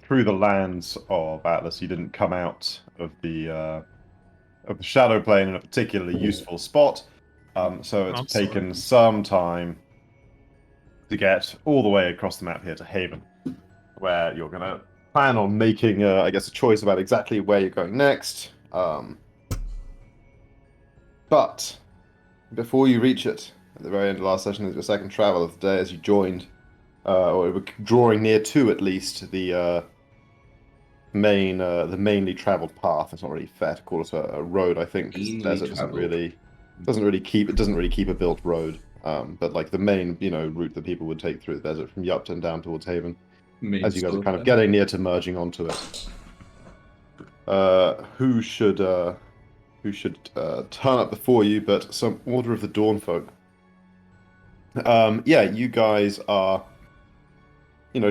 through the lands of Atlas. You didn't come out of the shadow plane in a particularly useful spot, so it's I'm sorry. taken some time to get all the way across the map here to Haven, where you're gonna plan on making, I guess, a choice about exactly where you're going next. But before you reach it, at the very end of the last session, is your second travel of the day as you joined, or were drawing near to at least the mainly traveled path. It's not really fair to call it a road, I think, because the desert doesn't really keep a built road. But like the main, route that people would take through the desert from Yupton down towards Haven, as you guys are kind of getting near to merging onto it. Who should turn up before you? But some Order of the Dawn folk. Yeah, you guys are,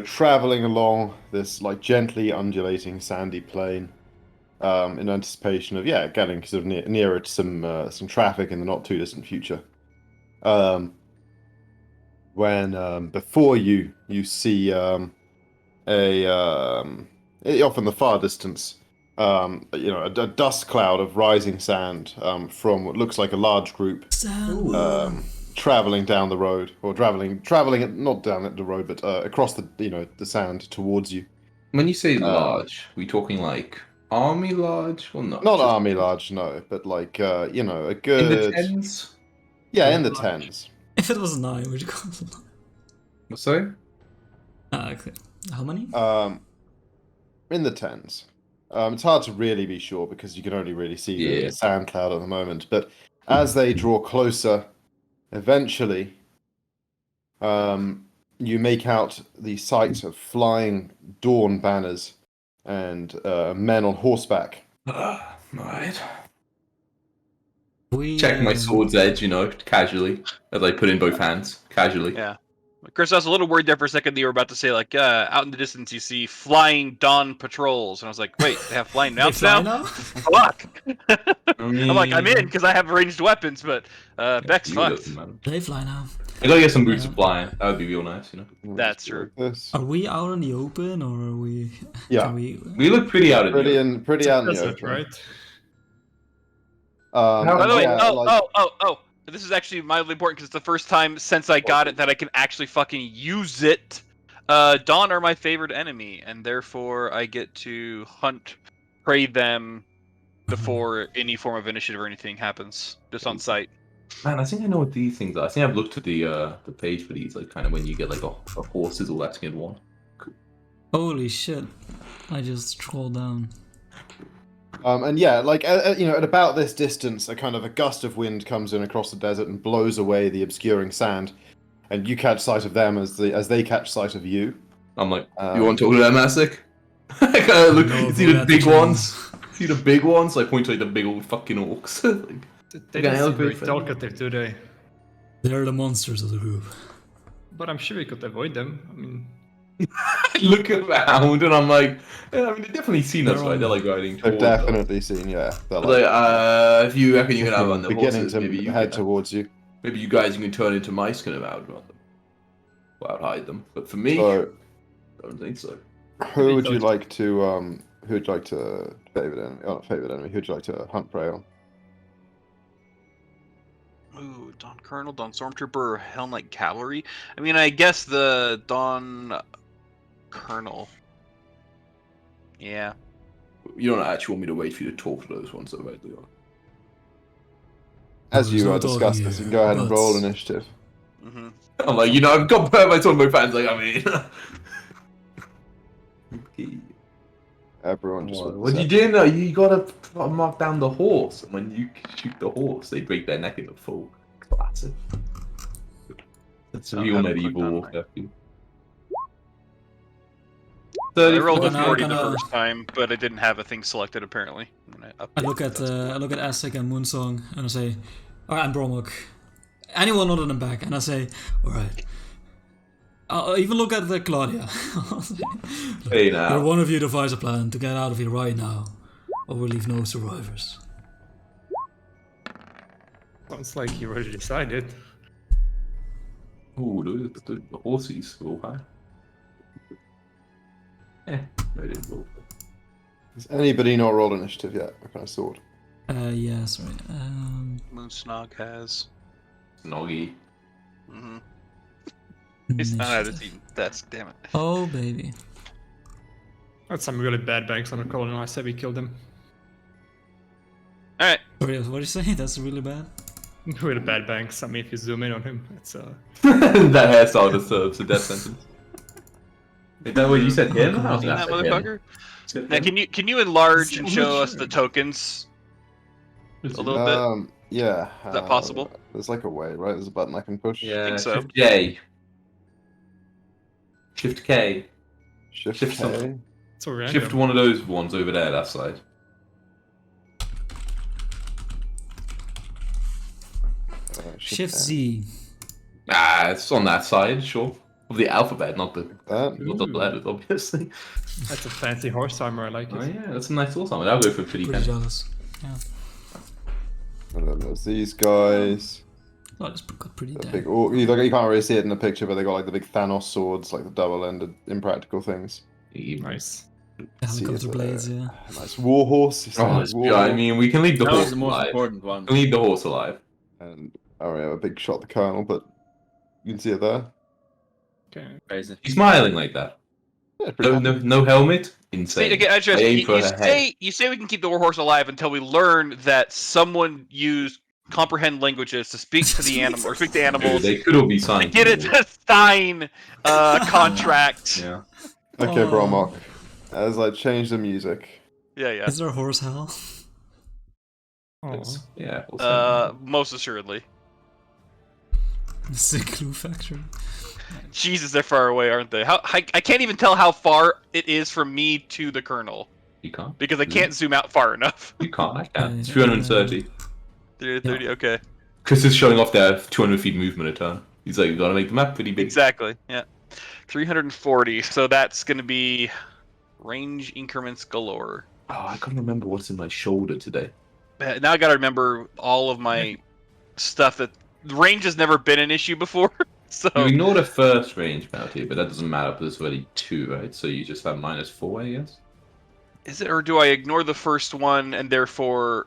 traveling along this like gently undulating sandy plain, in anticipation of getting sort of nearer to some traffic in the not too distant future. When before you see off in the far distance, a dust cloud of rising sand from what looks like a large group traveling down the road, or traveling not down the road, but across the sand towards you. When you say large, are we talking like army large or not? Not army large, no, but like a good in the tens. Yeah, in the tens. If it was 9, would you call it 9? What, sorry? Okay. How many? In the tens. It's hard to really be sure because you can only really see the sand cloud at the moment. But as they draw closer, eventually, you make out the sight of flying dawn banners and men on horseback. Right. Check my sword's edge, casually, as I put in both hands, casually. Yeah. Chris, I was a little worried there for a second that you were about to say, like, out in the distance you see flying dawn patrols. And I was like, wait, they have flying mounts now? Fuck! I'm like, I'm in because I have ranged weapons, but Beck's fucked. They fly now. I gotta get some boots of flying. That would be real nice, That's true. Are we out in the open, or are we... Yeah. We look pretty out in the open. Pretty out in the open. Right? By the way, this is actually mildly important because it's the first time since I got it that I can actually fucking use it. Dawn are my favorite enemy, and therefore I get to hunt, prey them before any form of initiative or anything happens, just on sight. Man, I think I know what these things are. I think I've looked at the page for these, like kind of when you get like a horses all that in one. Cool. Holy shit! I just scrolled down. And yeah, like at about this distance, a kind of a gust of wind comes in across the desert and blows away the obscuring sand, and you catch sight of them as they catch sight of you. I'm like, you want to talk to them, Asic? I kind of look. You see the big ones? See the big ones? I point to like the big old fucking orcs. They don't seem very talkative, do they? They're the monsters of the group. But I'm sure we could avoid them. I mean, I look around and I'm like, they've definitely seen us, right? They're like riding towards They've definitely seen, yeah. They're like, if you reckon you can have on the beginning horses, to maybe you head can, towards you. Maybe you guys can turn into mice kind of out them. Well, hide them. But for me, So, I don't think so. who would you like to favorite enemy? Oh, not favorite enemy. Who'd you like to hunt prey on? Ooh, Dawn Colonel, Dawn Stormtrooper, Hell Knight Cavalry. I mean, I guess the Dawn Colonel. Yeah. You don't actually want me to wait for you to talk to those ones, though, right, Leon? As you discuss this, you can go ahead and roll initiative. Mm-hmm. I'm like, I've got my ton of my fans, like, I mean... Okay. Everyone just... What you doing though? You gotta mark down the horse, and when you shoot the horse, they break their neck in the full. Classic. That's a real medieval warfare. I rolled a 40 the first time, but I didn't have a thing selected apparently. I look at Asic and Moonsong, and I say, "Alright, I'm Bromok. Anyone other than back?" And I say, "Alright." I'll even look at Claudia. Hey now. One of you devise a plan to get out of here right now, or we'll leave no survivors. sounds like you already decided. Ooh, the horses. Oh, hi. No, I didn't roll. Has anybody not rolled initiative yet? What kind of sword? Yeah, sorry. Moonsnog has. Snoggy. Mm-hmm. He's not at his eating desk, damn it. Oh, baby. That's some really bad banks on the colonel. I said we killed them. Alright. Sorry, what did you say? That's really bad? Really bad banks. I mean, if you zoom in on him, it's That hairstyle deserves a death sentence. Is that what you said him? Oh, I was Seen gonna that say him. motherfucker? Said Now, him? can you enlarge and I'm show not us sure. the tokens a little bit? Yeah. Is that possible? There's like a way, right? There's a button I can push. Yeah, think so. Shift J. Shift K. Shift Shift K. something. so random. Shift one of those ones over there, that side. Shift K. Z. Ah, it's on that side, sure. Of the alphabet, not the That. letters, obviously. That's a fancy horse armor. I like it. Oh yeah, that's a nice little summon. I'll go for pretty Pretty pen. jealous. Yeah. And then there's these guys. Oh, it's got pretty The damn. big, you can't really see it in the picture, but they got like the big Thanos swords, like the double-ended impractical things. Nice. See, Helicopter it's a blades, yeah. nice warhorse. It's a Oh, nice yeah, I mean, we can leave the That horse was the most alive. important one. We can leave the horse alive. And we have a big shot at the colonel, but you can see it there. Okay. Crazy. He's smiling like that. Yeah, pretty No, happy. no helmet. See, Insane. again, I Andres, aim you, for you her say head. you say we can keep the warhorse alive until we learn that someone used comprehend languages to speak to the animal or speak to Dude, animals they could all be to signed. get it to sign contract. Yeah. Okay, Oh. Bromok. As I change the music. Yeah, yeah. Is there a horse hell? Oh. Yeah. Also. Most assuredly. It's a glue factory. Jesus, they're far away, aren't they? I can't even tell how far it is from me to the colonel You can't. because I can't zoom out far enough. You can't. I can. It's Yeah. 330. 330. Okay. Chris is showing off their 200 feet movement a turn. He's like, you gotta make the map pretty big. Exactly. Yeah. 340. So that's gonna be range increments galore. Oh, I can't remember what's in my shoulder today. Now I gotta remember all of my stuff that range has never been an issue before. So You ignore the first range penalty, but that doesn't matter because it's already 2, right? So you just have -4, I guess. is it, or do I ignore the first one and therefore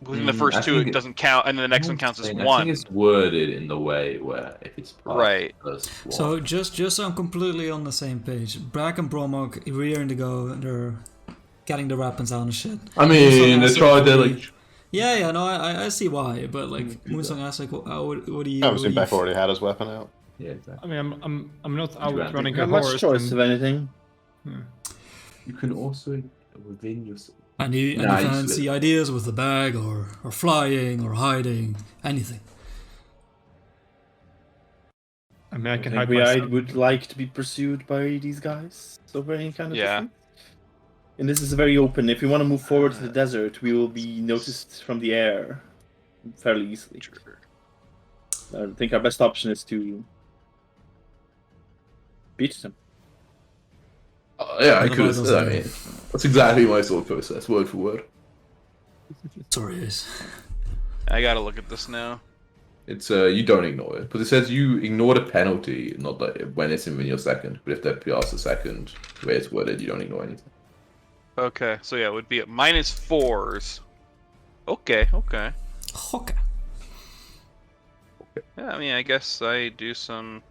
within the first I two think it doesn't count, and then the next one counts as I one? think it's worded in the way where if it's past Right. the first one. So just so I'm completely on the same page, Brack and Bromok rearing to go. They're getting the weapons out and shit. I mean, they Moonsong tried Asik to would like. be- Yeah, no, I see why, but like Moonsong Asik, what do you? I what assume do you Beck already had his weapon out. Yeah, exactly. I mean, I'm not out Random. running a Not much horse. choice of anything. You can also within your. Any Nice. fancy ideas with the bag or flying or hiding, anything? I mean, I I can think hide we myself. would like to be pursued by these guys. So very kind of Yeah. distance. And this is very open. If we want to move forward to the desert, we will be noticed from the air fairly easily. I think our best option is to beat them. Yeah, I What could. about those I mean, that's exactly my thought process, word for word. Sorry, is. I gotta look at this now. It's you don't ignore it, but it says you ignore the penalty, not that when it's in your second. But if they're past the second, where it's worded, you don't ignore anything. Okay, so yeah, it would be at -4s. Okay. Okay. Yeah, I mean, I guess I do some.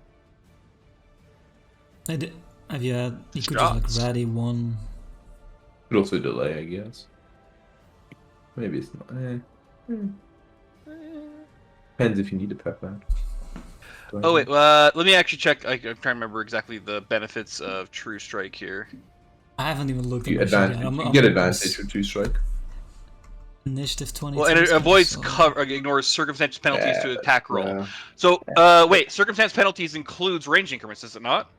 Have you had? You could Shots. just like ready one. Could also delay, I guess. Maybe it's not. Depends if you need a pep out. Oh wait, let me actually check. I'm trying to remember exactly the benefits of True Strike here. I haven't even looked at You my shit advantage. yet. You get advantage with 2 strike. Initiative 20. Well, and it avoids ignores circumstance penalties to attack roll. Yeah. So, wait, circumstance penalties includes range increments, is it not?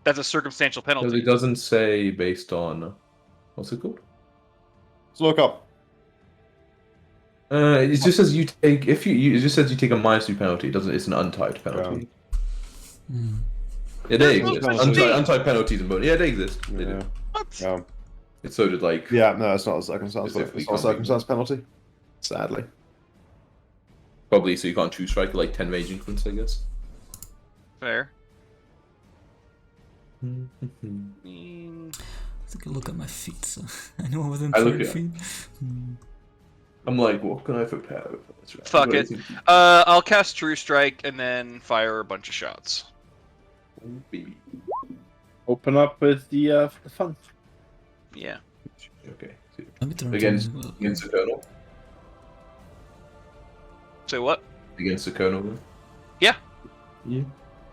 That's a circumstantial Because penalty. it doesn't say based on what's it called? Let's look up. It just says you take if you. It just says you take a -2 penalty. It doesn't. It's an untyped penalty. Yeah, they There's exist. no such Untyped, thing. untyped penalties and bonus. Yeah, they exist. They do. Yeah. What? Yeah. It's so did like. Yeah, no, it's not a circumstance. Specifically It's not a can't be- circumstance penalty. Sadly. Probably so you can't choose strike like 10 range increments, I guess. Fair. I mean, Take a look at my feet. So anyone within I look 30 at- feet? I'm like, what can I prepare with this? Right? Fuck What it. do you think? I'll cast True Strike and then fire a bunch of shots. Oh, baby. Open up with the fun. Yeah. Okay. Let me turn Against, to as well. against the Colonel? Say what? Against the Colonel? then? Yeah. Yeah.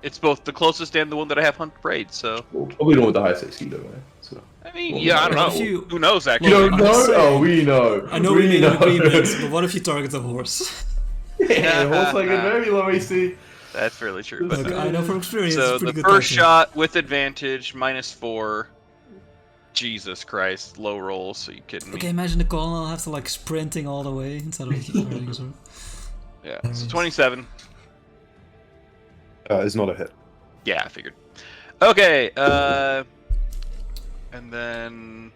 It's both the closest and the one that I have Hunt Braid, so. Well, probably the one with the highest XP though, right? So. I mean, Well, yeah, I don't what know. if you- Who knows, actually? You don't I'm know? just saying. Oh, we know. I know we made an know. agreement, but what if you target the horse? Yeah, horse like a very low AC. That's fairly true. But Look, I know from experience. so it's the pretty good first tactic. shot with advantage, -4. Jesus Christ, low rolls. Are you kidding me? Okay, imagine the colonel will have to like sprinting all the way instead of targeting us. Yeah. Alright. So 27. It's not a hit. Yeah, I figured. Okay. And then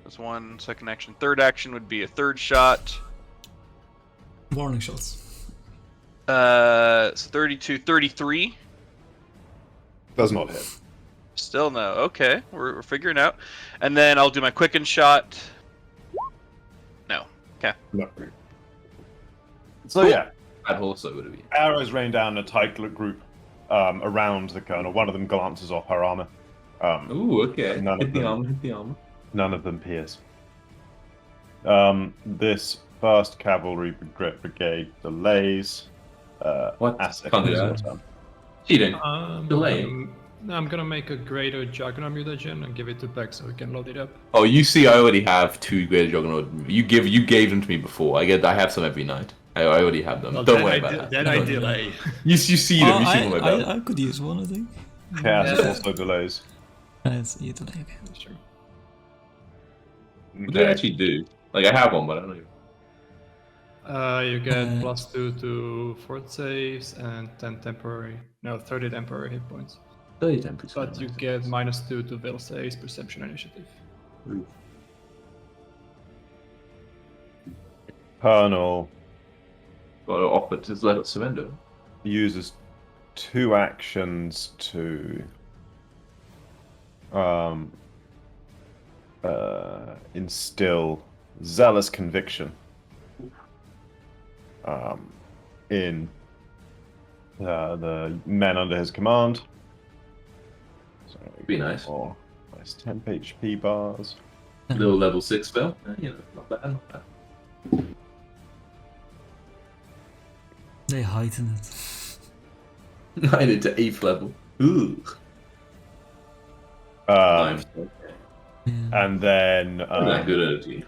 there's one second action. Third action would be a third shot. Warning shots. So 32, 33. Does not hit. Still no. Okay, we're figuring out. And then I'll do my quicken shot. No. Okay. No. So yeah, Bad horse though would it be? arrows rain down a tight group around the colonel. One of them glances off her armor. Ooh, okay. None of Hit the them. armor, hit the armor. None of them pierce. This first cavalry brigade delays. What? Asset Can't do is that. your turn. Cheating. Delay. I'm gonna make a greater Juggernaut mutagen and give it to Beck so we can load it up. Oh, you see, I already have 2 greater juggernaut. You gave them to me before. I have some every night. I already have them. Well, Don't then worry I about de- that. Then No, I no. delay. You see them. You see them on my belt. I could use one, I think. Chaos Yeah. also delays. It's you today, okay. Sure. What do they actually do? Like I have one, but I don't know. You get Uh, +2 to fort saves and 30 temporary hit points. 30 But you get -2 to will saves, perception, initiative. Colonel Got to offer to let it surrender. uses 2 actions to instill zealous conviction in the men under his command. So Be nice. Or nice 10 HP bars. Little level 6 spell. Not bad, not bad. They heighten it. 9 into 8th level. Ooh. Um, Yeah. and then Not that good energy.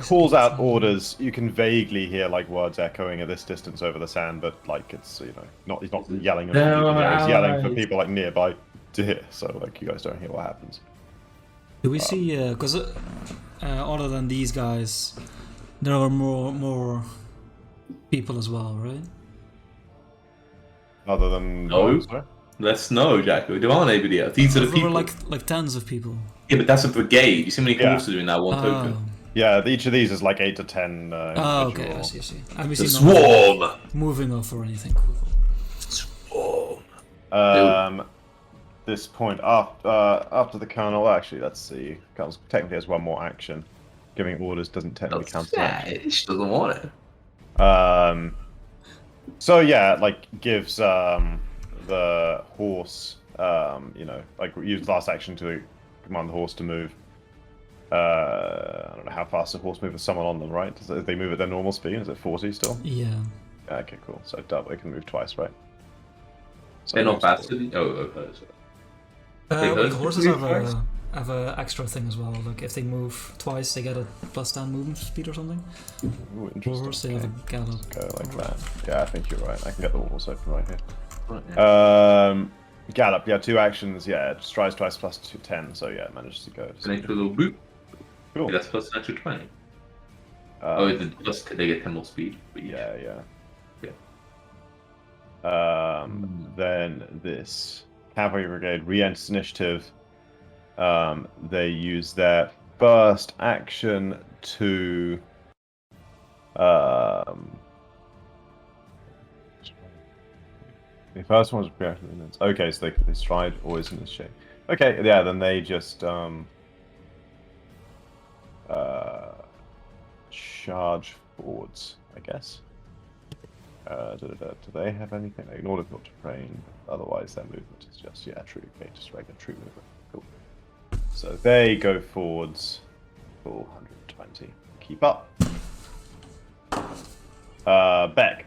calls out orders. You can vaguely hear like words echoing at this distance over the sand, but like it's he's not yelling at people. He's yelling for people like nearby to hear. So like you guys don't hear what happens. Do we see? Because other than these guys, there are more people as well, right? Other than No. sorry? Let's know, Jacko. There aren't anybody else. These are the There people. were like tens of people. Yeah, but that's a brigade. You see how many Yeah. horses are in that one token? Oh, Yeah, each of these is like 8 to 10. oh, okay. individual- I see. And we The see no swarm. moving off or anything. Cool. Swarm. This point after the colonel, actually, let's see. Colonel technically has one more action. Giving orders doesn't technically count as action. She doesn't want it. So yeah, like gives the horse, like use last action to command the horse to move. I don't know how fast the horse moves with someone on them, right? Does they move at their normal speed? Is it 40 still? Yeah. Okay, cool. So double, it can move twice, right? So They're it not moves faster. forward. Oh, Like those horses move have a extra thing as well. Like if they move twice, they get a +10 movement speed or something. Ooh, For interesting. horse, they have a gallop. Go like that. Yeah, I think you're right. I can get the horse open right here. Right, yeah. Gallop, yeah, 2 actions, yeah, it strides twice plus 10, so yeah, it manages to go. An extra little boop. Cool. That's plus an extra 20. Oh, it's plus they get 10 more speed. But yeah, yeah. Yeah. Then this cavalry brigade re-enters initiative. They use their first action to the first one was reaction. Okay, so they stride always in this shape. Okay, yeah, then they just charge forwards, I guess. Do they have anything? In order not to train, otherwise their movement is just just regular true movement. Cool. So they go forwards for 120. Keep up. Beck.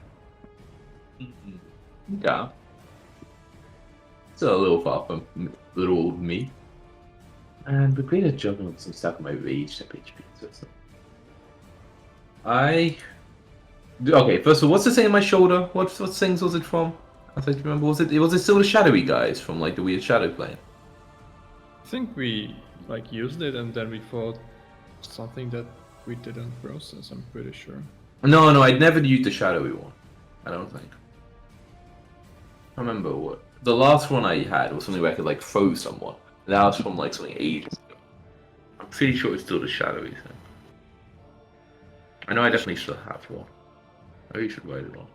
Yeah. It's a little far from little old me. And we're going to juggle on some stuff in my rage to HP. Okay, first of all, what's the thing in my shoulder? What things was it from? I think remember. Was it still the shadowy guys from like the weird shadow plane? I think we like used it and then we fought something that we didn't process. I'm pretty sure. No, I'd never used the shadowy one. I don't think. I remember what the last one I had was something where I could like throw someone. That was from like something ages ago. I'm pretty sure it's still the shadowy thing. I know I definitely still have one. Maybe you should write it on.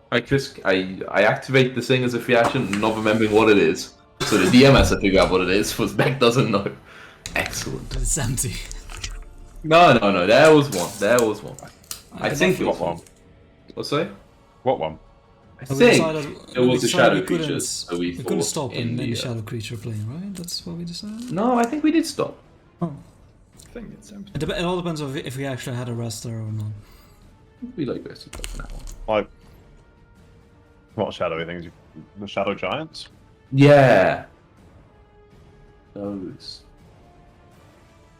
I activate the thing as a free action, not remembering what it is. So the DM has to figure out what it is, because Beck doesn't know. Excellent. It's empty. No, there was one. I think it was one. What's that? What one? I think it was the shadow we couldn't- creatures. So We couldn't stop in the the shadow creature plane, right? That's what we decided? No, I think we did stop. Oh. I think it's empty. It all depends on if we actually had a rester or not. We like this for now. Like, what shadowy things? The shadow giants? Yeah. Those.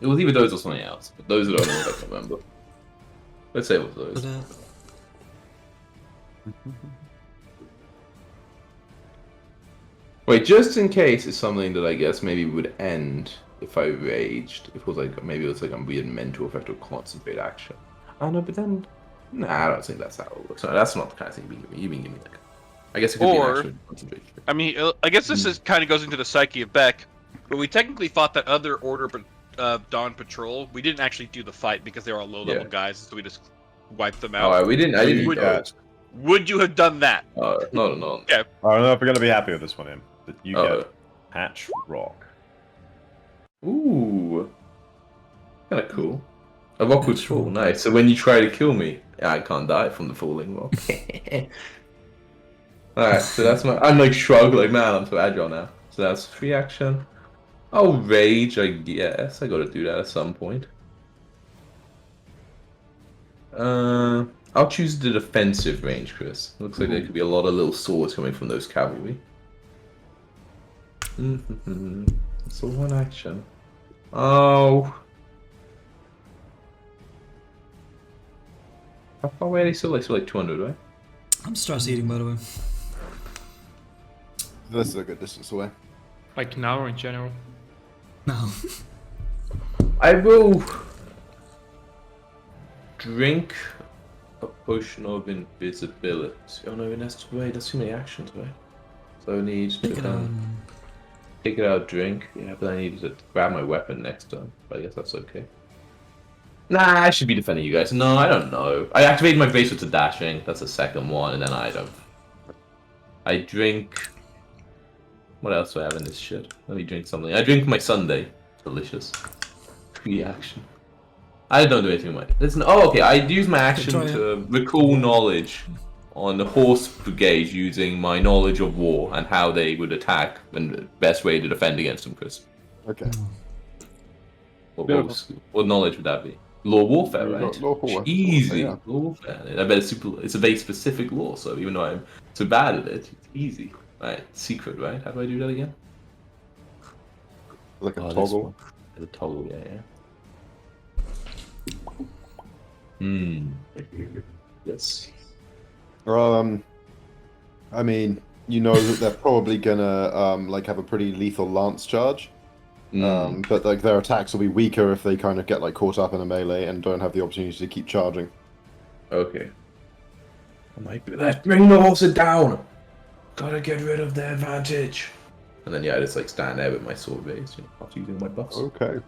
It was either those or something else, but those are the only ones I can remember. Let's say it was those. But, Wait, just in case it's something that I guess maybe would end if I raged. If it was like maybe it was like a weird mental effect or concentrate action. I know, but then I don't think that's how it works. No, that's not the kind of thing you've been giving me. Like, I guess it could be an actual concentration. I mean, I guess this is kind of goes into the psyche of Beck, but we technically fought that other Order Dawn Patrol. We didn't actually do the fight because they were all low-level guys, so we just wiped them out. Oh, we didn't. I didn't. Would you have done that? No. Okay. I don't know if we're going to be happy with this one, Im. That you get Patch Rock. Ooh. Kind of cool. A rock would fall, nice. So when you try to kill me, I can't die from the falling rock. Alright, so that's my... I'm like shrug, like man, I'm so agile now. So that's free action. I'll rage, I guess. I gotta do that at some point. I'll choose the defensive range, Chris. Looks like there could be a lot of little swords coming from those cavalry. So one action. Oh. How far away are they still? Like, still like 200, right? I'm stress eating, by the way. This is a good distance away. Like now or in general? No. I will drink a potion of invisibility. Oh no, that's too many actions, right? So I need to take it out, drink. Yeah, but I need to grab my weapon next time. But I guess that's okay. Nah, I should be defending you guys. No, I don't know. I activated my bracelet to dashing. That's the second one, and then I drink. What else do I have in this shit? Let me drink something. I drink my sundae. Delicious. Reaction. I don't do anything with my. Oh, okay. I use my action to recall knowledge on the horse brigade using my knowledge of war and how they would attack and the best way to defend against them, Chris. Okay. What knowledge would that be? Law warfare, right? Law warfare. Easy. Yeah. Law warfare. I bet it's a very specific law, so even though I'm so bad at it, it's easy. Right, secret, right? How do I do that again? Like a toggle. The toggle, yeah. Yes. I mean, you know that they're probably gonna like have a pretty lethal lance charge. But like their attacks will be weaker if they kind of get like caught up in a melee and don't have the opportunity to keep charging. Okay. I might be that. Bring the horse down. Gotta get rid of their advantage. And then yeah, I just like stand there with my sword raised, after using my buffs. Okay.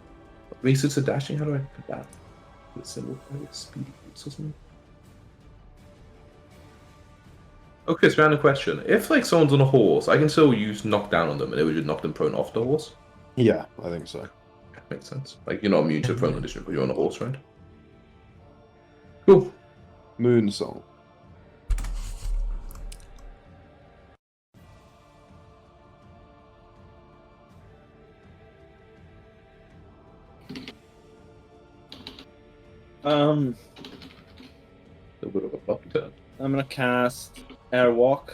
Resets to dashing. How do I put that? The symbol speed or something. Okay, so random question. If like someone's on a horse, I can still use knockdown on them and it would just knock them prone off the horse. Yeah, I think so. Makes sense. Like, you're not immune to prone condition, but you're on a horse, right? Cool. Moon Song. A bit of a buck turn. I'm gonna cast Airwalk.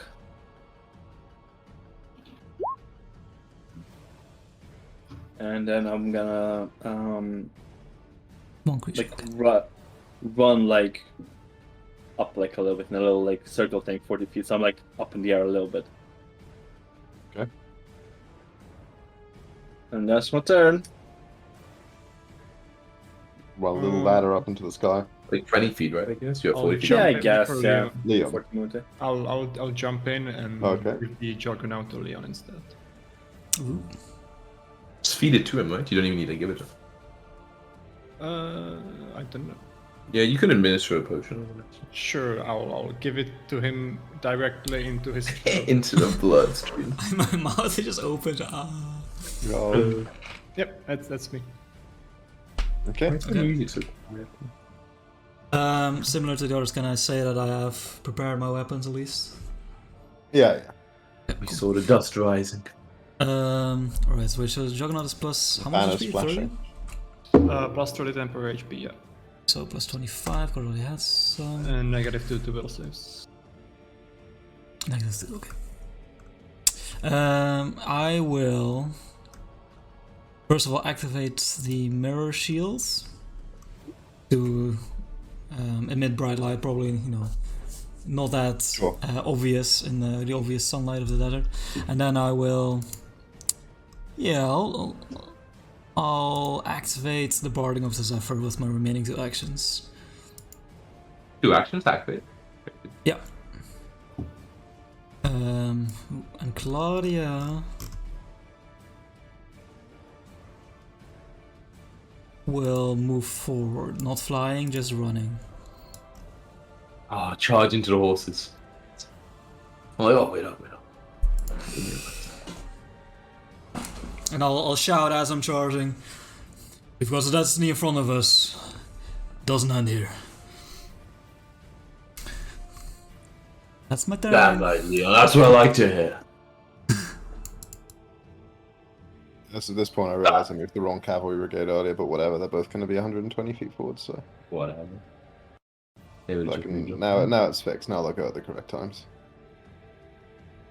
And then I'm gonna One creature. like run like up like a little bit in a little like circle thing 40 feet. So I'm like up in the air a little bit. Okay. And that's my turn. Well, a little ladder up into the sky. Like 20 feet, right? I guess you have I'll 40 feet. jump Yeah, I in guess. for Yeah. Leon. Leon. 40 movement. I'll jump in and Okay. give the Juggernaut to Leon instead. Ooh. Just feed it to him, right? You don't even need to give it to him. I don't know. Yeah, you can administer a potion. Sure, I'll give it to him directly into his throat. Into the bloodstream. My mouth is just open. Ah. Oh, Yep, that's me. okay. Similar to the others, can I say that I have prepared my weapons at least? Yeah, yeah. We saw the dust rising. Alright, so Juggernaut is plus how much Banner's HP? flashing. 30? Plus 30 temporary HP, yeah. So plus 25, because I already had some. And negative 2 to will saves. Negative 2, okay. I will first of all activate the mirror shields to emit bright light, probably, you know, not that Sure. obvious in the obvious sunlight of the desert. And then I will, yeah, I'll activate the Barding of the Zephyr with my remaining 2 actions. 2 actions activate. Yeah. And Claudia will move forward, not flying, just running. Ah, charge into the horses. Oh, wait up. And I'll shout as I'm charging. We've got the destiny in front of us. Doesn't end here. That's my turn. Damn right, Leon. That's what I like to hear. At this point, I realize I moved the wrong cavalry brigade earlier, but whatever. They're both going to be 120 feet forward, so Whatever. now it's fixed. Now they'll go at the correct times.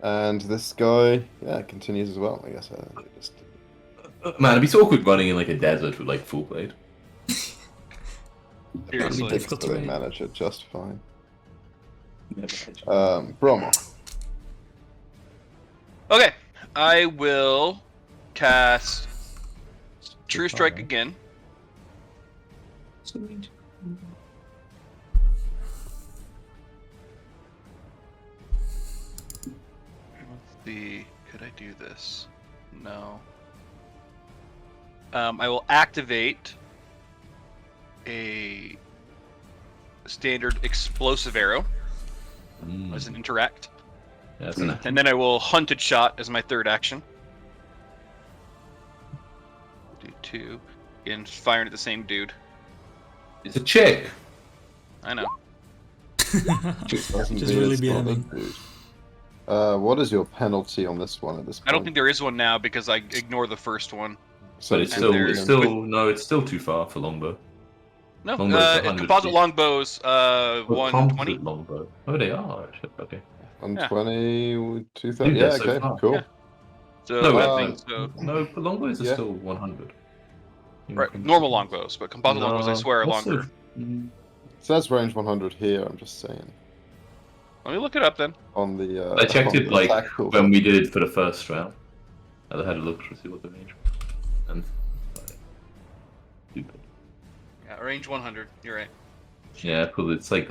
And this guy, yeah, continues as well. I guess. Just... Man, it'd be so awkward running in like a desert with like full blade. Seriously. difficult to they read. manage it just fine. Bromo. Okay, I will cast True Strike again. Let's see, could I do this? No. I will activate a standard explosive arrow as an interact. That's an And then I will Hunted Shot as my third action. Do 2. Again, firing at the same dude. It's a chick. I know. Just really behaving. What is your penalty on this one at this point? I don't think there is one now because I ignore the first one. So But it's And still too far for longbow. No, Longbows are 100 composite feet. longbows, 120. Longbow. Oh, they are. Okay. 120, 230. Dude, Yeah, they're so okay, far. cool. Yeah. So No, I think so. No, but longbows are Yeah. still 100. Right, normal longbows, but composite longbows I swear are what's longer. It says range 100 here. I'm just saying. Let me look it up then. On the. I checked on it the like tactical when we did it for the first round. I had a look to see what the range was. And stupid. Yeah, range 100. You're right. Yeah, because it's like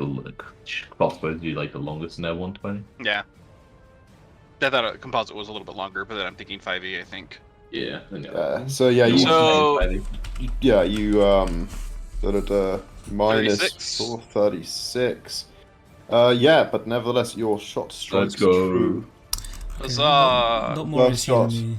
crossbows do like the longest in that 120. Yeah. I thought a composite was a little bit longer, but then I'm thinking 5e, I think. Yeah. So yeah, you So- minus 36. 436. Yeah, but nevertheless, your shot strikes Let's go. true. Huzzah! Not more First easy than shot. me.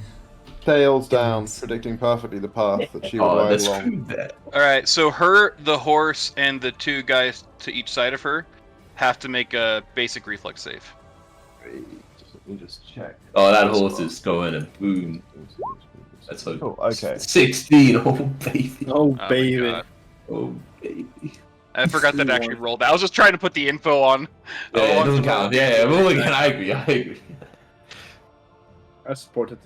tails down, Yes. predicting perfectly the path that she would Oh, ride that's along. true there. All right, so her, the horse, and the two guys to each side of her have to make a basic reflex save. Let me just check. Oh, that horse is going and boom. That's so Cool, okay. 16. Oh baby. Oh, my baby. God. Oh baby. I forgot that actually rolled that. I was just trying to put the info on. Yeah, it on doesn't the count. roll. Yeah, roll again. I agree. I support it.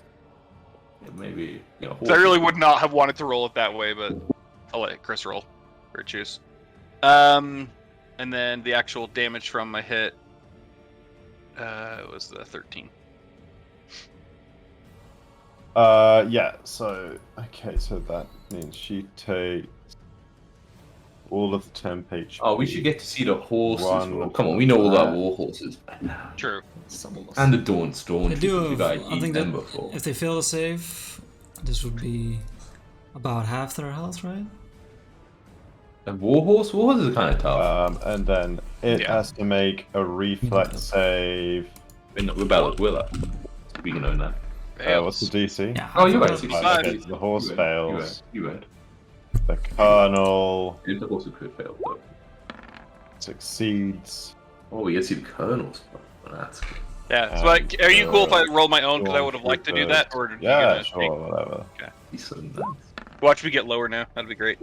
Yeah, maybe. You know, So I really would not have wanted to roll it that way, but I'll let Chris roll or choose. And then the actual damage from my hit was the 13. Yeah, so that means she takes all of the temp HP. Oh, we should get to see the horses. One Roll. Come on, we know all about flat. war horses. True. And the Dawn Storm. They do. You guys I eat think them that before. if they fail the save, this would be about half their health, right? A war horse? War horses are kind of tough. And then it Yeah. has to make a reflex save. We're battles, will I? We can own that. What's the DC? Yeah. Oh, you're right. half their 65. health. Okay, so the horse fails. You read. The colonel The horse could fail though. succeeds. Oh, we get to see the colonels. Oh, that's good. Yeah. So are you cool if I roll my own? Because I would have liked to do that. Or are you Yeah, gonna sure, take- whatever. He's so nice. watch me get lower now. That'd be great.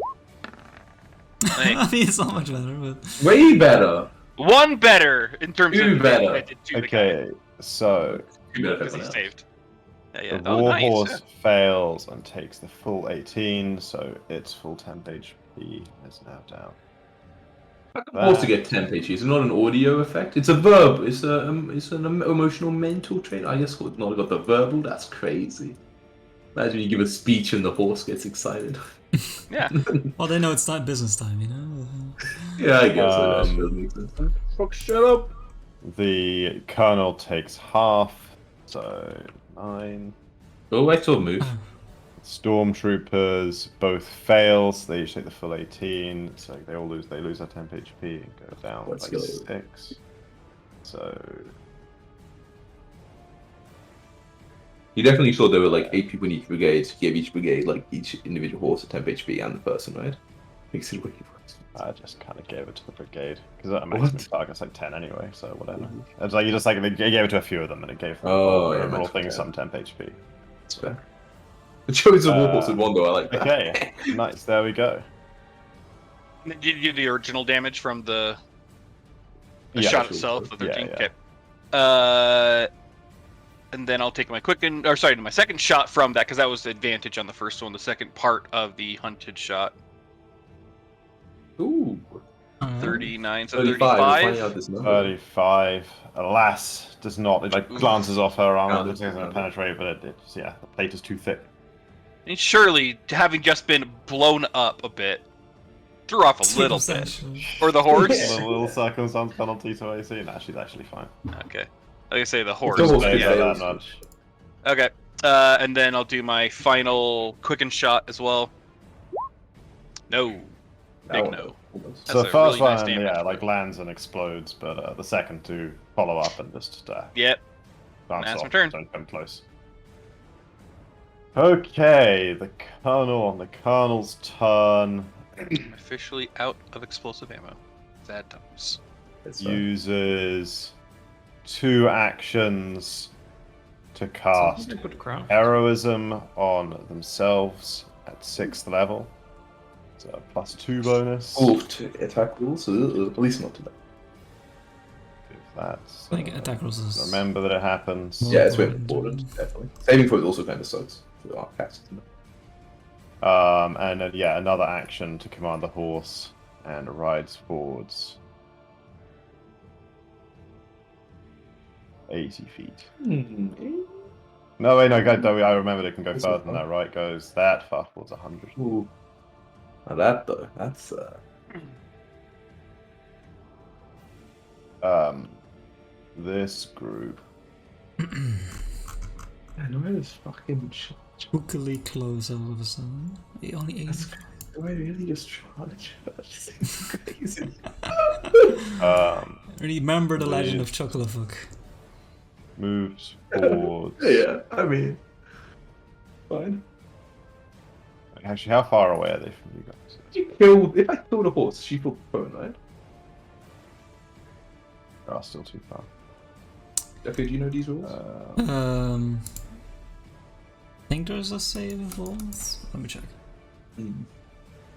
I mean, it's not much better, but Way better. One better in terms Two of better. I did to the guy, Okay, so You better because than he that. saved. the Oh, war nice. horse fails and takes the full 18, so its full temp HP is now down. Horse to get 10 HP. It's not an audio effect. It's a verb. It's an emotional mental trait. I guess it's not got the verbal. That's crazy. Imagine you give a speech and the horse gets excited. Yeah. well, they know it's not business time, you know. Yeah, I guess so. That Um, does make sense. Fuck, shut up! The colonel takes half, so 9. Oh, I saw a move. Stormtroopers both fails. They each take the full 18, so they lose their temp HP and go down Let's like go. 6. So You definitely saw there were like 8 people in each brigade. So give each brigade like each individual horse a temp HP and the person, right? Makes it way worse. I just kind of gave it to the brigade because that maximum target's like 10 anyway, so whatever. It's like you just like they gave it to a few of them and it gave them Oh, yeah, all max things 10. some temp HP. That's fair. The choice of war horse in one though. I like that. Okay, nice. There we go. Did you do the original damage from the Yeah, shot sure, itself? sure. The 13. Yeah, Okay. And then I'll take my my second shot from that because that was the advantage on the first one. The second part of the hunted shot, Ooh. 39, so 35. We're finding 35. out this number. 35. Alas, does not. It like glances off her armor. Rounded, It's going to rounded. penetrate, but it's the plate is too thick. And surely, having just been blown up a bit, threw off a little bit. Circumstantial. Or the horse. A little circumstance penalty to AC. Nah, she's actually fine. Okay. Like I say, the horse. The horse but Don't yeah. say yeah. that much. Okay. And then I'll do my final quicken shot as well. No. Big one. no. Almost. So the a first really nice one, damage, yeah, but- like lands and explodes, but the second two follow up and just Yep. bounce That's off. my turn. Don't come close. Okay, the colonel on the colonel's turn I'm officially out of explosive ammo. Sad times. That's fair. uses 2 actions to cast Something to put crown. heroism on themselves at 6th level. So a +2 bonus. Ooh, to attack rules? At least not to that. If that's, I think attack rolls is remember that it happens. more Yeah, it's very important. important, definitely. Saving throws also kind of sucks for our cast. And then, yeah, another action to command the horse and rides forwards 80 feet. No, wait, no, I remember it can go That's further not than that, right? Goes that far towards 100. Ooh. Now that though, that's This group. I know this fucking Spookily close all of a sudden. Only 8. do I really just charge? This is crazy. Remember the legend of Chocolate Moves forwards. Yeah, I mean Fine. Actually, how far away are they from you guys? If I killed a horse, she felt prone, right? They are still too far. Okay, do you know these rules? I think there's a save involved. Let me check.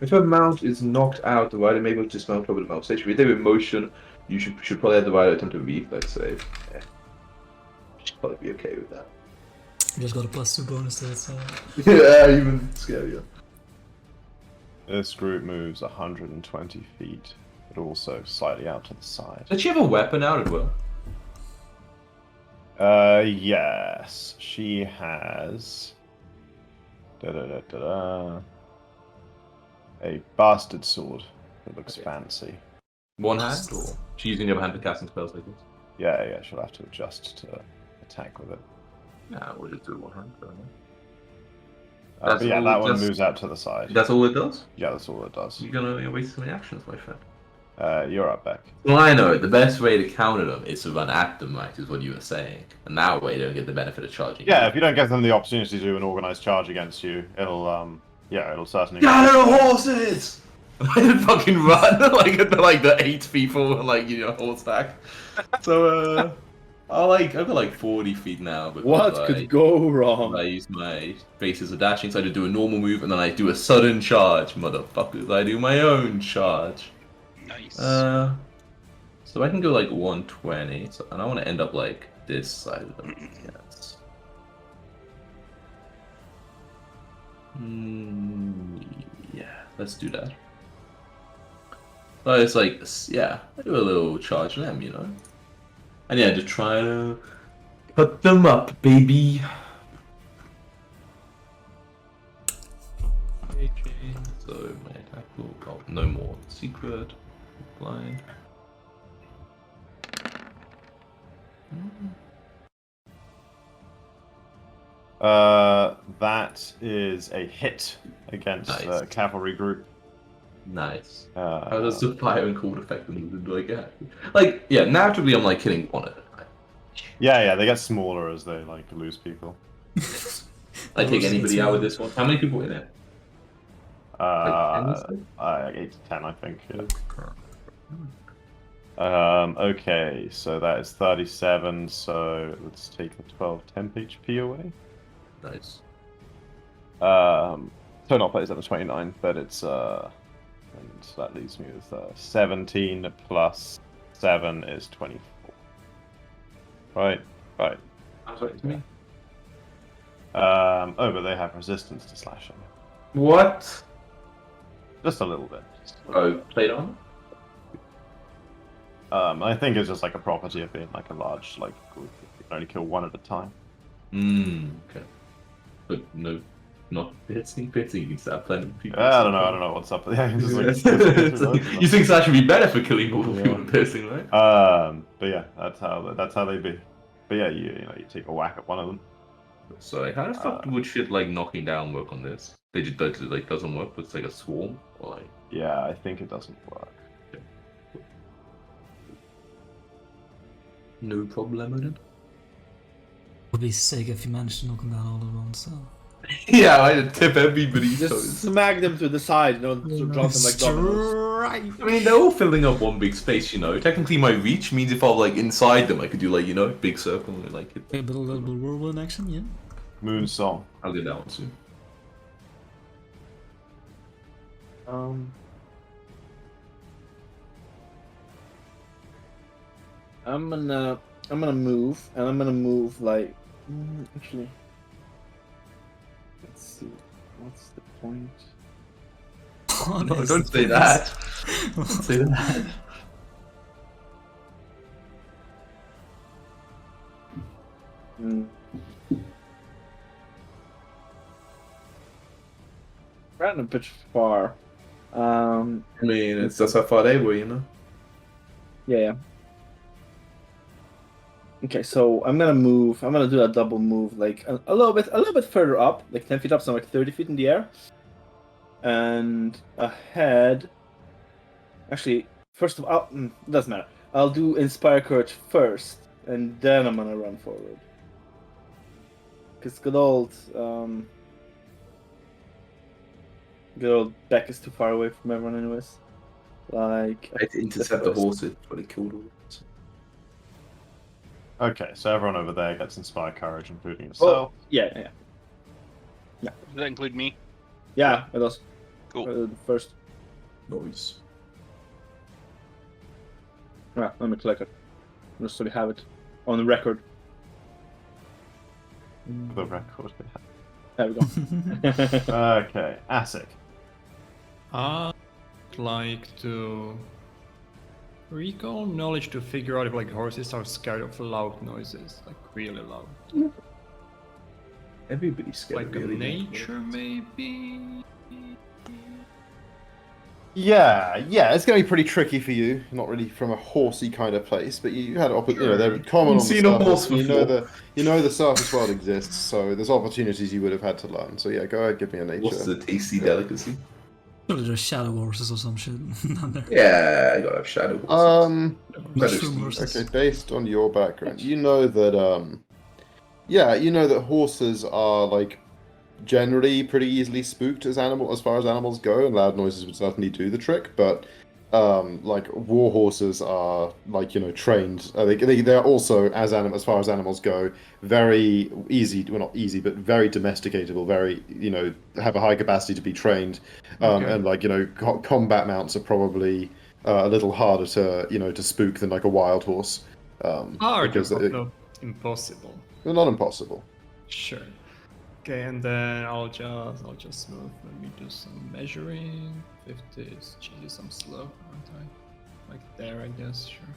If a mount is knocked out, the rider may be able to dismount over the mount station. If they were in motion, you should probably have the rider attempt to reflex save. Yeah. Should probably be okay with that. You just got a +2 bonus to it, so... Yeah, even scarier. This group moves 120 feet, but also slightly out to the side. Does she have a weapon out as well? Yes. She has... A bastard sword that looks fancy. One hand, or she's using the other hand for casting spells like this? Yeah, she'll have to adjust to attack with it. Nah, we'll just do one hand. But yeah, that one moves out to the side. That's all it does? Yeah, that's all it does. You're gonna waste so many actions, my friend. You're up, Beck. Well, I know. The best way to counter them is to run at them, right, is what you were saying. And that way they don't get the benefit of charging. Yeah, if you don't give them the opportunity to do an organized charge against you, it'll certainly... Gather the horses! I didn't fucking run like the 8 people, horseback. So, I've got like 40 feet now. What could go wrong? I use my bases of dashing, so I do a normal move, and then I do a sudden charge, motherfuckers. I do my own charge. Nice. So I can go like 120, and I want to end up like this side of them. Yes. Yeah, let's do that. So it's like, yeah, I do a little charge on them, you know? And yeah, to try to cut them up, baby. So my attack will go no more secret, blind. That is a hit against the cavalry group. Nice. How does the fire and cold affect them? Yeah, naturally I'm like killing one at a time. Yeah, they get smaller as they like lose people. I take anybody out with this one. How many people in it? 8 to 10, I think. Okay, so that is 37. So let's take the 12 temp HP away. Nice. So not plays at the 29, but it's and that leaves me with 17 plus 7 is 24. Right. That's right to me. But they have resistance to slashing. What? Just a little bit. Oh, plate on? I think it's just like a property of being like a large group. You can only kill one at a time. Okay. But no, not piercing. You can start planning people. I don't know what's up. Yeah, just you think that should be better for killing more people than piercing, right? But yeah, that's how they be. But yeah, you take a whack at one of them. So like, how the fuck would shit like knocking down work on this? They just doesn't work. But it's like a swarm, or like. Yeah, I think it doesn't work. No problem with it. Would be sick if you managed to knock them down all at once. So. Yeah, I'd tip everybody's Just toes. smack them to the side, drop them like dominoes. I mean, they're all filling up one big space, you know. Technically, my reach means if I was like inside them, I could do like big circle and like hit. A little bit whirlwind action, yeah. Moon Song. I'll get that one soon. I'm gonna move, and I'm gonna move like actually. Let's see, what's the point? No, don't say that. Don't say that. Ran a bit far. I mean, that's how far they were, you know. Yeah. Okay, so I'm gonna move. I'm gonna do a double move, like a little bit further up, like 10 feet up, so I'm like 30 feet in the air, and ahead. Actually, first of all, doesn't matter. I'll do Inspire Courage first, and then I'm gonna run forward. Cause good old Good old Beck is too far away from everyone, anyways. Like, I had to intercept the horses, but it killed all. Okay, so everyone over there gets Inspire Courage, including yourself. Yeah. Does that include me? Yeah, it does. Cool. First. Noise. Yeah, let me click it. Just so we have it on the record. The record. There we go. Okay, Asic. I'd like to recall knowledge to figure out if like horses are scared of loud noises, like really loud. Everybody's scared. Like of really loud nature, noises. maybe. Yeah, it's going to be pretty tricky for you. Not really from a horsey kind of place, but you had they're common on the Seen a surface. horse You know the surface world exists, so there's opportunities you would have had to learn. So yeah, go ahead, give me a nature. What's the tasty delicacy? Probably just shadow horses or some shit. Yeah, I gotta have shadow horses. Mushroom horses. Okay, based on your background, you know that horses are like generally pretty easily spooked as far as animals go, and loud noises would certainly do the trick. But like war horses are like trained. They're also as far as animals go, very easy. Well, not easy, but very domesticatable. Very have a high capacity to be trained. And like combat mounts are probably a little harder to spook than like a wild horse. Harder, because but not impossible. they're not impossible. Sure. Okay, and then I'll just move. Let me do some measuring. 50 is Jesus, I'm slow, aren't I? Like there, I guess. Sure.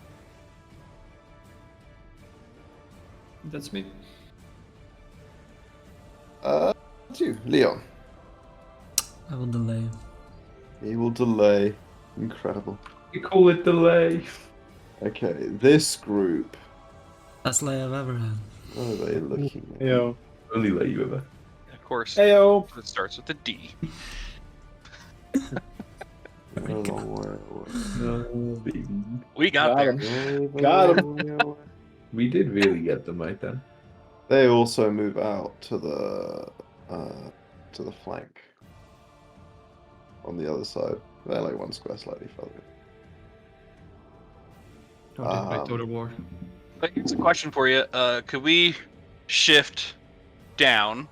That's me. It's you, Leon. I will delay. He will delay. Incredible. You call it delay. Okay, this group. Best lay I've ever had. What are they looking at? Yo. Only lay you ever. Of course. Heyo. It starts with a D. A long way away. No, baby. We got there. Got him. We did really get them right then. They also move out to the flank. On the other side. They're like one square slightly further. Oh, did my total war. But here's a question for you. Could we shift down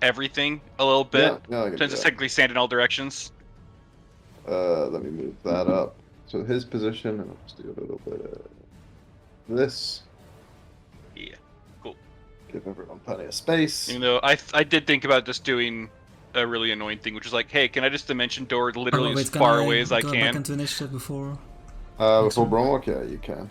everything a little bit? Yeah, I can do Since it's that. technically sand in all directions. Let me move that up to his position, and I'll just do a little bit of this. Yeah, cool. Give everyone plenty of space. Even though I did think about just doing a really annoying thing, which is like, hey, can I just dimension door literally as far away as I go can? back into initiative before? Before Bromwalk, yeah, you can.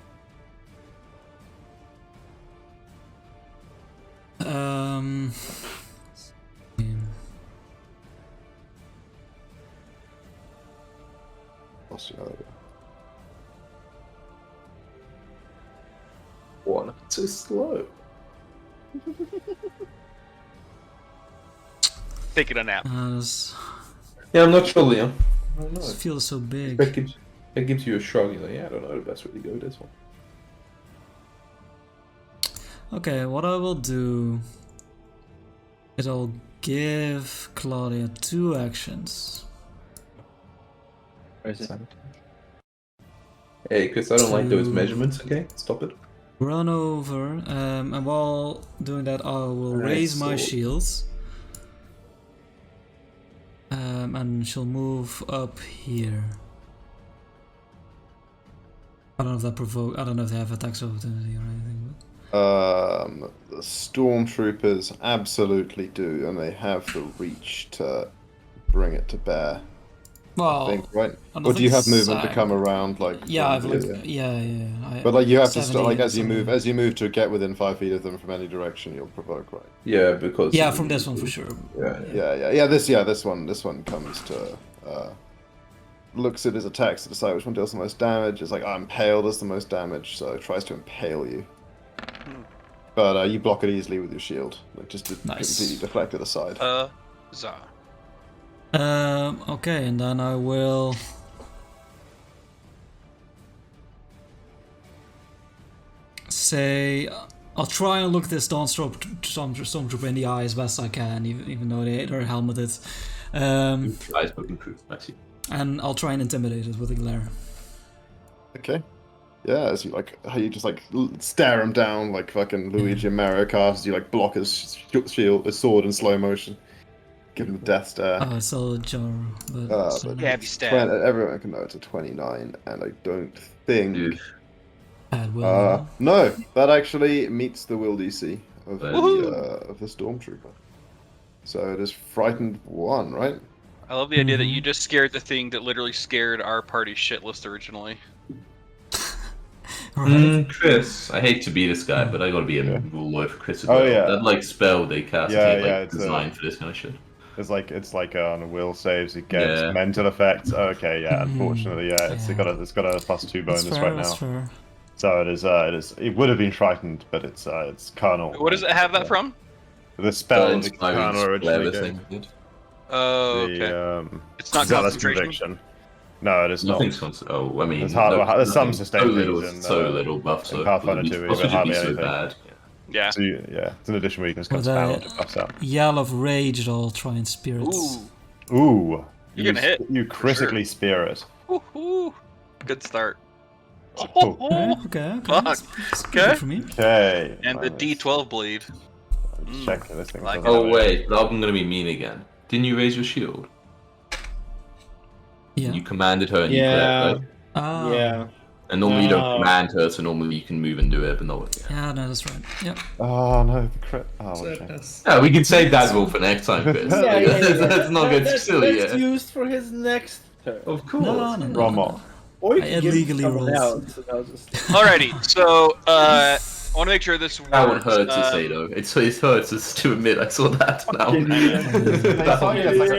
Australia. One. So slow. Taking a nap. Yeah, I'm not sure, Leon. I don't know. This feels so big. That gives you a shrug. You're like, yeah, I don't know the best way to go with this one. Okay, what I will do is I'll give Claudia 2 actions. Where is it? Hey, Chris, I don't like those To- measurements, okay? Stop it. Run over, and while doing that, I will Alright, raise my so- shields. And she'll move up here. I don't know if that provoke. I don't know if they have attacks of opportunity or anything. The stormtroopers absolutely do, and they have the reach to bring it to bear. Well, I think, right? I don't Or do you think have movement to so. come around, like? Yeah, I've from looked. here? Yeah. But like you have to 70 like or as you something. move to get within 5 feet of them from any direction, you'll provoke, right? Yeah, because... Yeah, from this one for sure. Yeah. This one comes to looks at his attacks to decide which one deals the most damage. It's like impale does the most damage, so it tries to impale you. But you block it easily with your shield, like just to Nice. completely deflect it aside. Za. Okay, and then I will say I'll try and look this Stormtrooper in the eye as best I can, even though they're helmeted. Guys, but improved. I see. And I'll try and intimidate it with a glare. Okay. Yeah, as you like, how you just like stare him down like fucking Luigi and Mario Kart as you like block his shield, his sword in slow motion. Give him the death stare. Oh, it's still a jar, but... But Yeah, if you stab. everyone can know it's a 29, and I don't think. Dude. Bad will. No, that actually meets the will DC of Woohoo! the Stormtrooper. So it is frightened 1, right? I love the idea that you just scared the thing that literally scared our party shitless originally. Right. Chris, I hate to be this guy, but I gotta be a rule lawyer for Chris as well. Oh, yeah. That like spell they cast is it's designed for this kind of shit. It's like on will saves it gets mental effects. Okay, yeah. Unfortunately, it's got a +2 bonus right now. Fair. So it would have been frightened, but it's carnal. What does it have that from? The spell It's the carnal originally gave. Oh, okay. It's not Zealous concentration. Conviction. No, it is not. Nothing's constant. Oh, I mean, there's some nothing. sustain So little, things in, so little buff. So Pathfinder 2, possibly but hardly be so anything. bad. Yeah. So it's an additional weakness With comes down to buffs out. Yell of Rage, I'll try and spirits. Ooh. Ooh, You're gonna hit. You for critically spirit. Woohoo. Good start. Oh. Okay. Fuck. That's Okay. good for me. Okay. And the D12 bleed. Check this thing. Like doesn't Oh have wait, but I'm gonna be mean again. Didn't you raise your shield? Yeah. You commanded her and Yeah. you glared, right? Ah. Yeah. And normally you don't No. command her, so normally you can move and do it, but no. Yeah, no, that's right. Yep. Oh no, the crit. Oh, what a shame. That's- Yeah, we can save that rule for next time, Chris. Let's not get silly. That's Yeah. used for his next turn. Of course. No. Romo. Or you I can give illegally someone rolled. else, and I'll just... Alrighty, so I want to make sure this works. That one hurts to say though. It hurts us to admit. I saw that now.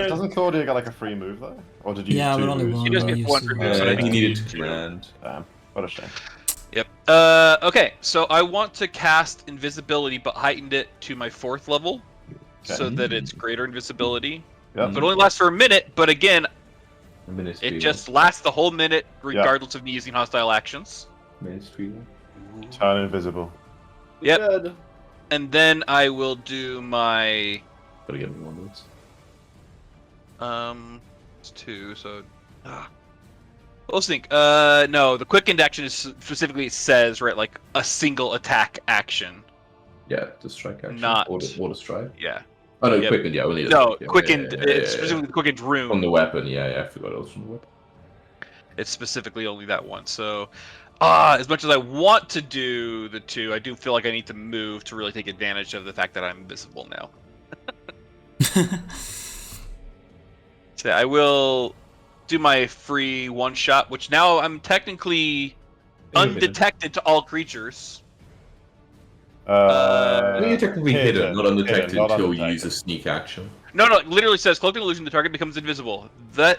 Doesn't Claudia get like a free move though? Or did you? Yeah, two but only moves? one. You just get use one it. for moves, so I he think needed you to do. command. Damn, what a shame. Yep. Okay, so I want to cast invisibility, but heightened it to my 4th level, so that it's greater invisibility. Yep. So it only lasts for a minute, but again, Ministry. it just lasts the whole minute, regardless of me using hostile actions. Ministry. Turn invisible. Yep. Good. And then I will do my Gotta get me one of those. it's 2, so let's think. No, the quickened action is specifically says right like a single attack action. Yeah, the strike action. Not- Or the strike. Yeah. Oh no, Yep. quickened. Yeah, we need a No, strike, yeah, quickened. yeah, It's specifically the quickened rune. from the weapon. Yeah, I forgot it was from the weapon. It's specifically only that one. So, as much as I want to do the 2, I do feel like I need to move to really take advantage of the fact that I'm invisible now. So I will do my free one shot, which now I'm technically undetected to all creatures. You're technically hidden, not undetected not until you undetected. use a sneak action. No, it literally says cloaking illusion. The target becomes invisible.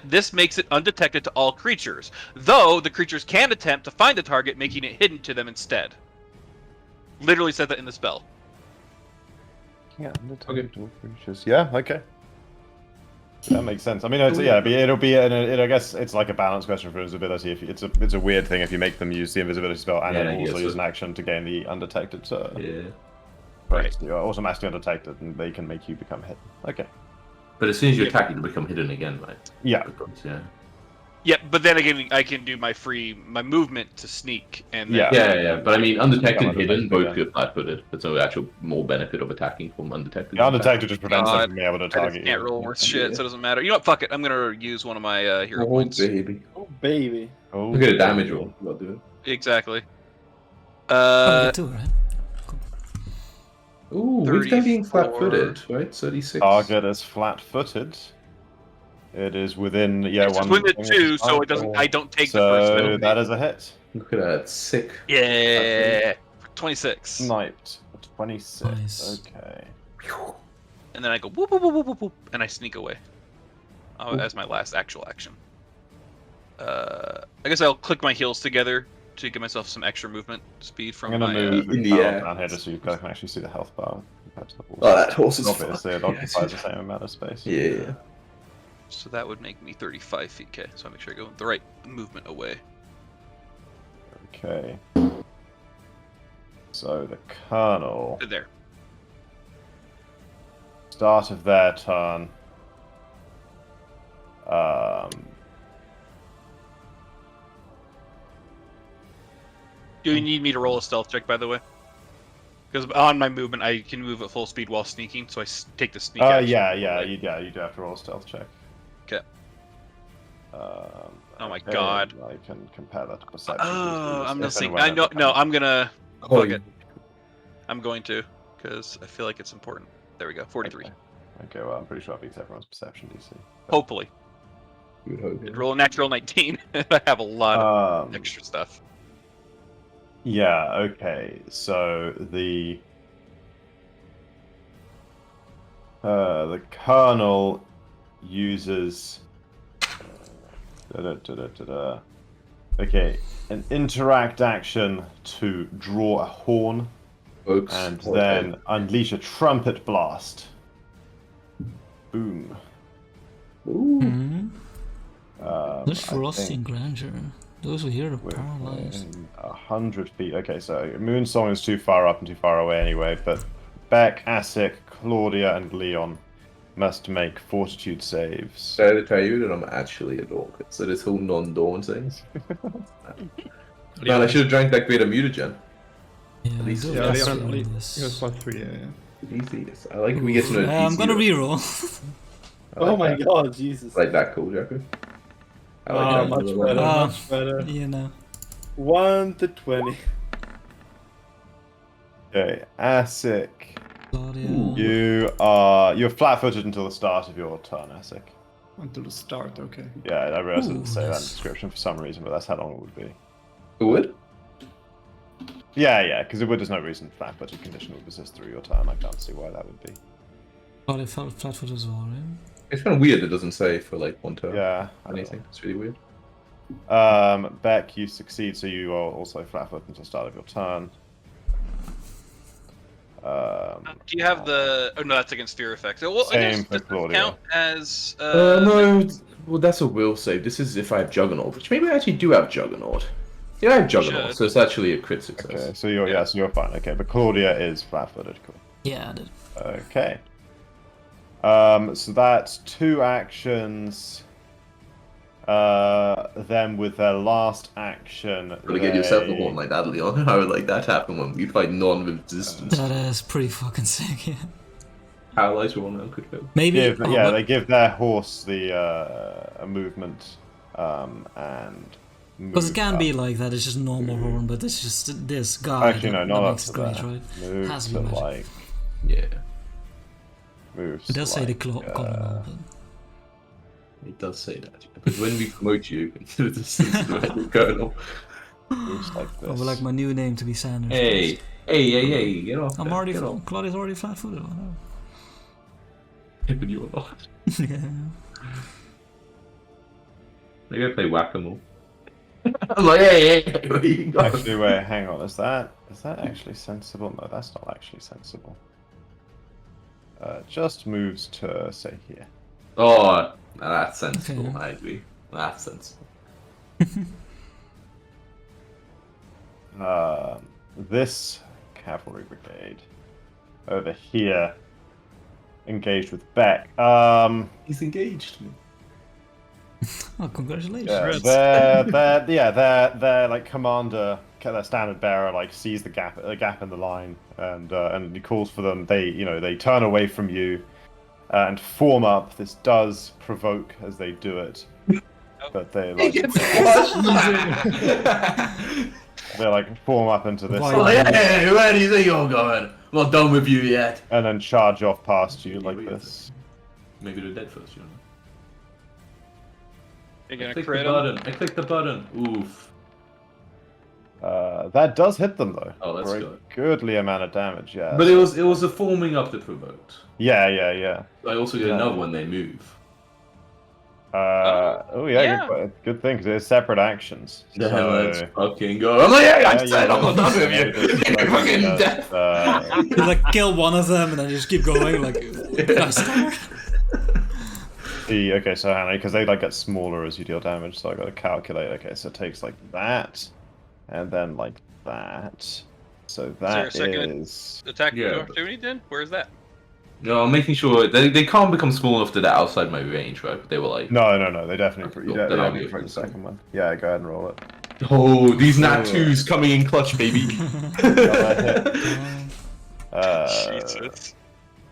This makes it undetected to all creatures, though the creatures can attempt to find the target, making it hidden to them instead. Literally said that in the spell. Yeah, creatures. Yeah, okay. That makes sense. I mean, it'll be. I guess it's like a balance question for invisibility. If it's a weird thing if you make them use the invisibility spell and then also use an action to gain the undetected. Yeah. Right. You're automatically undetected, and they can make you become hidden. Okay. But as soon as you attack, you become hidden again, right? Yeah. Yeah. Yep, but then again, I can do my movement to sneak, and then Yeah. But I mean, undetected Become and hidden undetected, both get flat-footed. There's no actual more benefit of attacking from undetected. The undetected just prevents them God, from being able to I target just you. can't roll worth shit, so it doesn't matter. You know what? Fuck it. I'm gonna use one of my hero Oh points. baby! Oh, baby. Oh, Look at the damage roll. You gotta do Exactly. Oh, you too, right? it. Ooh, with them being 34. flat-footed, right? 36. Target is flat-footed. It is within It's one. within the thing 2, is so fine. it doesn't. I don't take the first So penalty. that is a hit. Look at that, sick. Yeah, 26. Sniped. 26. Nice. Okay. And then I go whoop whoop whoop whoop whoop, whoop and I sneak away. As my last actual action. I guess I'll click my heels together to give myself some extra movement speed from I'm gonna my. move in the the air. down here just so you guys can actually see the health bar. compared to the horse. Oh, that horse is Obviously, it fuck. occupies the same amount of space. Yeah. So that would make me 35 feet. Okay, so I make sure I go the right movement away. Okay. So the Colonel, There. start of their turn, Do you need me to roll a stealth check, by the way? Because on my movement, I can move at full speed while sneaking, so I take the sneak action. You do have to roll a stealth check. Okay. Oh my god. I can compare that to perception. Oh, I'm gonna if sneak. and when I it know. No, becomes- I'm gonna. Oh, Fuck it. I'm going to, because I feel like it's important. There we go. 43. Okay, well, I'm pretty sure I beat everyone's perception DC. Hopefully. You would hope. I'd roll a natural 19. I have a lot of extra stuff. Yeah, okay. So the Colonel uses okay, an interact action to draw a horn Folks, and okay. then unleash a trumpet blast. Boom. Ooh. Hmm. This I Frosty think and Grandeur. Those who hear are we're paralyzed. in 100 feet. Okay, so Moonsong is too far up and too far away anyway, but Beck, Asic, Claudia, and Leon must make fortitude saves. So to tell you that I'm actually a dork. So this whole non-dawn things. Man, I should have drank that greater mutagen. Yeah, At least- do Yeah, this, Leon, do he this. was +3, yeah. Easy. I like if we get to know I'm gonna PC. reroll. I like Oh my that. god, Jesus. I like that cool, Jaco. I like Oh, that. much Little- better, Ah. much better. You know. 1 to 20. Okay, Asic, Claudia. you're flat-footed until the start of your turn, Asic. Until the start, okay. Yeah, I realized I didn't Ooh, say that in the nice. description for some reason, but that's how long it would be. Who would? Yeah, because there's no reason flat-footed condition would persist through your turn. I can't see why that would be. Claudia felt flat-foot as well, right? It's kind of weird it doesn't say for like one turn. Yeah. Anything. It's really weird. Beck, you succeed, so you are also flat-footed until the start of your turn. Do you have the? Oh no, that's against fear effects. Well, I Same guess for does this Claudia. count as? No. Well, that's a will save. This is if I have Juggernaut, which maybe I actually do have Juggernaut. Yeah, I have Juggernaut, should. so it's actually a crit success. Okay, so you're fine. Okay, but Claudia is flat-footed. Cool. Yeah, I did. Okay. So that's 2 actions. Then with their last action, Really get yourself a they- horn like that, Leon. How would like that happen when we fight non-resistance? That is pretty fucking sick, yeah. Paralyzed one now could go. Maybe. they give their horse the a movement, and Because it can move be up. like that, it's just normal horn, but it's just this guy. Actually no, that not up makes to it great, that. right? Move Has to to be magic. like Yeah, moves. It does to say the like, colonel, it does say that. But when we promote you into the distance director colonel, moves like but I this. would like my new name to be Sanders. hey, get off! I'm there, already. get off. Claudia's already flat-footed. I know. Tipping you or not? Yeah. They go play whack-a-mole. I'm like, hey, where you going? Actually, wait, hang on. Is that actually sensible? No, that's not actually sensible. Just moves to say here. Oh, now that's sensible. Okay. I agree. That's sensible. This cavalry brigade over here engaged with Beck. He's engaged. Oh, congratulations. Their like commander, their standard bearer, like sees the gap in the line, and he calls for them. They turn away from you and form up. This does provoke as they do it, but they like form up into this Why- Oh, hey, where do you think you're going? I'm not done with you yet. and then charge off past you like this. Maybe they're dead first, you know. You're I gonna clicked the crit him. button. I clicked the button. Oof. That does hit them though. Oh, that's for a good. goodly amount of damage. Yeah. But it was a forming up that provoked. Yeah. I also get Yeah. another when they move. Yeah. Good thing because they're separate actions. Yeah, So- let's fucking go. I'm like, yeah, I said I'm not done with yeah, you. just, You're like, fucking just, dead. You like kill one of them and then you just keep going. Like, did I start? okay, so Hannah, because they like get smaller as you deal damage, so I got to calculate. Okay, so it takes like that, and then like that. So there a that second is. Attack Yeah. opportunity then? Where is that? No, I'm making sure they can't become small enough that they're outside my range, right? But they were like, No, they definitely. Okay, You cool. Then I'll definitely go for for the the second. second one. Yeah, go ahead and roll it. Oh, these nat 2s coming in clutch, baby. Jesus.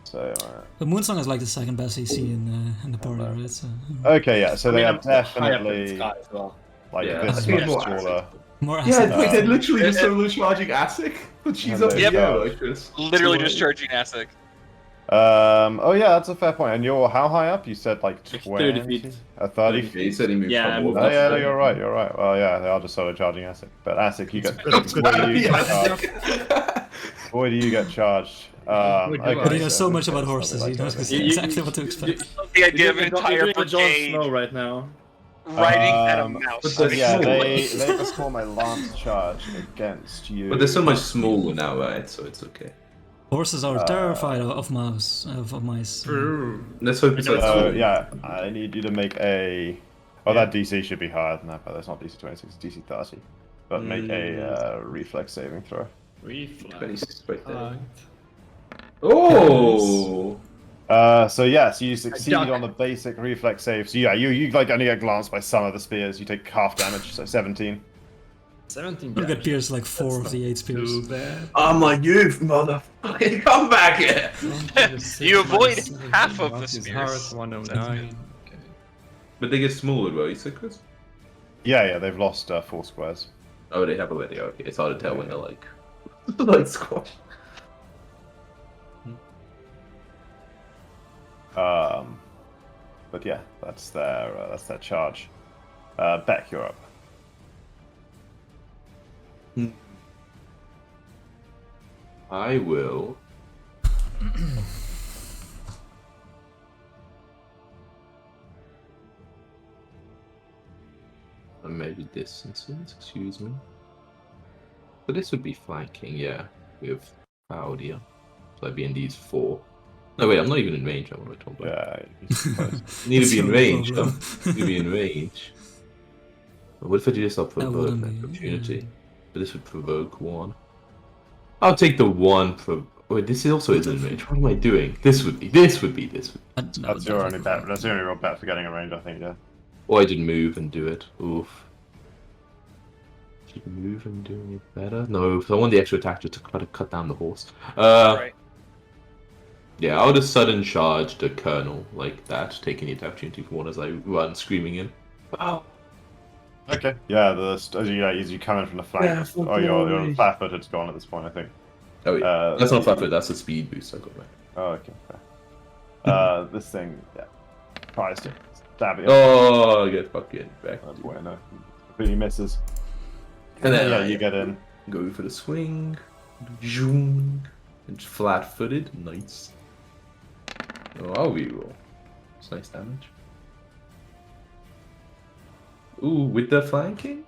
So, But Moonsong is like the second best EC in the party, right? So, okay, yeah. So they are I'm high up in definitely the sky as well. like Yeah, this I think much more smaller. more Yeah, acid. wait, they're Um, literally just solo charging ASIC, but she's up in the Yep. air like this. Literally So, just charging ASIC. Oh yeah, that's a fair point. And you're how high up? You said like Like 20, 30 feet. 30 Yeah, he feet. said he moved Yeah, from I all moved Oh of yeah, us. no, you're right. You're right. Well, yeah, they are just solo charging ASIC. But ASIC, you get It's boy, do you gotta get be charged. ASIC. Boy, do you get charged. Okay, But he knows so much okay, about so horses, like he knows everything. exactly what to expect. The idea of You're an doing entire a Jon brigade Snow right now. riding at a mouse. but So they're yeah, small. they perform a lance charge against you. But they're so much smaller now, right? So it's okay. Horses are terrified of mice. Let's hope it's like So yeah, I need you to make a. Oh, that DC should be higher than that, but that's not DC 26, it's DC 30. But make a reflex saving throw. Reflex. 26 right there. Right. Oh! So yeah, so you succeed duck. on the basic reflex save. So yeah, you like only get glanced by some of the spears. You take half damage, so 17. 17 You'll get damage. pierced like 4 of That's the 8 not spears. too bad. I'm like, you motherfucking come back here! You avoid half of the Mark is spears. hard, 109. Okay. But they get smaller, though, you said, Chris? Yeah, they've lost 4 squares. Oh, they have already, okay. It's hard to tell when they're like... like squash. But yeah, that's their charge. Beck, you're up. I will... And maybe distances, excuse me. But this would be flanking, yeah, with Claudia. So I'd be in these 4. No, wait, I'm not even in range. I'm talking about. Yeah, you're supposed Need to That's be in no range. problem. Need to be in range. What if I do this up for That an wouldn't be, opportunity? But this would provoke 1. I'll take the 1 pro. Wait, this also isn't in range. What am I doing? This would be. That's your only bet. That's the only real bet for getting a range, I think. Yeah. Or I didn't move and do it. Oof. Should I move and do it better? No, if I want the extra attack just to try to cut down the horse. Right. Yeah, I'll just sudden charge the colonel like that, taking the opportunity for 1 as I run screaming in. Oh. Okay. Yeah, as you come in from the flank. Yeah, Oh, your flat-footed's gone at this point, I think. Oh yeah, that's not flat foot, that's a speed boost I got back. Oh, okay. Fair. This thing, yeah, tries to stab it. Oh, I get fucking back. Oh boy, no, completely misses. And then yeah, you get in. Go for the swing. Zoom. And flat-footed, nice. Oh, I'll reroll. It's nice damage. Ooh, with the flanking?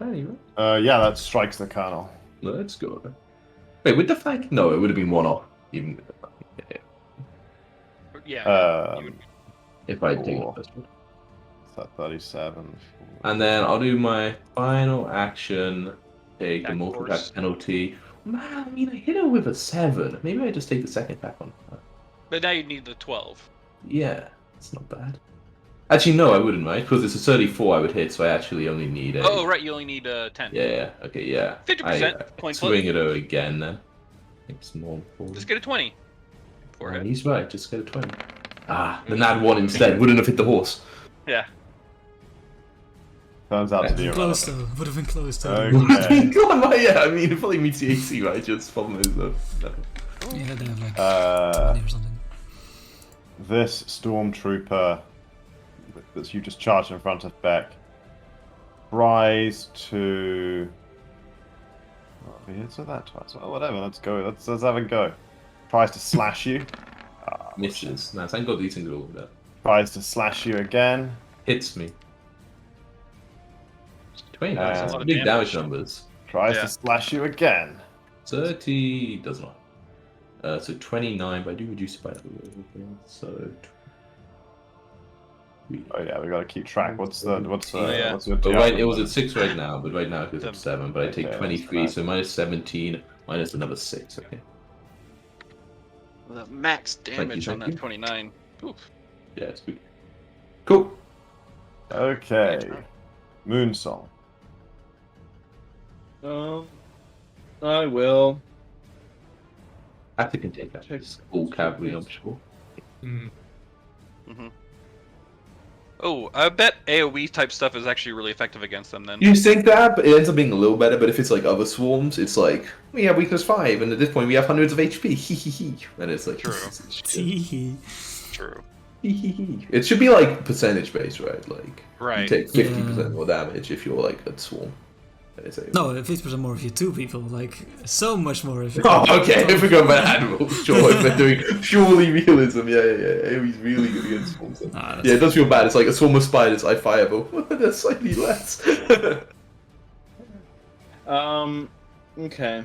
Anyway, Yeah, that strikes the colonel. let's go. Wait, with the flanking? No, it would have been 1 off, even with the flanking. Yeah, Yeah. if I take Cool. the first one. It's at 37. And then I'll do my final action. Take the Attack multiple force. attack penalty. Man, I mean, I hit her with a 7. Maybe I just take the second attack on her. But now you need the 12. Yeah, it's not bad. Actually, no, I wouldn't, right? Because it's a 34 I would hit, so I actually only need a... Oh, right, you only need 10. Yeah, okay, yeah. 50% I coin flip. swing at her again then. It's more important. Just get a 20. Oh, Forehead. he's right, just get a 20. Ah, the nat 1 instead. Wouldn't have hit the horse. Yeah. Turns out to be Close irrelevant. though. Would have been close though. Okay. God, well, yeah, I mean, it probably meets the AC, right? Just problem is no. Yeah, they have like 20 or something. This stormtrooper that you just charged in front of Beck tries to. Oh, he hits her that twice. Well, whatever. Let's go. Let's have a go. Tries to slash you. Misses. Nah, thank God these things are all that. Tries to slash you again. Hits me. 29, That's a that's lot of big damage damage. numbers. Tries Yeah. to slash you again. 30 does not. So 29, but I do reduce it by a little bit. So. Oh yeah, we gotta keep track. What's your But right, it was at 6 right now, but right now it goes up 7. But I take Okay, 23, that's so minus 17, minus another 6. Okay. Well, the max damage on thank that 29. Oof. Yeah, it's good. Cool. Okay. Moonsong. I will. I think I can take that. It's all cavalry, I'm sure. Mm. Oh, I bet AoE type stuff is actually really effective against them then. You think that, but it ends up being a little better. But if it's like other swarms, it's like we have weakness 5, and at this point we have hundreds of HP. Hee hee hee. And it's like True. Tee. True. hee hee hee. It should be like percentage based, right? Like you Right. take 50% Yeah. more damage if you're like a swarm. And it's like, No, 50% more if you're 2 people. Like, so much more if you're... Oh, okay. If we go by admiral, sure. If they're doing purely realism, yeah. He's really good against swarms. Nah, Yeah, it does feel bad. It's like a swarm of spiders. I fire, but they're slightly less. Okay.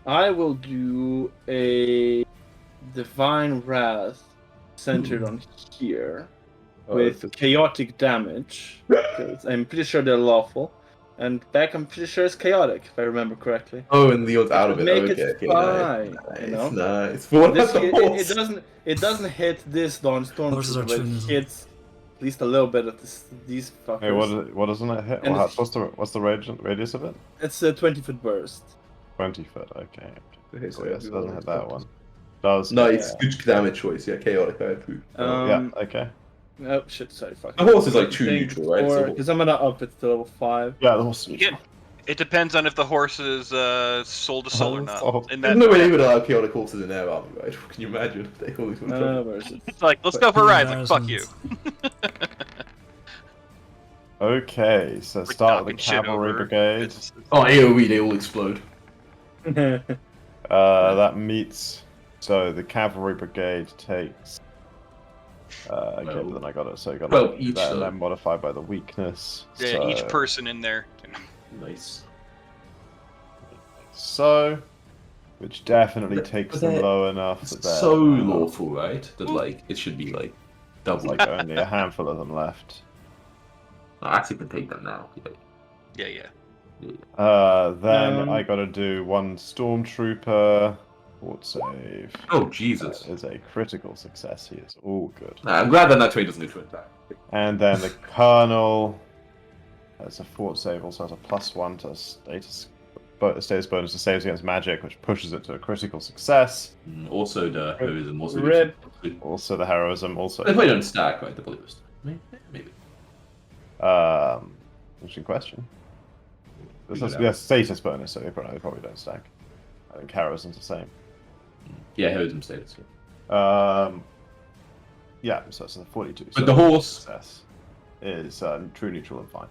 I will do a Divine Wrath centered on here with chaotic damage. 'Cause I'm pretty sure they're lawful. And back, I'm pretty sure it's chaotic, if I remember correctly. Oh, and Leon's out of it. Make Okay, it okay, fine, nice, you know? nice. But what about the horse? It doesn't hit this Dawn Horses are Stormtrooper, but chewing it as well. hits at least a little bit of these fuckers. Hey, what doesn't it hit? And What's the radius of it? It's a 20-foot burst. 20 foot. Okay. Okay, So yes, it doesn't hit that one. Does. Nice, good damage choice. Yeah, chaotic. I approve. Yeah. Okay. Oh shit! Sorry, fuck. The horse is like true neutral, right? So- Because I'm gonna up it to level 5. Yeah, the horse. Yeah. It depends on if the horse is soul to soul or not. Soul. In There's that, no way they would allow chaotic horses in their army, right? Can you imagine? They always would Where is it? it's like, let's go for a ride. It's like, fuck you. Okay, so Like start with knocking the shit cavalry over. brigade. Oh, AoE, they all explode. That meets. So the cavalry brigade takes. Okay, Well, but then I got it. So I got well, each, that, and though. then modified by the weakness. Yeah, so, each person in there. Nice. So, which definitely takes them they're- low enough that they're So lawful, right? That like it should be like there's double. like only a handful of them left. I actually can take them now. Yeah. Then I got to do one stormtrooper. Fort save. Oh Jesus! That is a critical success. He is all good. Nah, I'm glad that that trade doesn't go to attack. And then the colonel has a fort save, also has a +1 to status bonus to saves against magic, which pushes it to a critical success. Also the heroism. Also Rip. Also the heroism. Also They probably don't stack, right? They probably don't stack. Maybe. interesting question. This We has could to be a have- status bonus, so they probably don't stack. I think heroism's the same. Yeah, heroism status. Yeah, so it's a 42. But the horse. Success is true, neutral, and fine.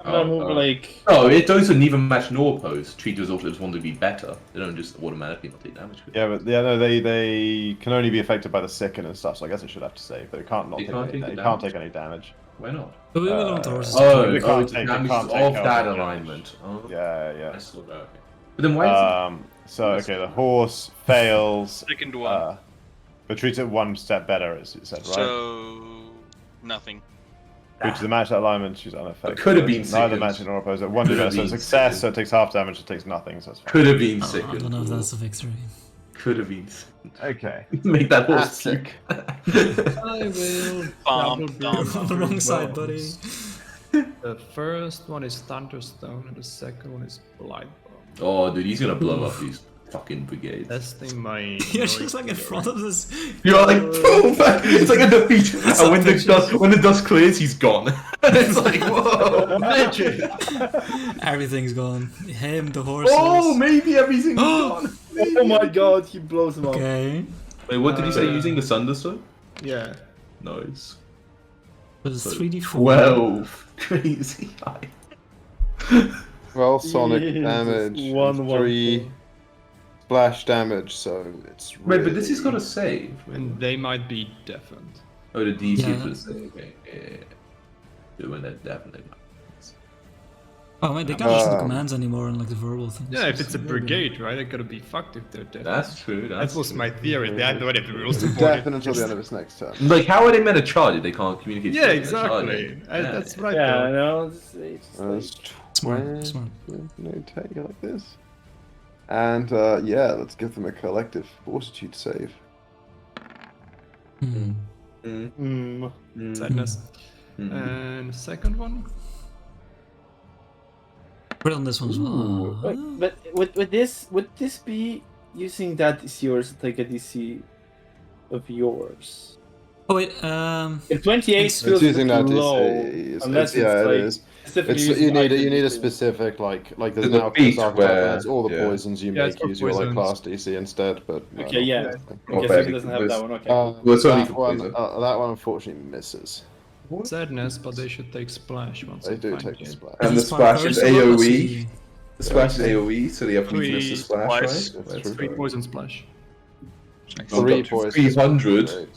Like Oh, those are neither match nor oppose. Treat those also want to be better. They don't just automatically not take damage. Yeah, but no, they can only be affected by the sicken and stuff. So I guess it should have to save, but it can't not They take can't any, take the it can't damage? take any damage. Why not? But we don't want the horses to Oh, They it's can't the take- they damage can't is take off out that the alignment. Oh, Yeah. I saw that. Okay. But then why? So okay, the horse fails. Second one. But treats it one step better, as you said, right? So nothing. Treats the match alignment, she's unaffected. It could have been neither second. match nor opposite. One Could have better, so been success, second. so it takes half damage, it takes nothing, so it's fine. Could have been I second. don't know if that's a victory. Could have been. Okay. Make that horse Classic. puke. I will. Bomb, double bomb. do On the wrong three side, buddy. bombs. The first one is Thunderstone, and the second one is Blight Bomb. Oh, dude, he's gonna blow up these fucking brigades. Testing my. You're just like in front of this. You're like, boom! It's like a defeat. And when the dust clears, he's gone. it's like, whoa, magic! Everything's gone. Him, the horses. Oh, maybe everything's gone. oh my god, he blows him up. Okay. Wait, what did you say? Using the Thunderstone? Yeah. Nice. But it's So 3d4. 12. Crazy high. Well, sonic Jesus, damage, one 3 splash damage, so it's Wait, but this really- has got a save. And they might be deafened. Oh, the DC Yeah. for the save. Okay, yeah. Doing that definitely. Oh, man, they can't listen to Um, commands anymore and like the verbal things. Yeah, if it's a brigade, right? They're gonna be fucked if they're deafened. That's true. That was my theory. They had no idea the rules It's to deaf until the end of its next turn. Like, how are they meant to charge it? They can't communicate. Yeah, to exactly. Yeah. That's right. Yeah, I though. know. It's It's Smart, 20, smart. No, take it like this. And yeah, let's give them a collective fortitude save. Hmm. Mm. Sadness. Mhm. And second one. Crit on this one as well. But would this be using that DC yours like a DC of yours? Oh wait, If 28 It's feels using that low, DC. unless it's yeah, like it is. specifically It's, using you need a DC. specific like there's There's an a alchemist beat archetype and where- it's all the yeah. poisons you Yeah, it's make for use your like poisons. class DC instead, but no, Okay, not yeah. for anything. Okay, so he doesn't have that one. Okay. Uh, Well, it's only that for one, poison. that one unfortunately misses. Sadness, but they should take splash once They they do find take a it. splash. And the he's part splash is versatile, AoE. let's see. The splash is AoE, so they have weakness to Three splash, twice. right? That's Let's true. go. Poison splash. Three Up to poisons. 300. Great.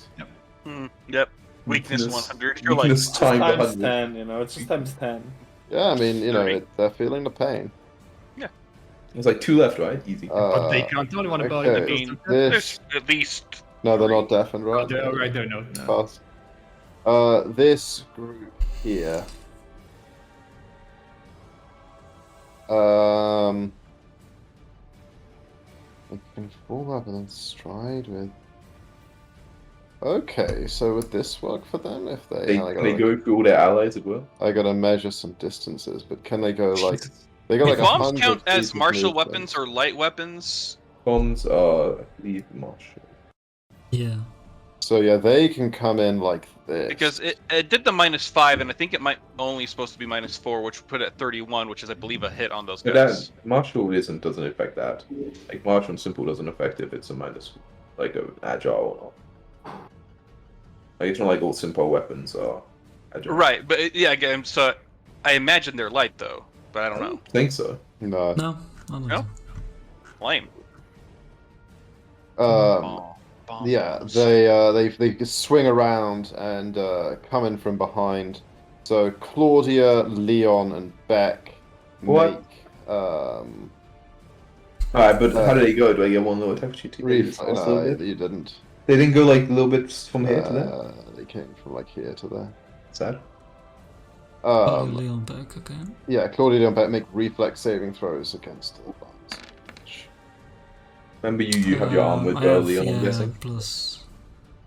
Yep. Weakness Weakness- 100. You're like, Weakness It's times times 100. 10, you know, it's just times 10. Yeah, I mean, you know, 30. they're feeling the pain. There's like 2 left, right? Easy. But they can't tell anyone about okay. it. I mean, This there's at least. no, they're not deafened, Oh, right? they're right there, no. Pass. This group here. They can fall up and then stride with. Okay, so would this work for them if they? They, I can gotta, they go through all their allies as well? I gotta measure some distances, but can they go like? They got Do like bombs 100 count as feet of martial movement. weapons or light weapons? Bombs are, I believe, martial. Yeah. So yeah, they can come in like this. Because it did the -5, and I think it might only supposed to be -4, which would put it at 31, which is, I believe, a hit on those But guys. that martial doesn't affect that. Like martial and simple doesn't affect if it's a minus, like a agile or not. Like it's not like all simple weapons are agile. Right, but yeah, again, so I imagine they're light though, but I don't know. I think so. No. No, I don't No? know. Lame. Yeah, they swing around and come in from behind. So Claudia, Leon, and Beck What? make Alright, but how do they go? Do I get one little attack sheet? no, you didn't. They didn't go like a little bit from here to there. They came from like here to there. Sad. Leon back, okay. Yeah, Claudia, Leon, Beck make reflex saving throws against the bombs. Remember you have your arm with I have, Leon, I'm yeah, guessing. plus.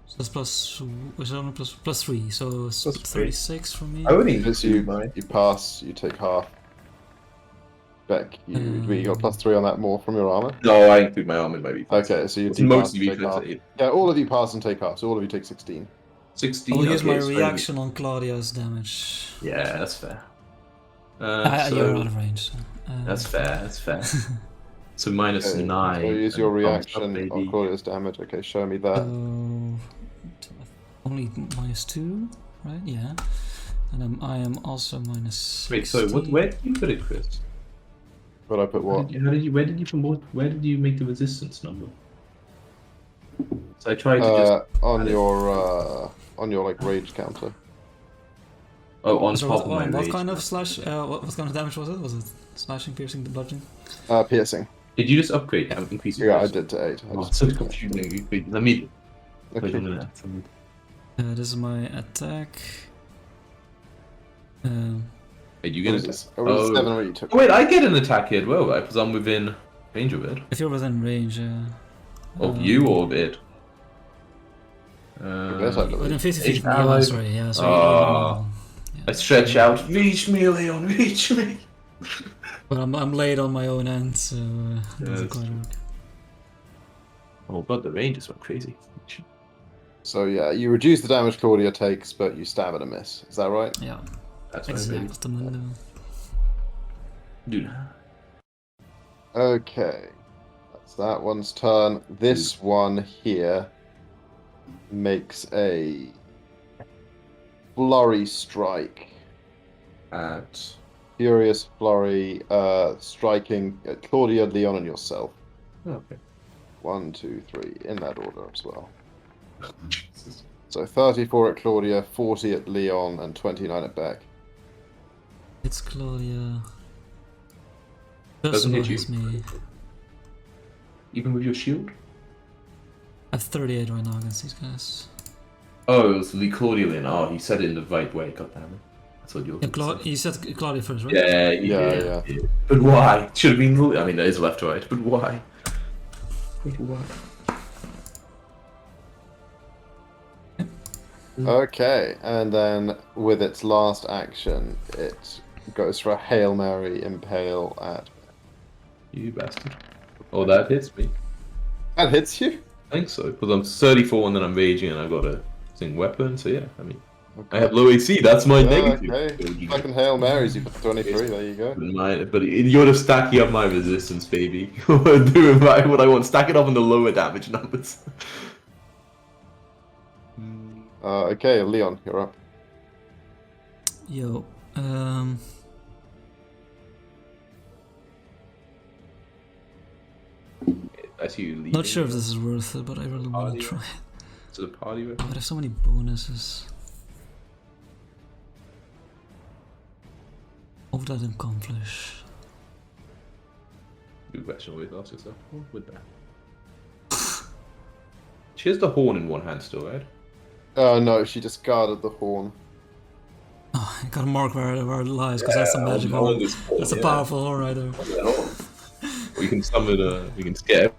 So that's it's only plus 3, so it's Plus 3. 36 for me. I only Because include mine. you pass, you take half. Beck, you got +3 on that more from your armor. No, I include my arm in my reflex. Okay, so you It's do pass mostly and take half. reflex 8. Yeah, all of you pass and take half, so all of you take 16. 16. I'll use my okay, so reaction on Claudia's damage. Yeah, that's fair. You're out of range. So, That's fair, that's fair. So minus Okay, 9. So use your and thumbs up, reaction baby. on Claudia's damage. Okay, show me that. Only -2, right? Yeah. And I am also minus. Wait, so where did you put it, Chris? But I put what? Where did you make the resistance number? So I tried to On your like rage counter. on So top of my what rage. kind of slash? What kind of damage was it? Was it slashing, piercing, bludgeoning? Piercing. Did you just upgrade? Increase your Yeah, I rage? did to 8. I Oh, just it's so did that. confusing. Wait, let me Okay. wait a minute. This is my attack. Wait, you It get was, it? it was a 7 where you took. Oh, wait, I get an attack here as well, right? Because I'm within range of it. If you're within range, Of you or of it? guess I believe. within 50 feet. Eight Yeah, allies. sorry. Yeah, sorry. Oh. I stretch out. Reach me, Leon, reach me. But I'm laid on my own end, so it doesn't Yes. quite work. Oh, but the range is went crazy. So yeah, you reduce the damage Claudia takes, but you stab at a miss. Is that right? Yeah, That's my baby. exactly. Dude. Okay. That's that one's turn. This one here makes a flurry strike. At Furious flurry, striking Claudia, Leon, and yourself. okay. 1, 2, 3, in that order as well. Jesus. So 34 at Claudia, 40 at Leon, and 29 at Beck. It's Claudia. Doesn't hit Hits you. me. Even with your shield? I have 38 right now against these guys. Oh, it was Lee Claudia Lynn. Oh, he said it in the right way. God damn it. That's what you were Yeah, gonna say. you said Claudia first, right? Yeah. But why? Should have been. I mean, that is left to right. But why? But why? Okay, and then with its last action, it goes for a Hail Mary impale at. You bastard. Oh, that hits me. That hits you? I think so, because I'm 34 and then I'm raging and I've got a thing weapon, so yeah, I mean, Okay. I have low AC, that's my Yeah, negative. okay. Fucking Hail Marys, you for 23, there you go. But you're just stacking up my resistance, baby. Doing what I want, stack it up on the lower damage numbers. Okay, Leon, you're up. Yo. I see you leaving. Not sure if this is worth it, but I really want Party to try. To the party with But I have so many bonuses. Of that accomplish. Good question, always ask yourself, what would that? She has the horn in one hand still, right? No, she discarded the horn. Oh, I gotta mark where it lies, because that's a magic horn. That's a powerful horn right there. Or you can summon you can scare.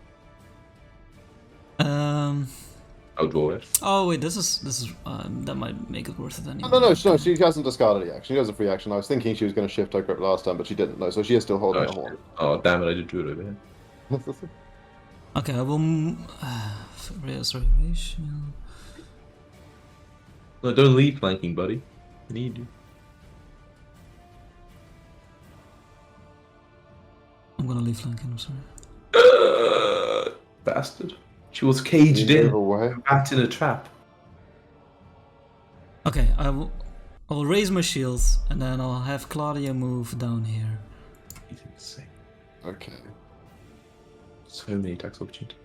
I'll draw it. Oh wait, this is that might make it worth it anyway. No, she hasn't discarded it yet. She has a free action. I was thinking she was going to shift her grip last time, but she didn't. No, so she is still holding the horn. Oh damn it! I did do it over here. Okay, I will reservation. No, don't leave flanking, buddy. I need you. I'm gonna leave flanking. I'm sorry. Bastard. She was caged in. Away. Backed in a trap. Okay, I will raise my shields and then I'll have Claudia move down here. He's insane. Okay. So many attacks opportunity.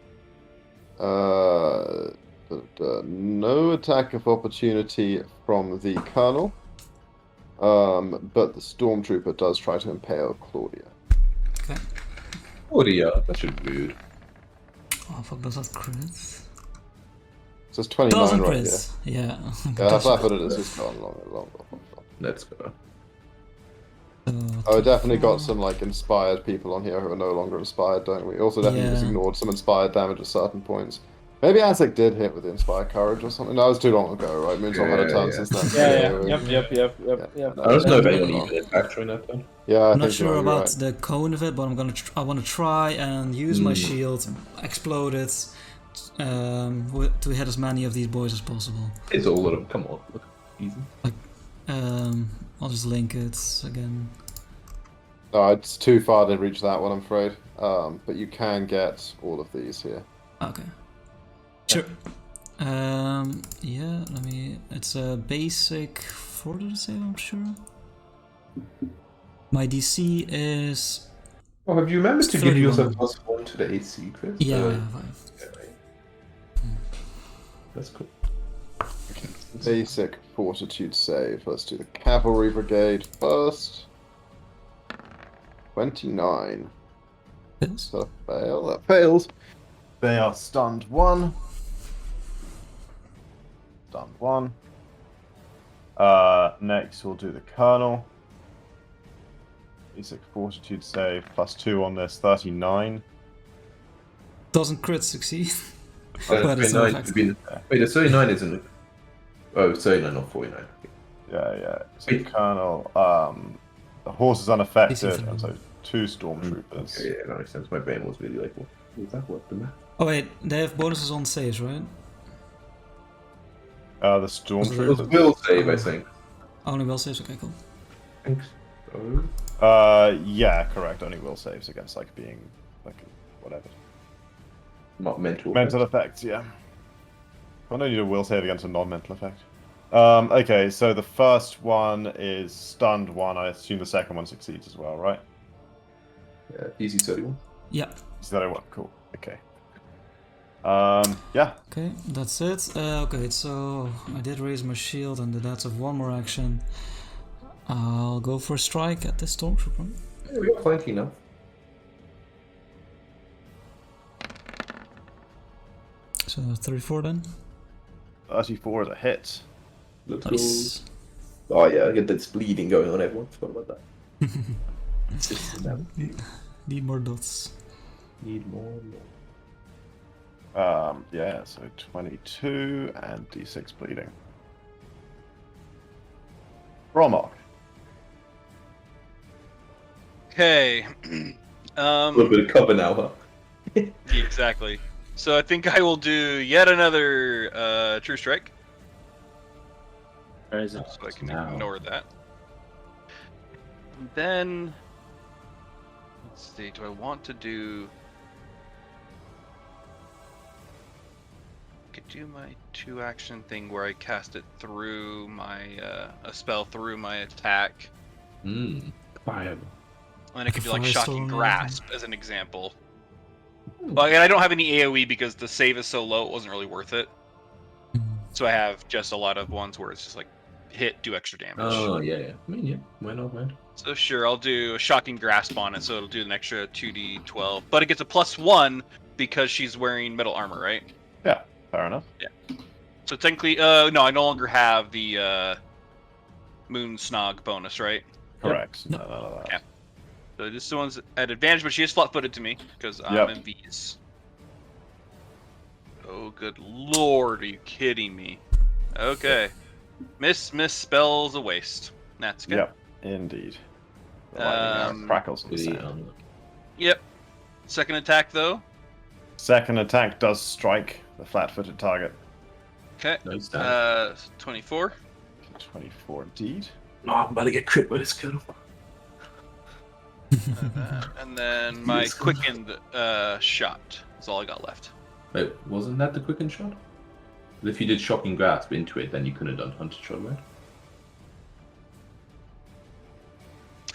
No attack of opportunity from the Colonel. But the Stormtrooper does try to impale Claudia. Okay. Claudia, that should be rude. Oh fuck, does that crits? So it's 29 Doesn't right crits. here. Yeah. Yeah, that's what it is. It's gone long. Let's go. Oh, we definitely got some like inspired people on here who are no longer inspired, don't we? Also definitely just ignored some inspired damage at certain points. Maybe Azek did hit with the inspired courage or something. That was too long ago, right? Moon's had a turn since then. Yep. I don't know if anyone even attacked during that turn. Yeah, I I'm not think sure you're about right. the cone of it, but I want to try and use my shield, explode it, to hit as many of these boys as possible. It's all of them. Come on, look easy. I'll just link it again. No, it's too far to reach that one, I'm afraid. But you can get all of these here. Okay. Sure. Yeah, let me. It's a basic 4 to save, I'm sure. My DC is. Oh, have you remembered to give 31. yourself +1 to the AC, Chris? Yeah, I have. That's cool. Basic fortitude save. Let's do the cavalry brigade first. 29. Fails. So fail. That fails. They are stunned 1. Stunned 1. Next we'll do the colonel. Basic fortitude save +2 on this. 39. Doesn't crit succeed. But But it's 39 not would be... Wait, the 39 isn't it? Oh, 39, not 49. Yeah. So colonel. The horse is unaffected, and so 2 stormtroopers. Okay, yeah, that makes sense. My brain was really like, what is that? What the math? Oh wait, they have bonuses on saves, right? The It was stormtroopers. will save, I think. Only will saves. Okay, cool. Thanks. Oh. Yeah, correct. Only will saves against like being like whatever. Not mental. Mental effects, yeah. I don't need a will save against a non-mental effect. Okay, so the first one is stunned 1. I assume the second one succeeds as well, right? Yeah, DC 31. Yeah. Is that one? Cool. Okay. Yeah. Okay, that's it. Okay, so I did raise my shield, and that's of 1 more action. I'll go for a strike at this stormtrooper. Yeah, we got flanking now. So 34 then. 34 is a hit. Let's Nice. go. Oh yeah, I get this bleeding going on, everyone. Forgot about that. System damage. Need more dots. Need more. Yeah, so 22 and D6 bleeding. Romok. Okay. A little bit of cover now, huh? Exactly. So I think I will do yet another True Strike, Where is it? so I can Now. ignore that. And then, let's see. Do I want to do? I could do my 2-action thing where I cast it through my a spell through my attack, Fire. and I could do like Firestorm, Shocking maybe? Grasp as an example. Well, again, I don't have any AOE because the save is so low; it wasn't really worth it. So I have just a lot of ones where it's just like hit, do extra damage. Oh, yeah. I mean, yeah. Why not, man? So sure, I'll do a Shocking Grasp on it, so it'll do an extra 2d12. But it gets a +1 because she's wearing metal armor, right? Yeah, fair enough. So technically, no, I no longer have the Moon Snog bonus, right? Correct. Yep. No, none of that. Yeah. So this one's at advantage, but she is flat-footed to me because I'm Yep. in V's. Oh, good lord, are you kidding me? Okay. Miss spells a waste. That's good. Yep, indeed. The lightning arrow crackles in the Really, sand. Yep. Second attack, though. Second attack does strike the flat-footed target. Okay. Nice damage. 24. 24 indeed. Oh, I'm about to get crit by this kid. And then my Yes. quickened shot is all I got left. Wait, wasn't that the quicken shot? If you did Shocking Grasp into it, then you couldn't have done Hunter Shot, right?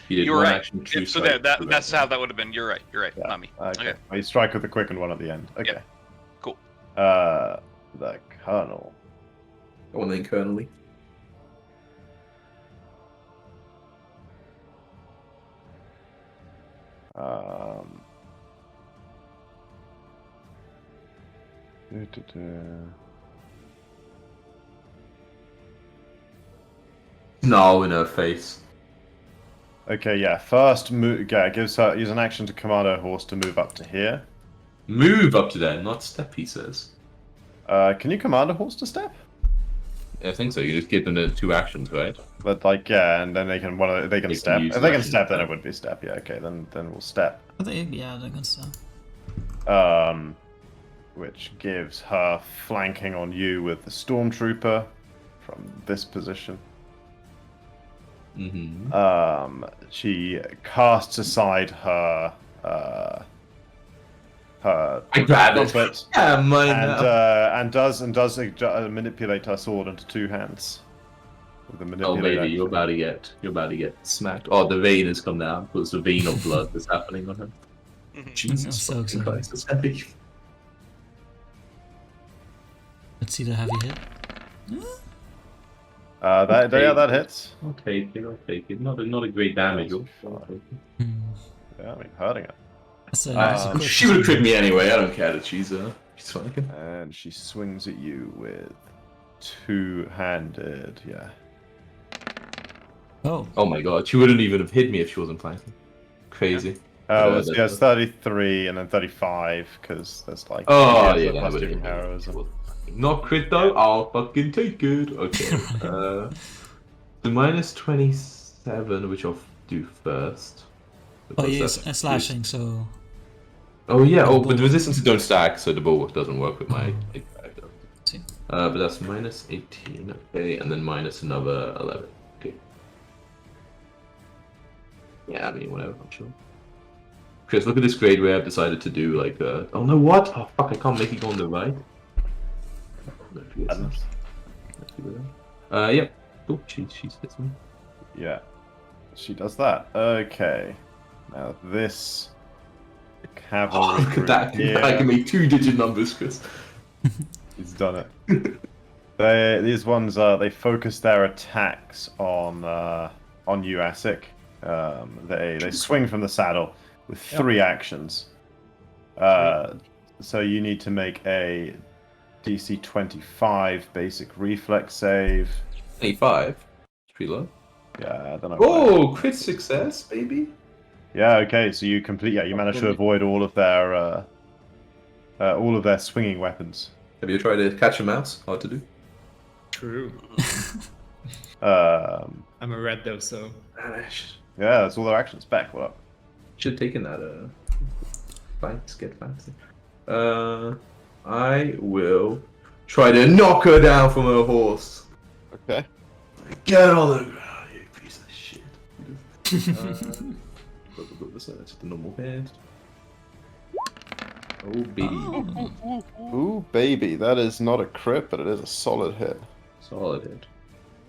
You did You're one right. action, two So strike, that's how that would have been. You're right. You're right. Yeah. Not me. Okay. Okay. Well, you strike with the quickened one at the end. Okay. Cool. The Colonel. Go on then, Colonel. Um. du-du-du. No, in her face. Okay, yeah. First, move. Yeah, use an action to command her horse to move up to here. Move up to there, not step, he says. Can you command a horse to step? I think so. You just give them the 2 actions, right? But like, yeah, and then they can They can step. use If they can action step, then step. it would be step. Yeah, okay, then we'll step. They can stop. Which gives her flanking on you with the stormtrooper from this position. Mm-hmm. She casts aside her I grab it. trumpet Yeah, mine now. and does manipulate her sword into 2 hands. With the Oh manipulate baby, you're action. about to get smacked. Oh, the vein has come down. There's a vein of blood that's happening on him. Jesus So fucking exciting. Christ, that's heavy. Let's see the heavy hit. That hits. I'll take it. Not a great damage. Yeah, I mean, hurting it. That's a quick She would have crit me anyway. I don't care that she's flanking. And she swings at you with 2-handed, yeah. Oh, Oh my god, she wouldn't even have hit me if she wasn't flanking. Crazy. It's 33 and then 35 because there's like Oh the yeah, that plus would 2 have from been heroism. not crit though. I'll fucking take it. Okay. The -27, which I'll do first. oh because yes, that's- slashing. So Oh yeah. Oh, Bow. but the resistance don't stack, so the bow doesn't work with my. see. But that's -18. Okay, and then minus another 11. Okay. Yeah, I mean whatever. I'm sure. Chris, look at this grade where I've decided to do like oh no, what? Oh fuck, I can't make it go on the right. Yeah. Oh, she hits me. Yeah, she does that. Okay, now this cavalry Oh, look at that. group I can here, make 2-digit numbers, Chris. he's done it. These ones, they focus their attacks on you, Asic. They swing from the saddle with 3 actions. So you need to make a DC 25 basic reflex save. 25. It's pretty low. Yeah, I don't know. why. Oh, crit success, baby. Yeah, okay, so you complete. Yeah, you manage to avoid all of their swinging weapons. Have you tried to catch a mouse? Hard to do. True. Um, I'm a red though, so yeah, that's all their actions. Back, what up? Should have taken that. Thanks, get fancy. I will try to knock her down from her horse. Okay. Get on the ground, you piece of shit. That's the normal hand. Oh, baby. Ooh, baby. That is not a crit, but it is a solid hit. Solid hit.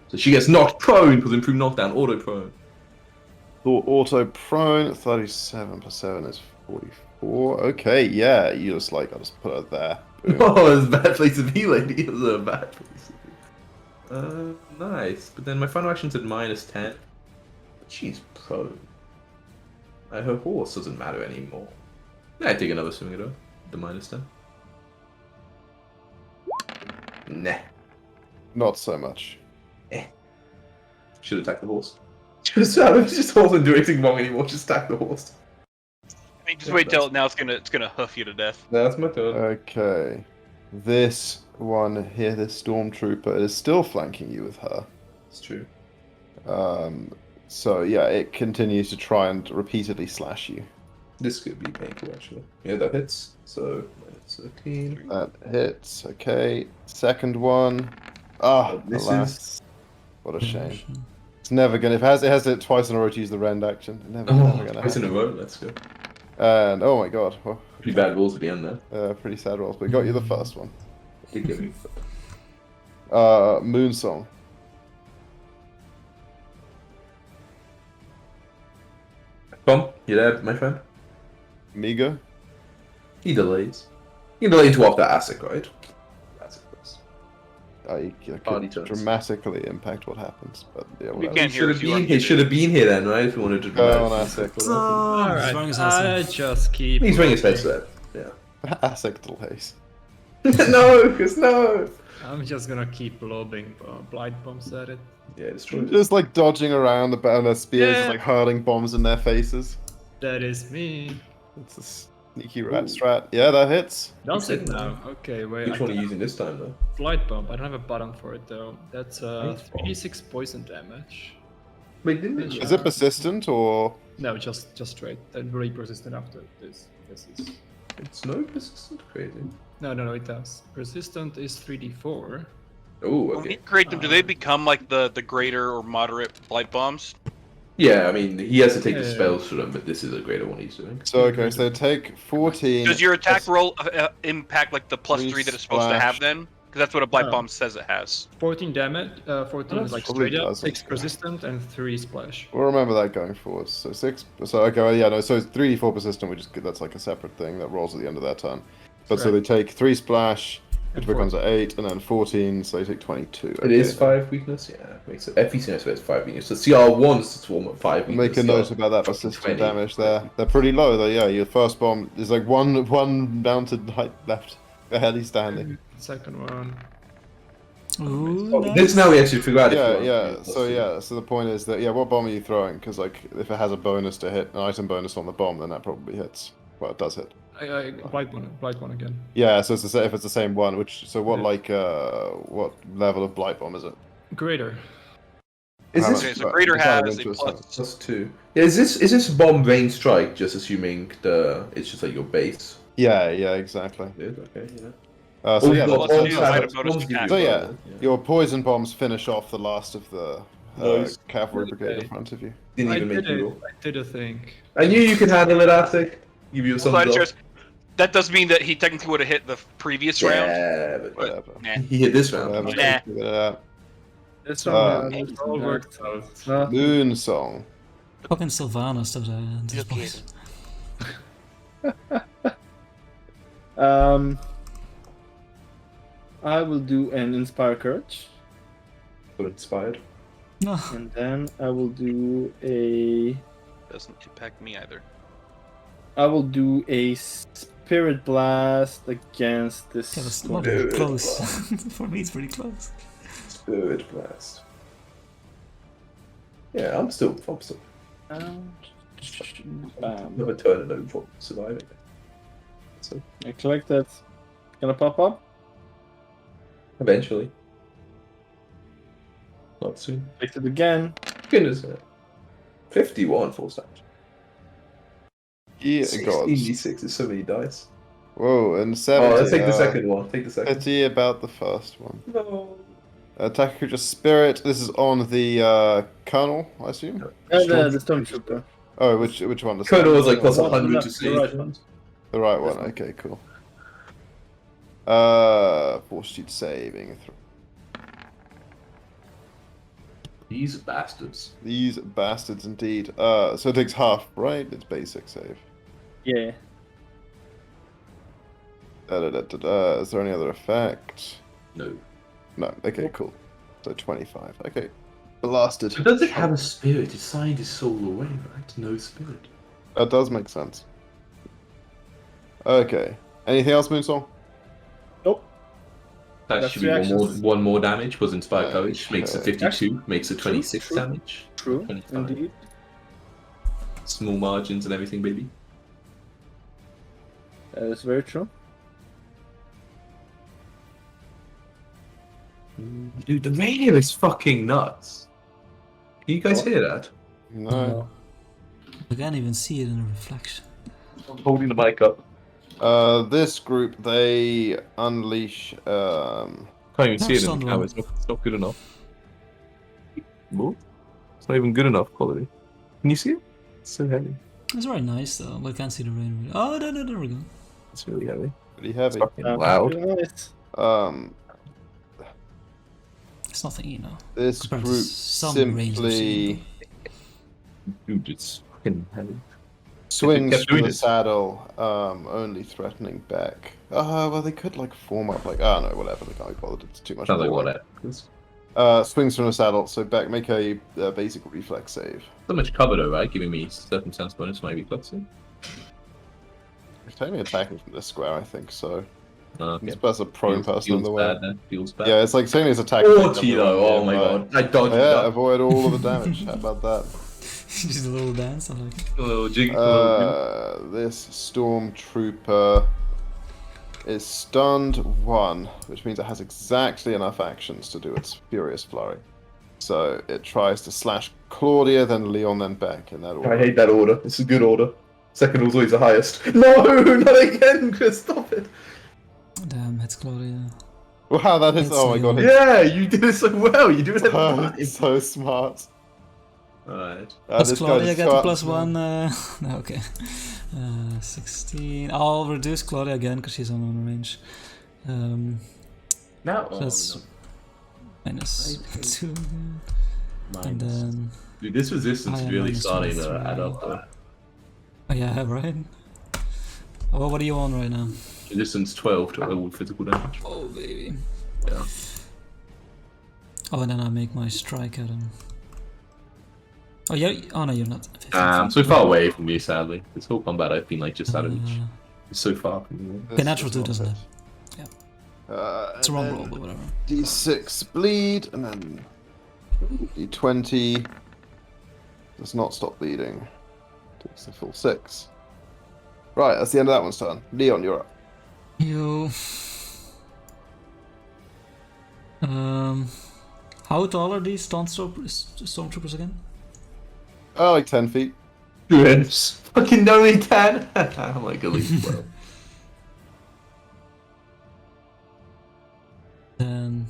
So she gets knocked prone because improved knockdown, auto prone. Auto prone, 37 plus 7 is 44. Okay, yeah, you just like, I'll just put her there. Boom. Oh, it's a bad place to be, lady. It's a bad place to be. Nice. But then my final action's at -10. She's prone. Her horse doesn't matter anymore. I take another swing at her. The -10. Nah. Not so much. Should attack the horse. Just wasn't doing anything wrong anymore. Just attack the horse. I mean, just wait till now. It's gonna hoof you to death. That's my turn. Okay. This one here, this stormtrooper, is still flanking you with her. It's true. So yeah, it continues to try and repeatedly slash you. This could be painful, actually. Yeah, that hits. So, -13. That hits. Okay. Second one. Ah, This alas. What a shame. It's never gonna. If it has to hit twice in a row to use the rend action. Never gonna Twice in a happen. row. Let's go. And oh my god, well, Pretty bad rolls at the end there. pretty sad rolls. But we got you the first one. Did get me. Moonsong. Tom, you there, my friend? Migo. He delays. He delayed to after ASIC, right? ASIC first. I Party could turns. dramatically impact what happens, but yeah, We whatever. can't hear if you are He should have been here then, right? If we wanted to. Go on, ASIC. He's running his ass I off. just keep. He's ringing his looking. headset. Yeah. ASIC delays. No, Chris, no. I'm just gonna keep lobbing blight bombs at it. Yeah, destroy it. Just like dodging around the and their spears, Yeah. just, like hurling bombs in their faces. That is me. It's a sneaky rat strat. Yeah, that hits. Does Which it one? now? Okay, wait. Which one are you using this time, though? Blight bomb. I don't have a button for it though. That's Blight bomb. 3d6 poison damage. Wait, didn't it? Is it persistent or? No, just straight. Then really persistent after this. This is. It's no persistent. Crazy. No, it does. Persistent is 3d4. Oh, When you okay. create them, do they become like the greater or moderate blight bombs? Yeah, I mean, he has to take the Yeah. spells for them, but this is a greater one he's doing. So okay, so they take 14. Does your attack roll impact like the +3 that it's supposed to Splash. have then? Because that's what a blight Oh. bomb says it has. 14 damage. 14 is like Probably straight up. does, 6 okay. persistent and 3 splash. We'll remember that going forward. So 6. So okay, well, yeah, no. So it's 3d4 persistent, which is good. That's like a separate thing that rolls at the end of their turn. But so they Right. take 3 splash, which And becomes an 8, and then 14. So they take 22. It is 5 weakness, yeah. Makes it FEC knows it's 5 weakness. So CR1 is to swarm at 5 weakness. Make a note CR about that fucking persistent 20. damage there. They're pretty low though. Yeah, your first bomb is like one mounted height left, barely standing. Second one. Ooh, Oh, nice. this now we actually figure out. if Yeah, you want yeah. to do So plus yeah, so the point is that what bomb are you throwing? Because like if it has a bonus to hit, an item bonus on the bomb, then that probably hits. Well, it does hit. Blight one again. Yeah, so it's if it's the same one. Which so what Yeah. like what level of blight bomb is it? Greater. Is How this Okay, much- so greater it's not has a into plus. +2? Yeah, is this bomb range strike? Just assuming it's just like your base. Yeah, yeah, exactly. Yeah, okay, yeah. So Oh, yeah, well, the let's do bombs- item bonus attack. so yeah, your poison bombs finish off the last of the Nice. cavalry brigade in Okay. front of you. Didn't I even make did you it. roll. I did a thing. I knew you could handle it, Arctic. Give you a Hold on, thumbs up. Cheers. That does mean that he technically would have hit the previous round. Yeah, but Whatever. Nah. he hit this round. Whatever. Nah. Figure it out. This one, it all worked out. Moon song. Fucking Sylvanas tot this point. I will do an Inspire Courage, So inspired. No. and then I will do a Doesn't impact me either. Spirit Blast against this. Yeah, that's storm. not close. For me, it's pretty close. Spirit blast. Yeah, I'm still. Bam. Never turn it over for surviving. So I collect that. Gonna pop up. eventually. Not soon. Collect it again. Goodness. 51 full stamina. Ye 16 gods. d6 is so many dice. Whoa, and 70. Oh, let's take the second one. Take the second. Pity about the first one. No. Attack creature spirit. This is on the Colonel, I assume. And the Stormtrooper. Oh, which one? The Colonel was like Stormtrooper plus or- 100 to The save. right one. The right one. Okay, cool. Fortitude saving. These bastards. These bastards indeed. So it takes half, right? It's basic save. Yeah. Is there any other effect? No. No. Okay, cool. So 25. Okay. Blasted. But does it have a spirit? It signed his soul away, right? No spirit. That does make sense. Okay. Anything else, Moonsong? Nope. That That's should be reactions. one more damage, because Inspire Courage makes it Okay. 52, makes it 26 True. damage. True. 25. Indeed. Small margins and everything, baby. That is very true. Dude, the radio is fucking nuts. Can you guys What? hear that? No. I can't even see it in the reflection. I'm holding the mic up. This group, they unleash. Can't even see it in the Sunderland. camera. It's not good enough. What? It's not even good enough quality. Can you see it? It's so heavy. It's very nice though, but I can't see the rain. Really. Oh, there we go. It's really heavy. Pretty It's heavy. fucking loud. Pretty nice. It's nothing, you know. This Compared to group some range we've seen. simply Dude, it's fucking heavy. swings kept from doing the it. saddle, only threatening back. Well, they could like form up like, oh no, whatever. They can't be bothered. It's too much. Sounds like boring. whatever. Swings from the saddle, so back make a basic reflex save. So much cover though, right? Giving me circumstance bonus for my reflexing. He's technically attacking from this square, I think. So Okay. he's plus a prone person in the way. bad, then. Feels bad. Yeah, it's like saying he's attacking. 40 though, oh my god. I dodged Yeah, that. avoid all of the damage. How about that? Just a little dance. I like it. A little jig. This stormtrooper is stunned 1, which means it has exactly enough actions to do its furious flurry. So it tries to slash Claudia, then Leon, then Beck in that I order. hate that order. This is good order. Second was always the highest. No, not again, Chris, stop it. Damn, it's Claudia. Wow, that is. It's Oh my god, Leon. Yeah, you did it so well. You do it every time. it's so smart. Alright. Does This guy Claudia just get the can't- plus one? No, okay. 16. I'll reduce Claudia again because she's on range. Now, So that's minus 2. And then. Dude, this resistance is I am really minus starting to 23. add up though. Oh, yeah, right? Well, what are you on right now? Resistance 12 to all physical damage. Oh, baby. Yeah. Oh, and then I make my strike at him. Oh, yeah. Oh, no, you're not. I'm so far away from you, sadly. This whole combat I've been like just out of reach. Uh, It's so far from you. This Okay, natural does 2, not doesn't hit. it? It's a And wrong then roll, but whatever. D6 bleed, and then D20 does not stop bleeding. Takes the full 6. Right, that's the end of that one's turn. Leon, you're up. Yo. How tall are these stormtroopers again? Oh, like 10 feet. Good. Fucking only 10. I'm like at least 12. Then.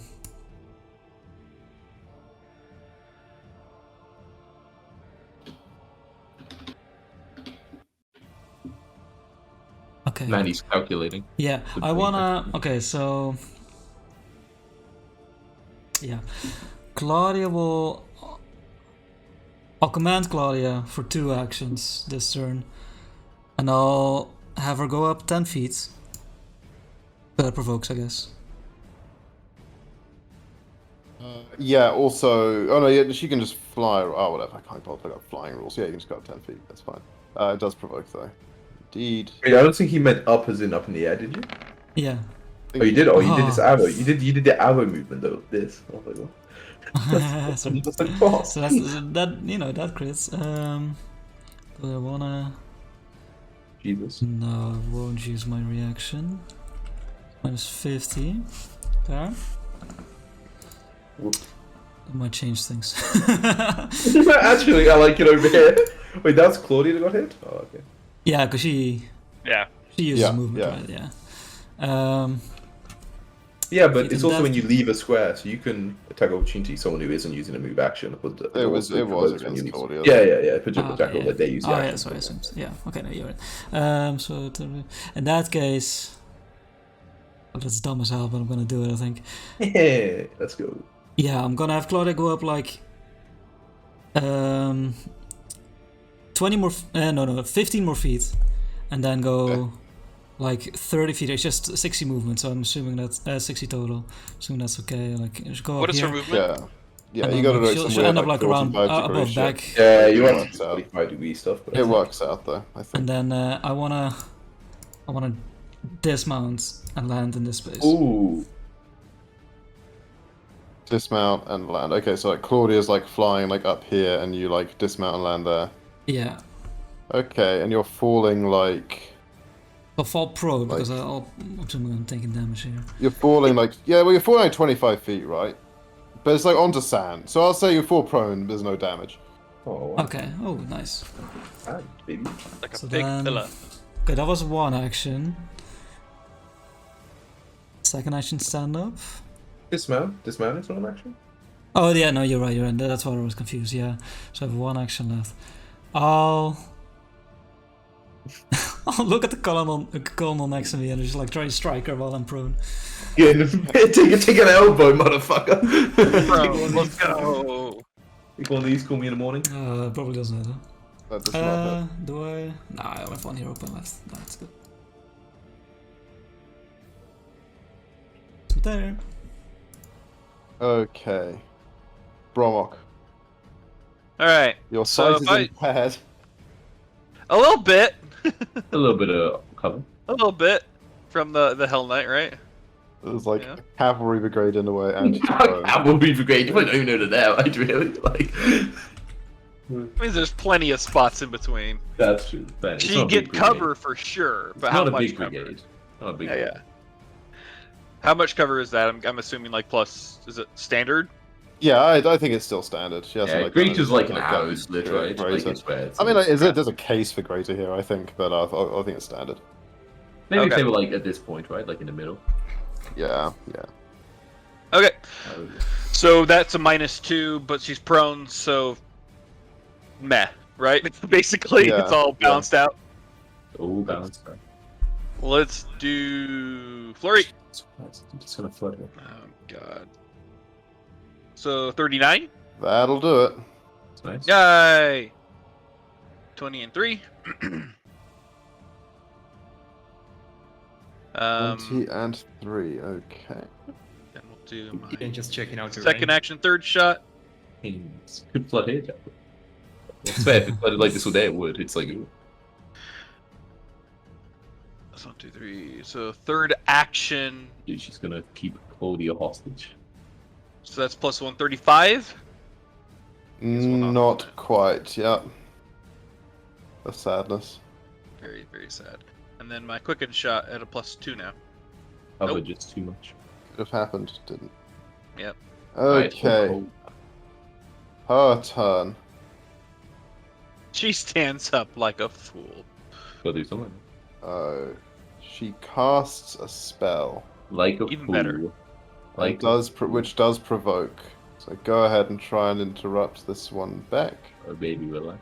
Okay. Man, he's calculating. Yeah, Good I point, wanna. actually. Okay, so. Yeah. Claudia will. I'll command Claudia for 2 actions this turn. And I'll have her go up 10 feet. That provokes, I guess. Yeah, also... Oh no, yeah, she can just fly... Oh, whatever, I can't bother up flying rules. Yeah, you can just go up 10 feet, that's fine. It does provoke, though. Indeed. Wait, I don't think he meant up as in up in the air, did you? Yeah. Oh, you did? Oh, you did this Oh. arrow. You did the arrow movement though. This. Oh my god. so, That's like fast. so that's that, you know, that crits. Do I wanna. Jesus. No, I won't use my reaction. Minus 50. There. Whoop. That might change things. Actually, I like it over here. Wait, that's Claudia that got hit? Oh, okay. Yeah, because she uses Yeah, movement, yeah. right? Yeah. Yeah, but In it's also that- when you leave a square, so you can attack opportunity someone who isn't using a move action. But It was against Claudia. Yeah. It puts you okay, attack like they use the Oh, yeah, action. sorry, I assumed. Yeah, okay, no, you're right. In that case, well, that's dumb as hell, but I'm gonna do it, I think. Yeah, let's go. Yeah, I'm gonna have Claudia go up like 20 more, 15 more feet, and then go like 30 feet. It's just 60 movement, so I'm assuming that's 60 total. Assuming that's okay. Like, just go What up is her here. movement? Yeah, And you then, got to like, do some she'll weird end up like like around 45 degree above shit. back. Yeah, It you want works out. 45-degree stuff. But It works out though, I think. And then I wanna dismount and land in this space. Ooh. Dismount and land. Okay, so like Claudia's like flying like up here, and you like dismount and land there. Yeah. Okay, and you're falling like I'll fall pro because I'm assuming I'm taking damage here. you're falling like you're falling like 25 feet, right? But it's like onto sand. So I'll say you fall prone. There's no damage. Oh, Okay. Oh, nice. baby. Like a So big then- pillar. Okay, that was one action. Second action, stand up. Dismount. Dismount is not an action. Oh yeah, no, you're right. That's why I was confused. Yeah, so I have one action left. I'll look at the colonel next to me and just like try to strike her while I'm prone. Yeah, take an elbow, motherfucker. Bro, let's go. Take one of these. Call me in the morning. Probably doesn't matter. That does not hit. Do I? Nah, I only have one hero point left. No, that's good. So there. Okay. Bromok, All right. your So sight is if I- impaired. A little bit. A little bit of cover. A little bit from the Hell Knight, right? There's like Yeah. a cavalry brigade in the way, and That would be great. You might not even know that. I'd really like. I mean, there's plenty of spots in between. That's true. But it's She not a get big brigade. cover for sure, but It's how not a much big cover? brigade. Not a big. Yeah, brigade. yeah. How much cover is that? I'm assuming like plus. Is it standard? yeah, I think it's still standard. She hasn't, Yeah, like, Great done is like an anything hour's lit, right? Like greater. it's where it's I mean, like, there's a case for greater here, I think, but I think it's standard. maybe if Okay. they were like at this point, right? Like in the middle. Yeah. Okay, Oh, so that's a -2, but she's prone, so meh, right? Basically, Yeah, it's all yeah. balanced out. all balanced. Let's do flurry. I'm just gonna flood it. Oh god. So 39. That'll do it. It's nice. Yay! 20 and 3. 20 and 3, okay. Then we'll do And my just checking out the second range. action, third shot. Could flood here, Jack. I swear, if it flooded like this all day, it would. It's like, ooh. That's 1, 2, 3. So third action. Dude, she's gonna keep Claudia hostage. So that's plus 135. one off Not on it. quite, yeah. The sadness. Very, very sad. And then my quicken shot at a +2 now. Cover Nope. just too much. Could have happened, didn't. Yep. Okay, Right, her turn. She stands up like a fool. gotta do something. She casts a spell. Like a Even fool. better. Like Which does provoke. So go ahead and try and interrupt this one back. a baby will like.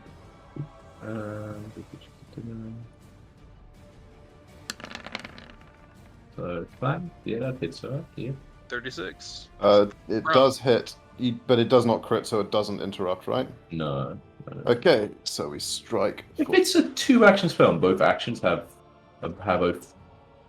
So fine. Yeah, that hits her. Yeah. 36. It Bro. does hit, but it does not crit, so it doesn't interrupt, right? No. Okay, so we strike. If for- it's a 2-action spell, and both actions have both.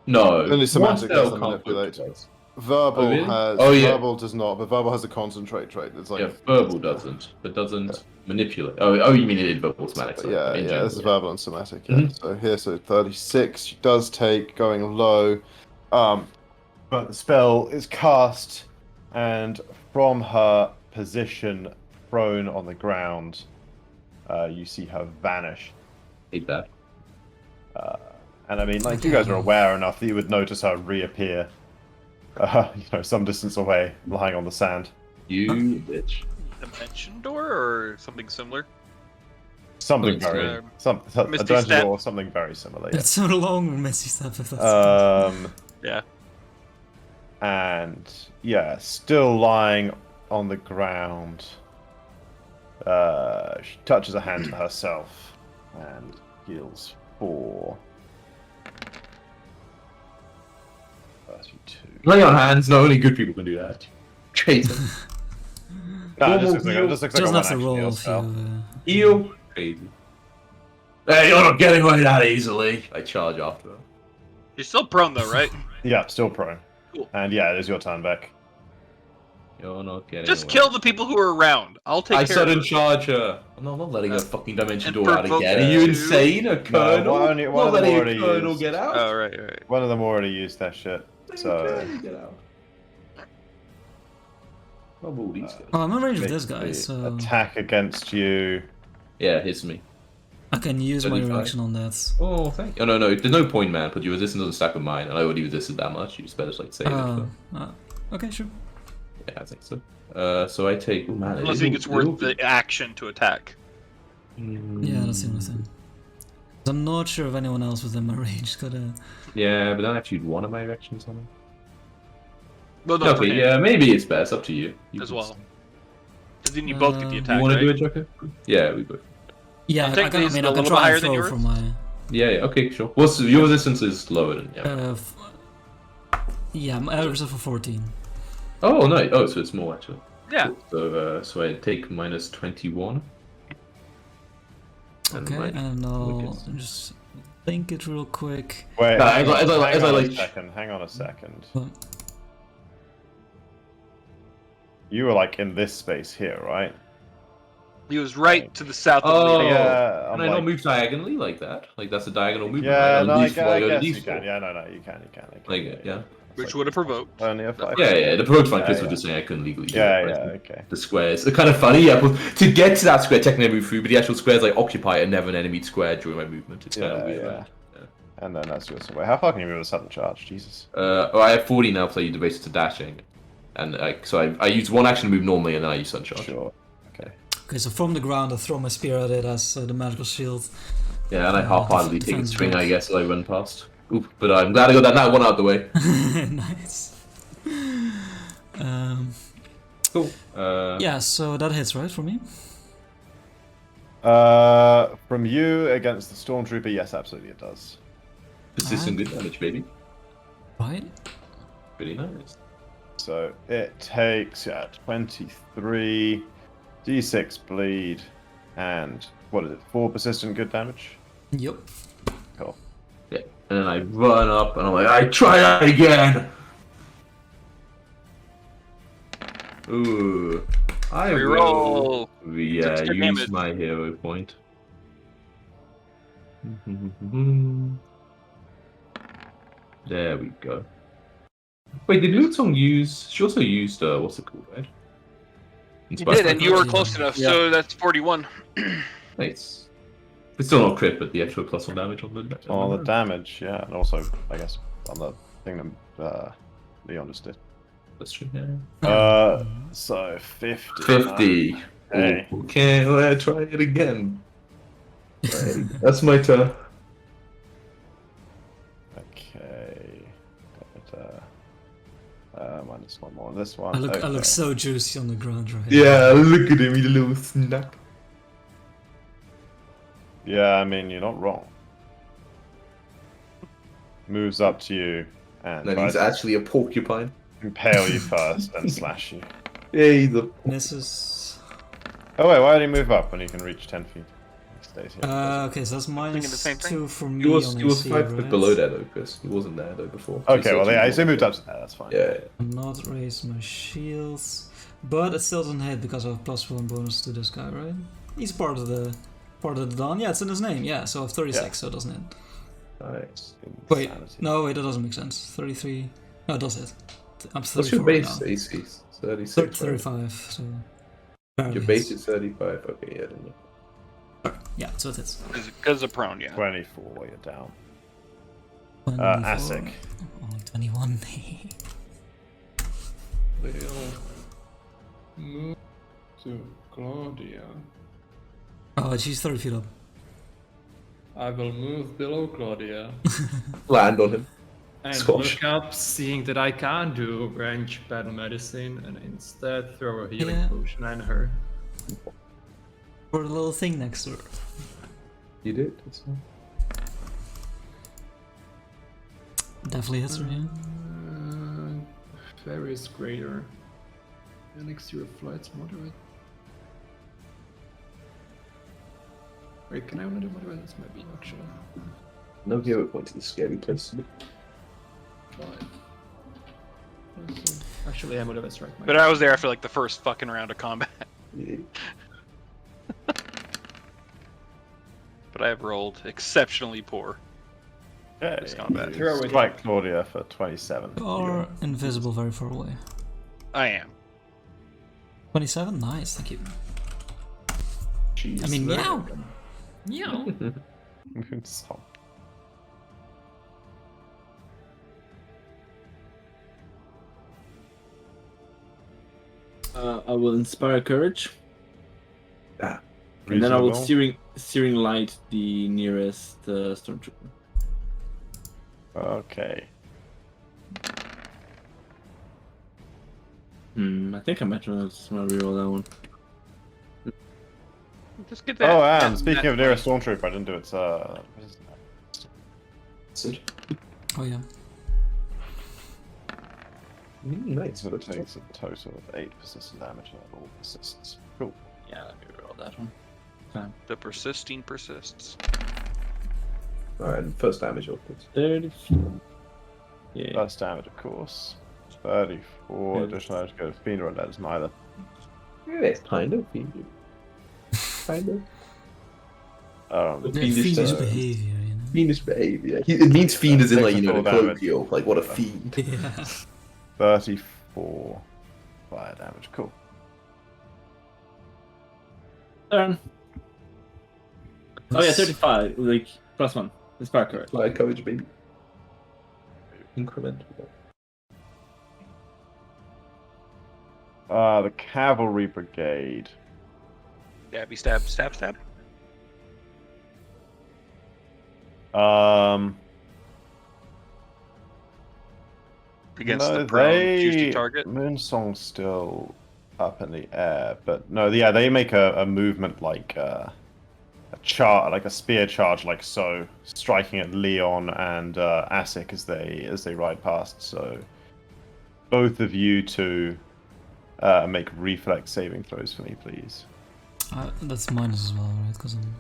No. Only one somatic spell has the can't manipulate. both dice. Verbal Oh, really? has. Oh, yeah. Verbal does not, but verbal has a concentrate trait. It's like Yeah, verbal doesn't, but doesn't manipulate. Oh, you mean it in verbal somatic? sorry. Yeah, In yeah. general, This is verbal and somatic. Yeah. Mhm. So here, so 36. She does take going low, but the spell is cast, and from her position, prone on the ground, you see her vanish. Hate that. And I mean, like, you guys are aware enough that you would notice her reappear, some distance away, lying on the sand. You bitch. Dimension door or something similar? Something It's, very, a Misty dungeon Step. or something very similar. Yeah. It's so long, Misty Step. If that's Yeah. And yeah, still lying on the ground. She touches a hand to herself and heals 4. 32. Lay on hands. No, only good people can do that. Traitor. No, it just looks like a doesn't one have to action roll heal if spell. you. Heal. Crazy. Hey, you're not getting away that easily. I charge after her. You're still prone though, right? Yeah, still prone. Cool. And yeah, it is your turn back. You're not getting Just away. kill the people who are around. I'll take I care sudden of it. charge her. I'm not letting a fucking dimension and door out provoke again. Are her you to- insane? A colonel? one not of them letting a already colonel used. get out. Oh, right. One of them already used their shit. So Get out. What all these guys? Oh, I'm in range of this basically guy, so attack against you. Yeah, hits me. I can use my 35. reaction on that. Oh, thank you. Oh, no. There's no point, man. But your resistance doesn't stack with mine, and I already resisted that much. You just better like save it. Okay, sure. Yeah, I think so. So I take. Oh man, Unless you think it's worth the action to attack. Yeah, that's the only thing. I'm not sure if anyone else within my range could. Yeah, but then I have to use one of my reactions on it. Well, no, for Okay, him yeah, maybe it's best. Up to you. You as can well. decide. Because then you both get the You attack, You want to right? do it, Joker? Yeah, we both. Yeah, I technically, can it's a little bit try higher and than throw yours? from my. Yeah, okay, sure. What's your resistance is lower than Yeah, my average is for 14. Oh no! Oh, so it's more actually. Yeah. Cool. So I take minus 21. Okay, my and I'll weakness. just think it real quick. Wait, No, hang as I on like- a second. Hang on a second. Well, You were like in this space here, right? He was right to the south of Oh, me. Yeah, can I'm I not like- move diagonally like that? Like that's a diagonal movement. Yeah, right? no, On I these four, go to guess these you four. can. Yeah, no, you can. Like yeah. Which would have provoked. Only a 5. Yeah. The provoked one, Chris Yeah, was just saying I couldn't legally do Yeah, it. yeah, right? okay. The squares. It's kind of funny, yeah. But to get to that square, technically I move through, but the actual squares like occupy and never an enemy square during my movement. It's kind of weird. Yeah. Right? And then that's yours. Wait, how far can you move with a sudden charge? Jesus. I have 40 now, so I use the basic to dashing, and I use one action to move normally, and then I use Suncharge. Sure. Okay. okay, so from the ground, I throw my spear at it as the magical shield. Yeah, and I half-heartedly take a defense swing, back. I guess, as I run past. Oop, but I'm glad I got that one out of the way. Nice. Cool. Yeah, so that hits, right, for me? From you against the stormtrooper, yes, absolutely it does. Persistent good damage, baby. Right? Pretty nice. So it takes 23 d6 bleed and what is it? 4 persistent good damage. Yep. Cool. Yeah, and then I run up, and I'm like, I try that again! Ooh. I will... Reroll. Yeah, Extra use damage. my hero point. There we go. Wait, did Lutong use... She also used, what's it called, right? You did, and you were close enough, Yeah. so that's 41. Nice. It's still not crit, but the extra +1 damage on the... On the damage, yeah, and also I guess on the thing that Leon just did. That's true, yeah. So 50. 50. Hey. Oh, okay, let's try it again. Right, that's my turn. Okay. Minus 1 more on this one. I look okay. so juicy on the ground right Yeah, look at him, he's a little snack. Yeah, I mean, you're not wrong. Moves up to you and No, tries he's to actually a porcupine. impale you first, then slash you. Yeah, he's a... Misses. Oh wait, why did he move up when he can reach 10 feet? He stays here. Okay, so that's Thinking the minus same thing. 2 for me He was on 5 AC, foot right? below there though, Chris. He wasn't there though before. Okay, well, yeah, so he moved up to there, that's fine. Yeah. I'm not raise my shields, but it still doesn't hit because I have +1 bonus to this guy, right? He's part of the dawn. Yeah, it's in his name. Yeah, so I have 36, Yeah. so it doesn't hit. Nice. Wait, Insanity. no, wait, that doesn't make sense. 33. No, it does hit. I'm 34 What's your base now. AC? 36. right? 35. So barely Your base is 35. Okay, yeah, I don't know. yeah, so it hits. Because of prone, yeah. 24 while you're down. 24. Asik. Oh, 21. Move to Claudia. Oh, she's 30 feet up. I will move below Claudia Land on him. and Squash. look up, seeing that I can't do range battle medicine, and instead throw a healing Yeah. potion at her. For the little thing next to her. You did. That's fine. Definitely hits her, yeah. Fairy is greater. Elixir of Flight's moderate. Wait, can I only do moderate? This might be actually. No hero point to the scary place. 5. Actually, I'm moderate strike. But I was there after like the first fucking round of combat. Yeah. But I have rolled exceptionally poor. Okay. This combat. Throw it. Strike Claudia for 27. You are invisible very far away. I am. 27? Nice, thank you. Jeez. I mean, meow! Yeah. So- I will inspire courage, Ah, and then I will reasonable. steering light the nearest stormtrooper. Okay. I think I might want to reroll that one. Just get that. Oh, that- and speaking that of nearest stormtrooper, I didn't do its. What is Sid. Oh yeah. Nice. So it takes a total of 8 persistent damage and all persists. Cool. Yeah, let me reroll that one. The persisting persists. Alright, first damage output. 34. Yeah. First damage, of course. 34 Yeah. additional damage goes Fiend or that is neither. Yeah, it's kind of fiendish. Kind of. Um, Yeah, Fiendish fiendish turns. behavior, you know. Fiendish behavior. It means fiend as in like, you know, the Takes a full damage. colloquial. Like, what a fiend. Yeah. 34 fire damage. Cool. Turn. Oh yeah, 35. Like +1. Inspire courage. Like, courage, baby. Increment. The cavalry brigade. Stabby stab, stab, stab. Against no, the prone, they juicy target. Moonsong's still up in the air, but no, yeah, they make a movement like a spear charge, like so, striking at Leon and Asik as they ride past. So, both of you two make reflex saving throws for me, please. That's minus as well, right? Because I'm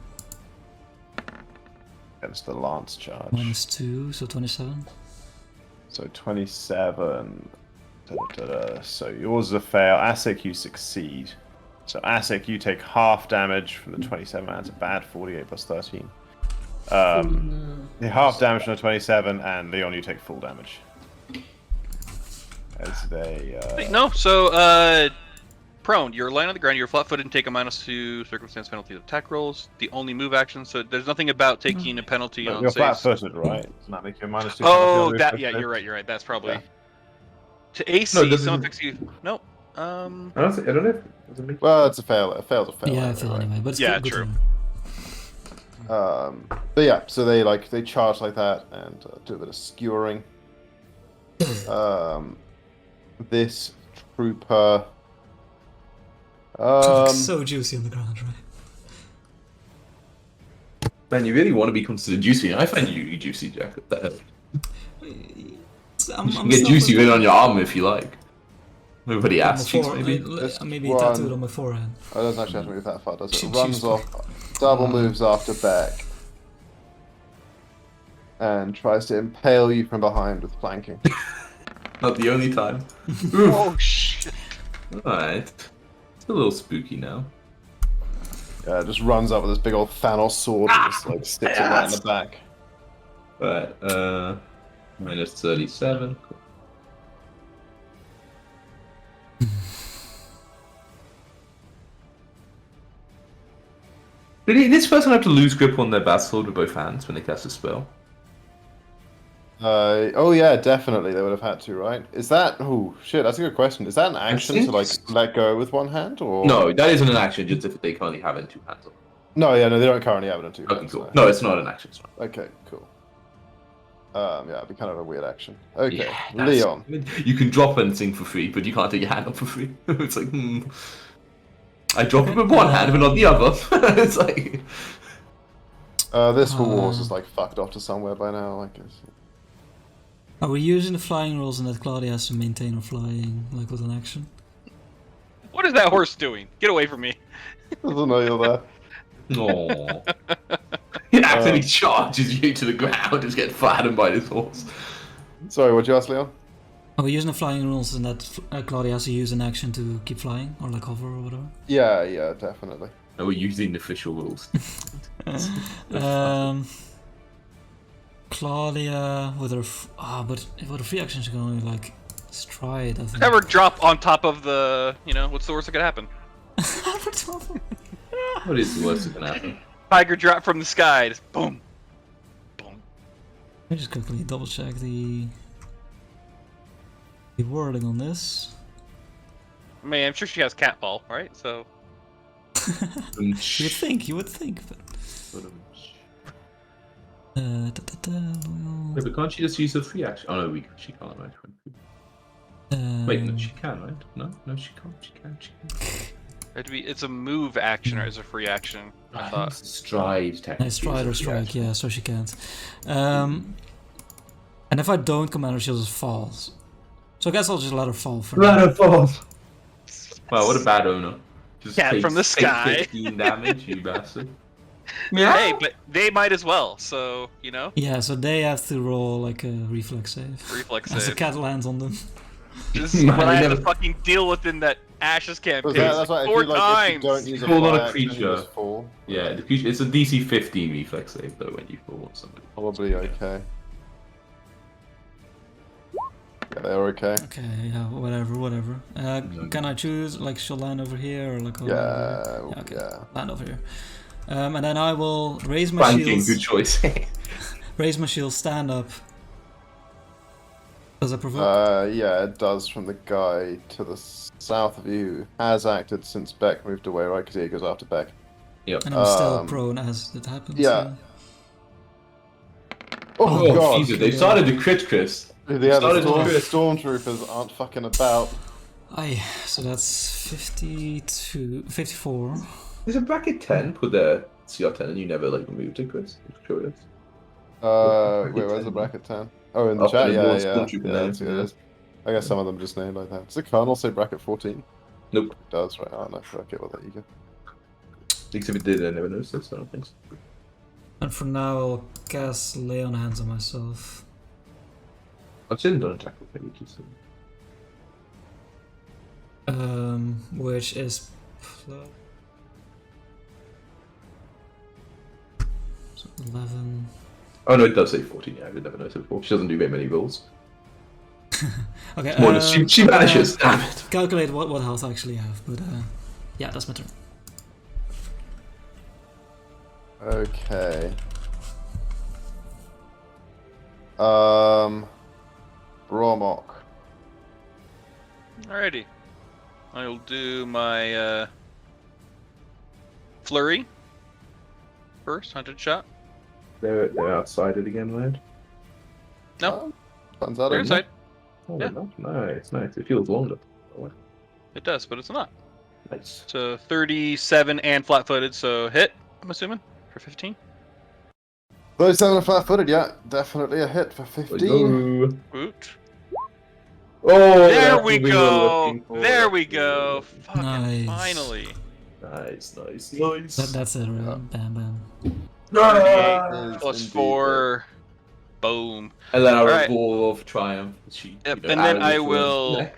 Against the lance charge. -2, so 27. So 27. Da-da-da-da. So yours is a fail. Asik, you succeed. So Asik, you take half damage from the 27. That's a bad 48 plus 13. The half damage from the 27, and Leon, you take full damage. As they. Wait, no, so prone. You're lying on the ground. You're flat-footed and take a -2 circumstance penalty to attack rolls. The only move action. So there's nothing about taking a penalty on You're saves. flat-footed, right? Doesn't that make you a -2? Oh, penalty on that. your Yeah, first you're hit? right. You're right. That's probably Yeah. to AC. No, it doesn't- Some affects you. No. I don't know. Does it make Well, it's a fail. A fail's a fail. Yeah, I anyway, feel right? anyway, but it's Yeah, good true. to know. But yeah, so they charge like that and do a bit of skewering. This trooper. So juicy on the ground, right? Man, you really want to be considered juicy. I find you juicy, Jack. What the hell? You can get juicy right on your arm if you like. Nobody asks you, maybe. Maybe One. tattooed on my forehead. Oh, it doesn't actually have to move that far, does it? She- Runs she's off, double moves after back, and tries to impale you from behind with flanking. Not the only time. Oh shit. Alright. It's a little spooky now. Yeah, just runs up with this big old Thanos sword and just like sticks it right in the back. Alright, -37. Cool. Did this person have to lose grip on their batsword with both hands when they cast a spell? Oh yeah, definitely they would have had to, right? Is that? Oh shit, that's a good question. Is that an action think to like s- let go with one hand, or No, that isn't an action, just if they can only have it in two hands. No, yeah, no, they don't currently have it in 2 Okay, hands. cool. No, it's not an action. It's not. Okay, cool. Yeah, it'd be kind of a weird action. Okay, Yeah, that's Leon. good. You can drop anything for free, but you can't take your hand off for free. It's like, I drop it with one hand, but not the other. It's like... This for wars is like fucked off to somewhere by now, I guess. Are we using the flying rules and that Claudia has to maintain her flying, like with an action? What is that horse doing? Get away from me. Doesn't know you're there. No. He actually charges you to the ground, just get flattened by this horse. Sorry, what'd you ask, Leon? Are we using the flying rules and that Claudia has to use an action to keep flying, or like hover or whatever? Yeah, definitely. No, we're using the official rules. Claudia with her, but with her free action she can only like stride. I think. Never drop on top of the, what's the worst that could happen? What is the worst that can happen? Tiger drop from the sky, just boom. Boom. Let me just quickly double check the wording on this. I mean, I'm sure she has catball, right? So. You would think, but. Yeah, but can't she just use the free action? Oh no, she can't, right? Wait, no, she can, right? No, she can't. She can. It's a move action or is a free action? I thought. It's a stride, technically. Stride or strike, yeah, so she can't. And if I don't command her, she'll just fall. So I guess I'll just let her fall for now. Let her fall! Wow, what a bad owner. Just Cat from the sky. 15 damage, you bastard. Hey, but they might as well, so, Yeah, so they have to roll like a reflex save. Reflex As the save. cat lands on them. This is what I have to fucking deal with in that Ashes campaign. That's why I 4 feel like times! if you don't use a Fall on a fly action, you creature. just fall. Yeah, the creature, it's a DC 15 reflex save though when you fall on somebody. Probably okay. Yeah, they're okay. Okay, yeah, whatever. Can I choose, like, she'll land over here, or like, over Yeah, here? Okay, yeah. land over here. And then I will raise my Banking, shields. good choice. Raise my shield, stand up. Does that provoke? Yeah, it does from the guy to the south of you who has acted since Beck moved away, right? Because he goes after Beck. Yep. And I'm still prone as it happens. yeah. so- Oh, god! Jesus, they started the crit, Chris. Yeah, the started to crit. stormtroopers aren't fucking about. Aye, so that's 54. There's a bracket 10 put there, CR10, and you never like removed it, Chris. I'm curious. Wait, where's the bracket 10? Oh, in the Up chat, in the yeah. North Stormtrooper Yeah, name, that's what it is. I guess some of them just named like that. Does the Colonel say bracket 14? Nope. It does, right? Oh, no. Okay, well, there you go. Because if it did, I never noticed it, so I don't think so. And for now, I'll cast Lay on Hands on myself. I've seen done attack with pages. Which is plus 11. Oh no, it does say 14. Yeah, I never noticed it before. She doesn't do very many rolls. Okay. It's more just she vanishes. Damn it. Calculate what health I actually have, but yeah, that's my turn. Okay. Bromok. Alrighty. I'll do my flurry first, hunted shot. They're outside it again, lad. No, Turns out they're it's inside. Oh, Yeah. nice. It feels longer. It does, but it's not. Nice. So 37 and flat-footed, so hit, I'm assuming, for 15. 37 and flat-footed, yeah. Definitely a hit for 15. Woot. Oh, There that's we what were go! looking for. There we go! Fucking Nice. finally. Nice. That's it, right? Bam, bam. Is Plus indeed 4. Boom. And then our Alright. ball of triumph. Yep, and then I will Neck.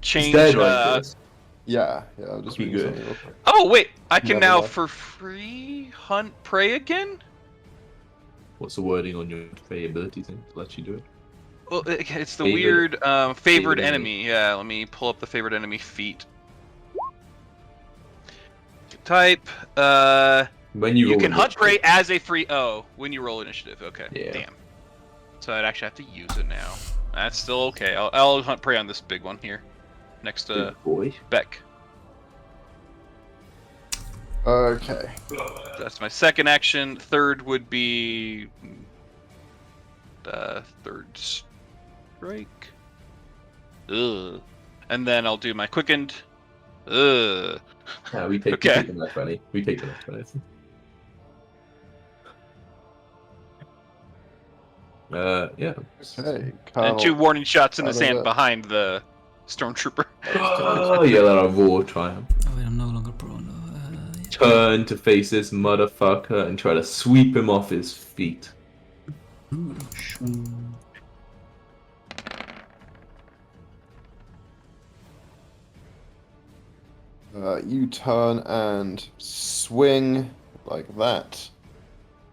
change. Dead, right, Chris? Yeah, I'm just Okay, reading good. something real quick. Oh, wait! I can Never now, left. for free, hunt prey again? What's the wording on your prey ability thing to let you do it? Well, it's the Favorite- weird favored favorite enemy. Yeah, let me pull up the favored enemy feat. Type. When you You roll can hunt prey initiative. as a free. Oh, when you roll initiative. Okay. Yeah. Damn. So I'd actually have to use it now. That's still okay. I'll hunt prey on this big one here, next to Good boy. Beck. Okay. That's my second action. Third would be third strike. Ugh. And then I'll do my quickened. Ugh. Yeah, we take Okay. the left 20. We take the left 20. Yeah. Okay. And 2 warning shots in the Out of sand it. behind the stormtrooper. Oh, yeah, that our war triumph. Oh wait, I'm no longer prone. No. Yeah. Turn to face this motherfucker and try to sweep him off his feet. You turn and swing like that.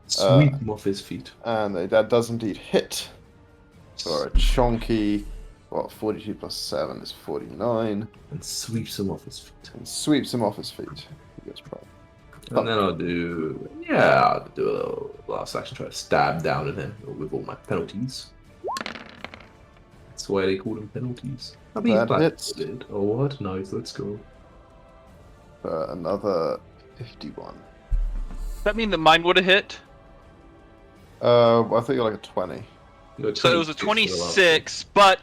Sweep him off his feet. And that does indeed hit. For a chonky, 42 plus 7 is 49. And sweeps him off his feet. And sweeps him off his feet. He gets prone. And then I'll do a little last action, try to stab down at him with all my penalties. That's why they call them penalties. I mean, That hits. Oh, what? Nice, let's go. Another 51. Does that mean that mine would have hit? I think you're like a 20. So it was a 26, but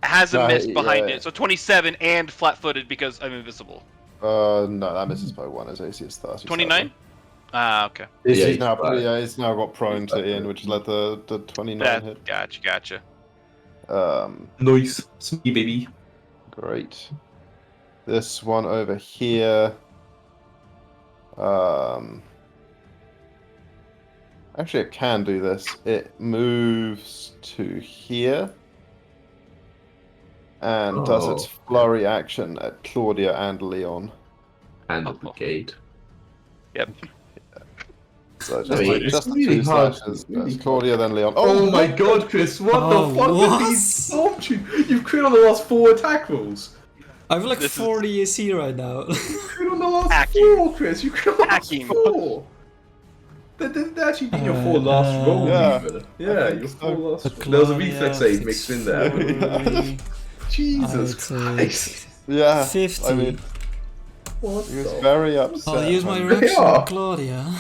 has a No, miss behind yeah. it. So 27 and flat-footed because I'm invisible. No, that misses by 1. His AC is 30. 29? Ah, okay. Yeah, He's now, right. he's now got prone to Ian, which let the 29 hit. Gotcha. Nice. Me, baby. Great. This one over here. Actually, it can do this. It moves to here and does its flurry action at Claudia and Leon. And the brigade. Yep. So I mean, it's just really 2 hard. slashes. Really That's Claudia, then Leon. Oh my god, Chris, what Oh, the fuck what? with these storm you? You've crit on the last 4 attack rolls. I feel like This is- 40 AC right now. You crit on the last Hacking. 4, Chris. You crit on the last Hacking. 4. That actually did your 4 last rolls. Yeah. Even. Yeah, think your so. 4 last The rolls. There was a Claudia reflex save mixed in there. Victory. Jesus I take Christ. Yeah, 50. I mean, What he was the very upset. I'll use my when- reaction, Yeah. Claudia.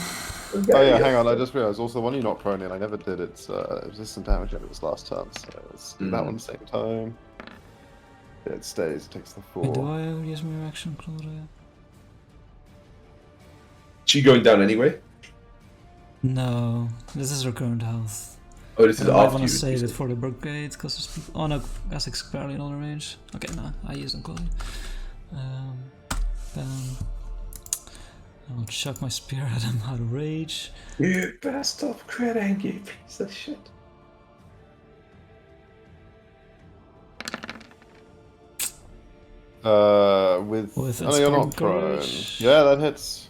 Oh yeah, hang on, I just realised also the one you knocked prone in, I never did its resistant damage yet, it was last turn, so let's do that one at the same time. Yeah, it stays, it takes the Wait, do 4. I use my reaction, Claudia? She going down anyway? No, this is her current health. Oh, this is I might after want you. to save it for the brigade because there's people. Oh no, Essex barely in all the range. Okay, no, I use them Claudia. Then I'll chuck my spear at him out of rage. You better stop critting, you piece of shit. With With oh, you're not its prone. courage. Yeah, that hits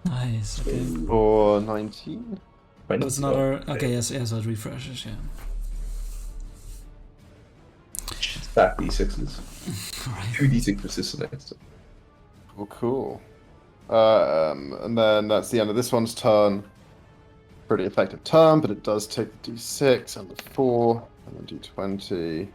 Nice. Okay. for 19. That's another. Okay, yes, so it refreshes. Yeah. Back D6s. Right. 2d6 resistant next. Well, cool. And then that's the end of this one's turn. Pretty effective turn, but it does take the d6 and the 4, and then d20,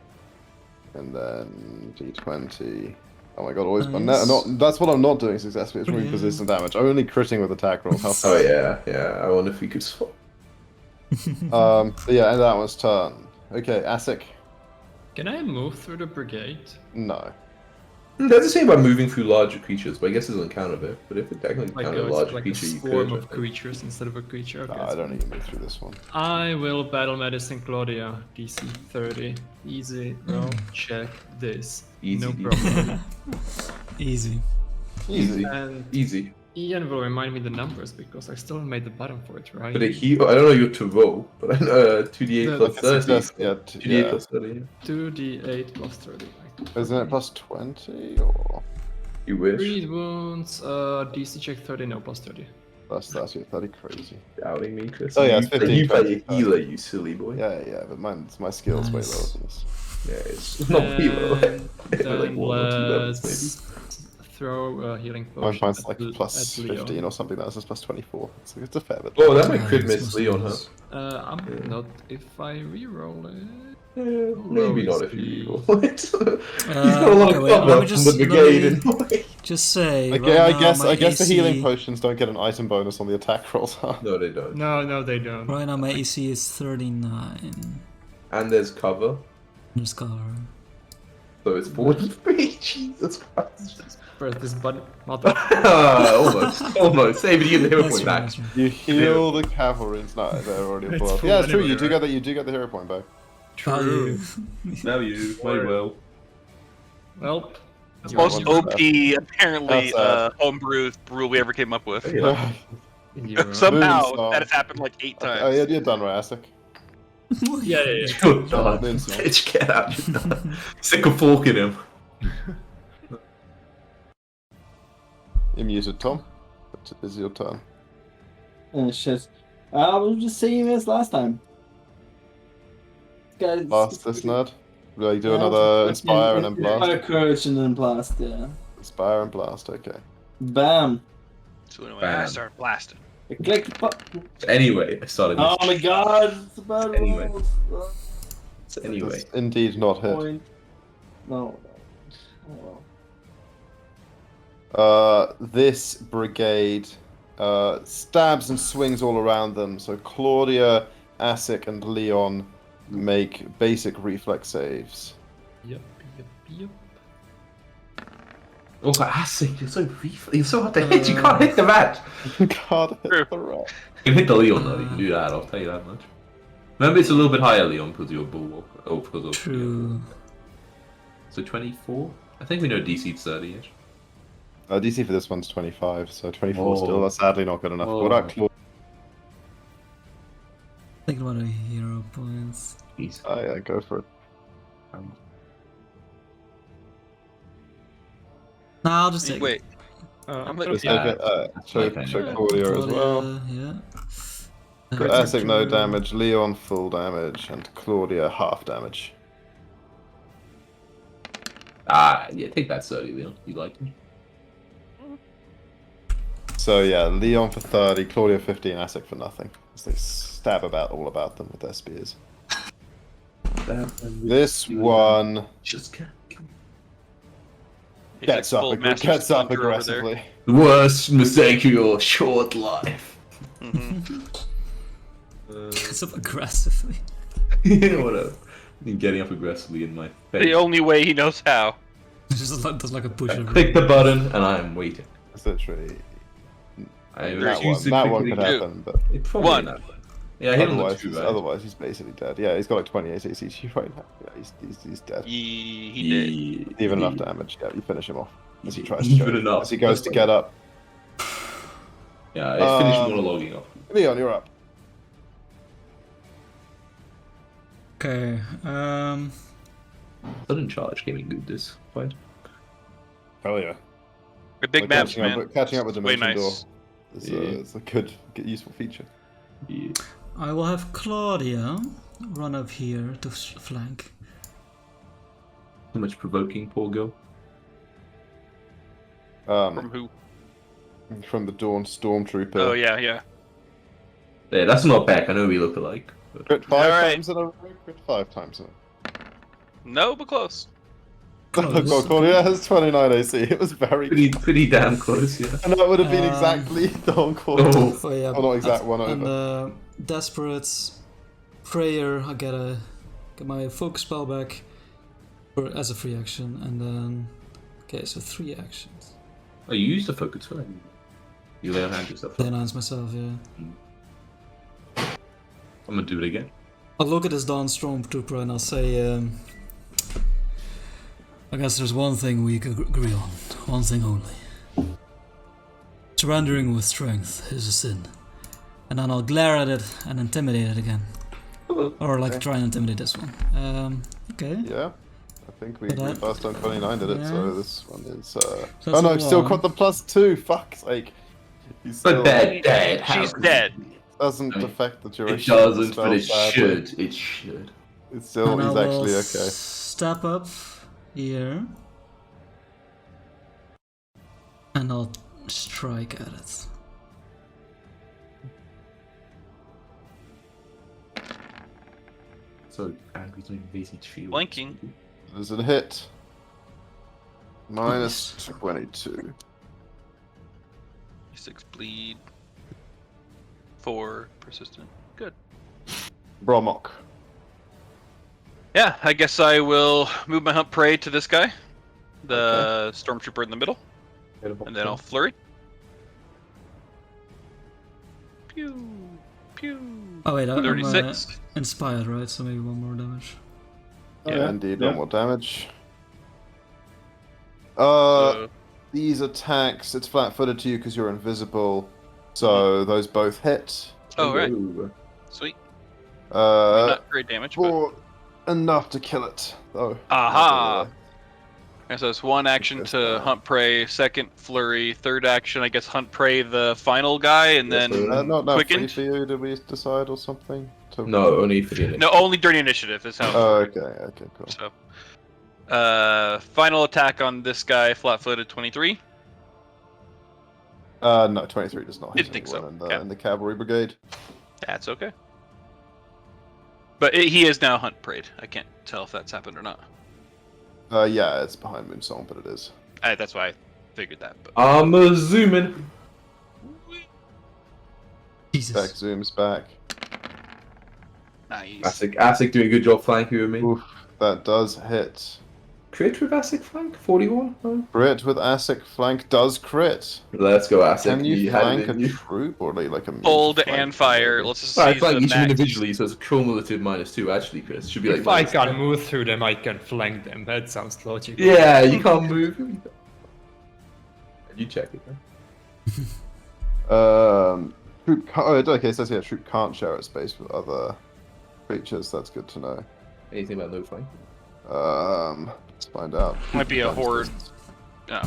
and then d20. Oh my god, always. Nice. Not, that's what I'm not doing successfully, it's removing Yeah. persistent damage. Only critting with attack rolls. How Oh yeah. I wonder if we could swap. But yeah, and that one's turn. Okay, Asik. Can I move through the brigade? No. Doesn't say about moving through larger creatures, but I guess it doesn't count a bit. But if it technically Like, counted a it's larger like a creature, you swarm could. of creatures instead of a creature. Okay, No, that's I don't fine. need to move through this one. I will battle medicine Claudia, DC 30. Easy, no, check this. Easy, no easy. problem. Easy. Easy. And Easy. Ian will remind me the numbers because I still made the button for it, right? But I don't know your to roll, but I know 2d8 Yeah, plus like 30. Success, yeah, 2d8 yeah. plus 30. Yeah. 2d8 plus 30. Isn't it plus 20 or You wish. 3 wounds, DC check 30, no, plus 30. plus 30? 30 crazy. Doubting me, Chris. Oh, yeah, you, it's 15, You play 20. a healer, you silly boy. Yeah, but my skill's way Nice. lower than this. Yeah, it's not healer. And Like then 1 or 2 levels, let's throw a healing Mine potion finds like at plus Leon. 15 or something. That's just plus 24. It's a fair bit. Oh, that might Yeah, crit it's miss mostly Leon, huh? nice. I'm Yeah. not if I reroll it. Maybe not if you Low roll it. He's got a lot okay, of wait, let me cover from just- the let brigade me- in the way. just say. Okay, right I now my guess the healing AC potions don't get an item bonus on the attack rolls, huh? No, they don't. No, they don't. Right now my AC is 39. And there's cover, There's cover. so it's 43. Jesus Christ. First, this button. Almost. Save it, you get the hero That's point true, back. that's true. You heal the cavalry. It's not. They're already It's above. full Yeah, it's true. anyway, You do right? get that. You do get the hero point back. Value. Now you. Very well. Well, The You most want OP, that. apparently, That's homebrew rule we ever came up with. Yeah. you're Somehow, Moonsong. that has happened like 8 times. Oh, yeah, you're done, Rasik. Yeah. Good God, God. Moonsong. Bitch, get out. You're done. Sick of forking him. You're muted, Tom. It is your turn. Oh shit. I was just same as last time. Guys, Blast this nerd. Will you do yeah, another inspire and then Inspire, blast? courage, and then blast. Yeah. Inspire and blast. Okay. Bam. So anyway, I Bam. start blasting. I click the button. Anyway, I started Oh this. my god, it's about Anyway. rolls. Anyway. Does indeed not hit. Point. No. Oh, well. This brigade stabs and swings all around them. So Claudia, Asic, and Leon make basic reflex saves. Yep. Oh, Asic, you're so hard to hit. You can't hit the match. God, True. hit the rock. You can hit the Leon though. You can do that. I'll tell you that much. Remember, it's a little bit higher, Leon, because you're a bulwark. Oh, because of True. So 24. I think we know DC 30ish. DC for this one's 25, so 24 Oh. still. That's sadly not good enough. Oh. What about Claudia? Think about the hero points. Jeez. Oh, yeah, go for it. No, I'll just take Wait, I'm I'm gonna like- Just Yeah, make it, show okay. Claudia as well. Yeah. So Asic no damage, Leon full damage, and Claudia half damage. Yeah, take that 30, Leon. You like me? So yeah, Leon for 30, Claudia 50, and Asic for nothing. As they stab all about them with their spears. This one Just can't. He's gets like up, full Master gets up Splinter over there. aggressively. Worst mistake of your short life. Mhm. It's up aggressively. Whatever. Getting up aggressively in my face. The only way he knows how. Just like, does like a push I over. click the button and I'm waiting. It's literally I That refuse to that click one the could button. happen, but It probably One. not. Yeah, I hit him with otherwise, 2, right? otherwise he's basically dead. Yeah, he's got like 28 AC right now. Yeah, he's dead. He did. Even enough damage. Yeah, you finish him off as he tries to Even go, enough. as he goes to get up. Yeah, I finished Um, monologuing off. Leon, you're up. Okay. Sudden charge came in good this fight. Hell yeah. The big Like, maps, catching up man. with Way Dimension Door. nice. It's a good, useful feature. Yeah. I will have Claudia run up here to flank. Too much provoking, poor girl. From who? From the Dawn Stormtrooper. Oh yeah, yeah. Yeah, that's not back. I know we look alike. But... Crit 5 Alright. times in a row. Crit 5 times in a row. No, but close. Oh Close. god, Claudia has 29 AC. It was very Pretty damn close, yeah. And that would have been Um, exactly Dawn Claudia. Oh. Oh yeah. Oh, not exact, one And over. Desperate Prayer. I get my focus spell back as a free action, and then okay, so 3 actions. Oh, you used the focus for it. You lay on hand yourself. Then announce myself. Yeah. I'm gonna do it again. I'll look at this Dawn Stormtrooper and I'll say, I guess there's one thing we could agree on. One thing only. Surrendering with strength is a sin. And then I'll glare at it and intimidate it again. Or like try and intimidate this one. Okay. Yeah. I think we But that- last time 29 did it, yeah. so this one is. So Oh that's no, a I've still one. got the +2. Fuck's sake. He's still, But dead. How She's could dead. it doesn't I mean, affect the be? It duration. of the doesn't, spell, but it sadly. should. It should. It's still. And I He's will actually okay. step up here. And I'll strike at it. So angry to invasive shield. Blinking. There's a hit. Minus 22. 6 bleed. 4 persistent. Good. Bromok. Yeah, I guess I will move my hunt prey to this guy, the stormtrooper in the middle, and then I'll flurry. Pew, pew. Oh wait, I'm 36. inspired, right? So maybe 1 more damage. Yeah, indeed, yeah. 1 more damage. So, These attacks, it's flat-footed to you because you're invisible, so those both hit. oh, right. Ooh. Sweet. Uh, Not great damage, but... for enough to kill it, though. Aha! And so it's 1 action Just, to hunt prey, 2nd flurry, 3rd action I guess hunt prey the final guy, and Yes, then sir. Not free quickened. for you, did we decide, or something? No, only for the initiative. No, only during initiative is how. Oh, it's okay, cool. So, final attack on this guy, flat-footed, 23. No, 23 does not hit Didn't think anyone so. in the cavalry brigade. That's okay. But he is now hunt preyed. I can't tell if that's happened or not. Yeah, it's behind Moonsong, but it is. That's why I figured that. But I'm zooming. Jesus. Back zooms back. nice. Asic doing a good job flanking with me. Oof, that does hit. Crit with Asic flank? 41? Oh. Crit with Asic flank does crit. Let's go, Asic. Can you had flank it in a you. troop or like a melee Hold flank? and fire. Let's just I see flank the each max. individually, so it's cumulative -2 actually, Chris. Should be like If I -10. can move through them, I can flank them. That sounds logical. Yeah, you can't move. You check it, man. Troop okay, so yeah, troop can't share its space with other creatures. That's good to know. Anything about no flank? Let's find out. Might be a Defense horde. distance.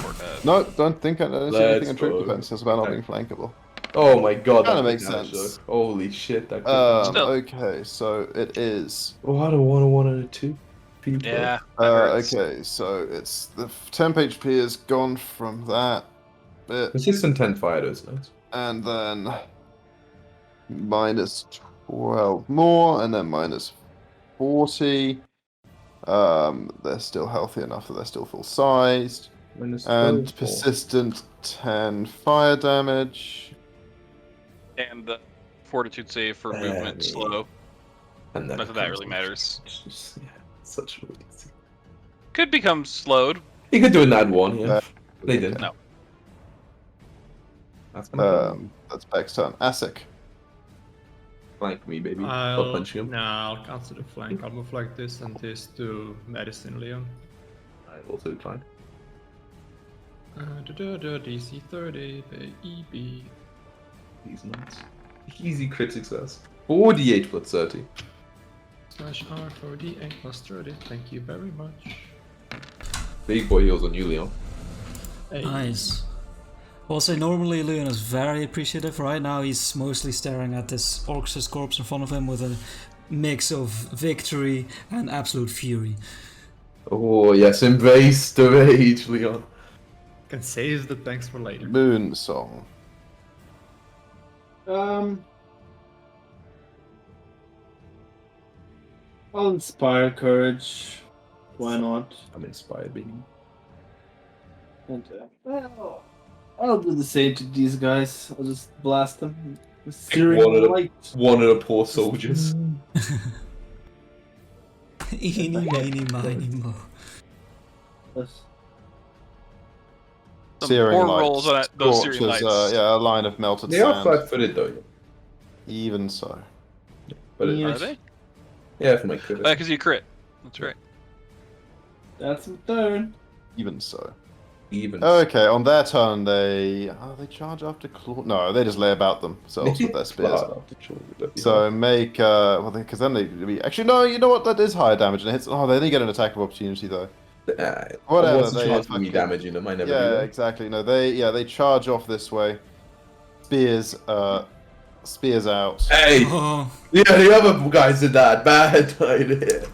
Horde. No, don't think I don't see anything in Let's troop go. defense. It's about not being flankable. Oh my god, Kinda that makes damage, sense. though. Holy shit, that Still. Okay, so it is. Oh, I don't want a 1 and a 2. People. Yeah. that hurts. Okay, so it's the temp HP is gone from that bit, Resistant 10 fire, those nice. and then minus 12 more, and then minus 40. They're still healthy enough that they're still full sized. -12 And more. persistent 10 fire damage. And the fortitude save for movement yeah. slow. And then Not that that really matters. Yeah, such a easy. Could become slowed. You could do a nat 1, yeah. Uh, They did. No. That's gonna That's Beck's turn. Asic. flank me, baby. Stop I'll, punching him. nah, I'll cancel the flank. I'll move like this and this to medicine, Leon. I also decline. DC 30, EB. These nuts. Easy crit success. 48 plus 30. Slash R for D8 plus 30. Thank you very much. Big boy heals on you, Leon. Hey. Nice. Also, normally Leon is very appreciative. Right now, he's mostly staring at this Orcus corpse in front of him with a mix of victory and absolute fury. Oh, yes, embrace the rage, Leon. Can save the tanks for later. Moon Song. I'll inspire courage. Why not? I'm inspired, baby. And well, I'll do the same to these guys. I'll just blast them. with searing One of the- light. One of the poor soldiers. Eeny, meeny, miny, mo. Yes. Some Searing poor lights. rolls on those searing Scorches, lights. yeah, a line of melted They are sand. 5-footed though. Even so. But Yeah. Are they? yeah, for my crit. Because you crit. That's right. That's my turn. Even so. Even. Okay, on their turn, they charge after claw. No, they just lay about themselves with their spears. So make because then they actually no. You know what? That is higher damage and it hits. Oh, they didn't get an attack of opportunity though. Whatever, What's the they chance of me fucking- damaging them? I never do Yeah, that. exactly. No, they charge off this way. Spears out. Hey! Oh, Yeah, the other guys did that. Bad idea.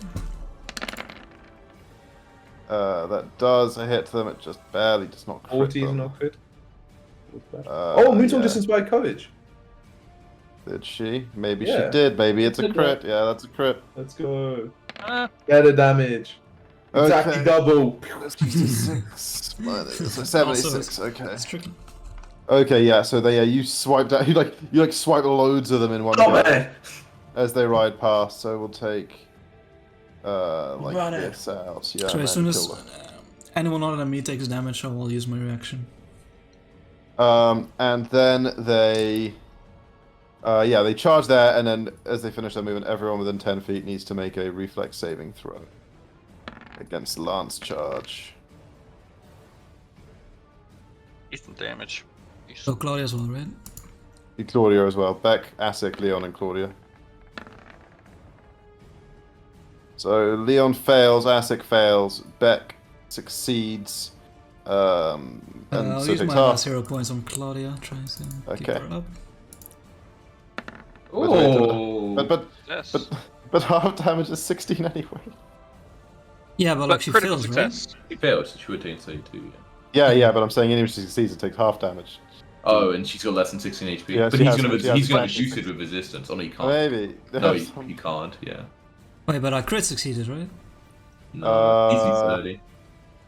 That does hit them. It just barely does not crit 40 is them. not crit. Oh, Moonsong yeah. just inspired courage. Did she? Maybe Yeah. she did. Maybe it's a Did crit. Yeah, that's a crit. Let's go. Uh, Get the damage. Exactly double. Let's just do 6 minus, so 76. Okay. It's tricky. Okay, yeah. So you swiped out. You swipe loads of them in one Oh go man. as they ride past. So we'll take Run it. this out. Yeah. So and as soon then as kill them. anyone other than me takes damage, I will use my reaction. And then they charge there, and then as they finish their movement, everyone within 10 feet needs to make a reflex saving throw against Lance charge. Decent damage. So Claudia as well, right? Claudia as well. Beck, Asik, Leon, and Claudia. So Leon fails, Asik fails, Beck succeeds. I'll So use takes my half. last hero points on Claudia, trying to keep Okay. her up. Oh. But half damage is 16 anyway. Yeah, but like she critical fails, right? success. He failed, so she would take 32, yeah. Yeah, but I'm saying even if she succeeds, it takes half damage. Oh, and she's got less than 16 HP. Yeah, but she he's has- gonna she has reduce slashing. it with resistance. Oh no, you can't. Maybe. No, you can't. Yeah. Wait, but I crit succeeded, right? No. Easy 30.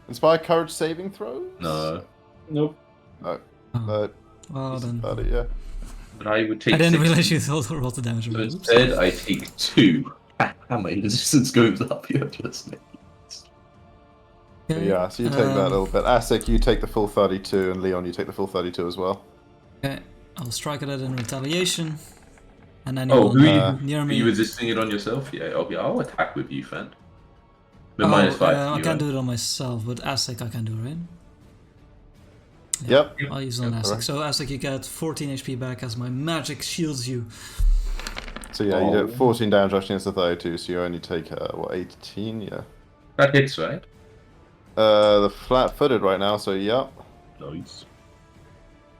Inspire courage saving throws? No. Nope. No. Oh. No. Well Easy then. 30, yeah. But I would take. I didn't 60. realize you thought rolled the damage. So Oops. instead, I take 2. How my resistance goes up? You're just. Okay, Yeah, so you take that a little bit. Asik, you take the full 32, and Leon, you take the full 32 as well. Okay, I'll strike at it in retaliation. And then Oh, who near Are me. you resisting it on yourself? Yeah, I'll attack with you, friend. But -5. I you, can't do it on myself, but Aztec I can do, right? Yep. I'll use it on Yep, Aztec. correct. So Aztec, you get 14 HP back as my magic shields you. So yeah, you do 14 damage rushing against the 32, so you only take, 18? Yeah. That hits, right? The flat-footed right now, so yep. Nice.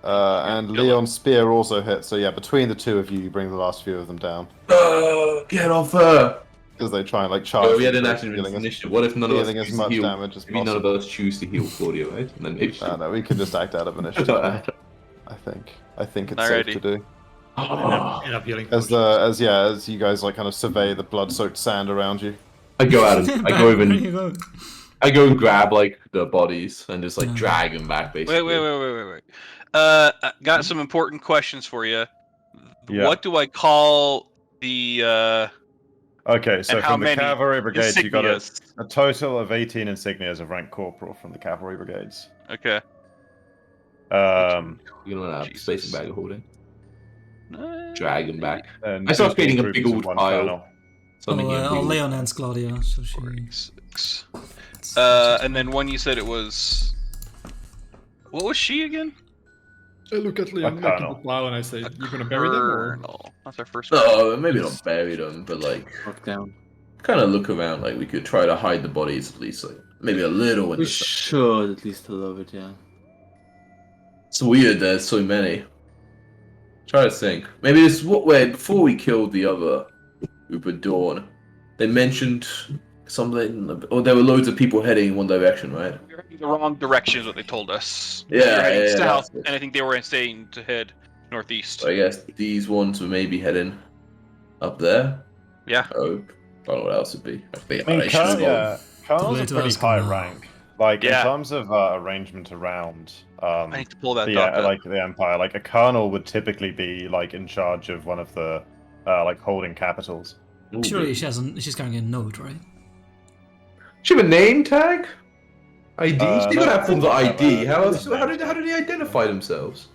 And Leon's spear also hits, so yeah, between the two of you, you bring the last few of them down. Get off her! Because they try and, like, charge. Oh, we had an you, action dealing as- initiative. What if none of us dealing as choose to much heal? damage as Maybe none of possible. us choose to heal Claudia, right? And then maybe. No, we can just act out of initiative. I think it's Alrighty. safe to do. End up healing. As you guys like kind of survey the blood-soaked sand around you. I go out and I go Where even. you go? I go and grab like the bodies and just like Yeah. drag them back, basically. Wait. I got some important questions for you. Yeah. What do I call the Okay, so and how from the many cavalry brigades, you got insignias? a total of 18 insignias of rank corporal from the cavalry brigades. Okay. You don't have Jesus. space and bag of holding. Uh, Drag them back. And I start 2 creating a troopers big and old 1 pile. colonel. Something I'll lay on hands Claudia, so she... 46. And then one you said it was. What was she again? I look at Leon A like in colonel. the plow and I say, "You're gonna bury them?" Or... Colonel. That's our first one. No, maybe not bury them, but like Look down. kind of look around. Like we could try to hide the bodies at least, like maybe a little. In We the should at least a little bit, yeah. It's weird. There's so many. Try to think. Maybe this way before we killed the other Uber Dawn. They mentioned something, or there were loads of people heading in one direction, right? We were heading the wrong direction, is what they told us. Yeah, we were heading yeah, south, that's it. and I think they were saying to head northeast. So I guess these ones were maybe heading up there. Yeah. I hope. I don't know what else it'd be. I think I mean, I should have gone. Colonel's way a to pretty ask high now. rank. Like, Yeah. in terms of arrangement around I need to pull that doc up. like the Empire, like a colonel would typically be like in charge of one of the like holding capitals. Ooh, Surely good. she's carrying a note, right? She have a name tag? ID? She no, gotta have forms of they don't ID. have How a- else? How did they identify themselves?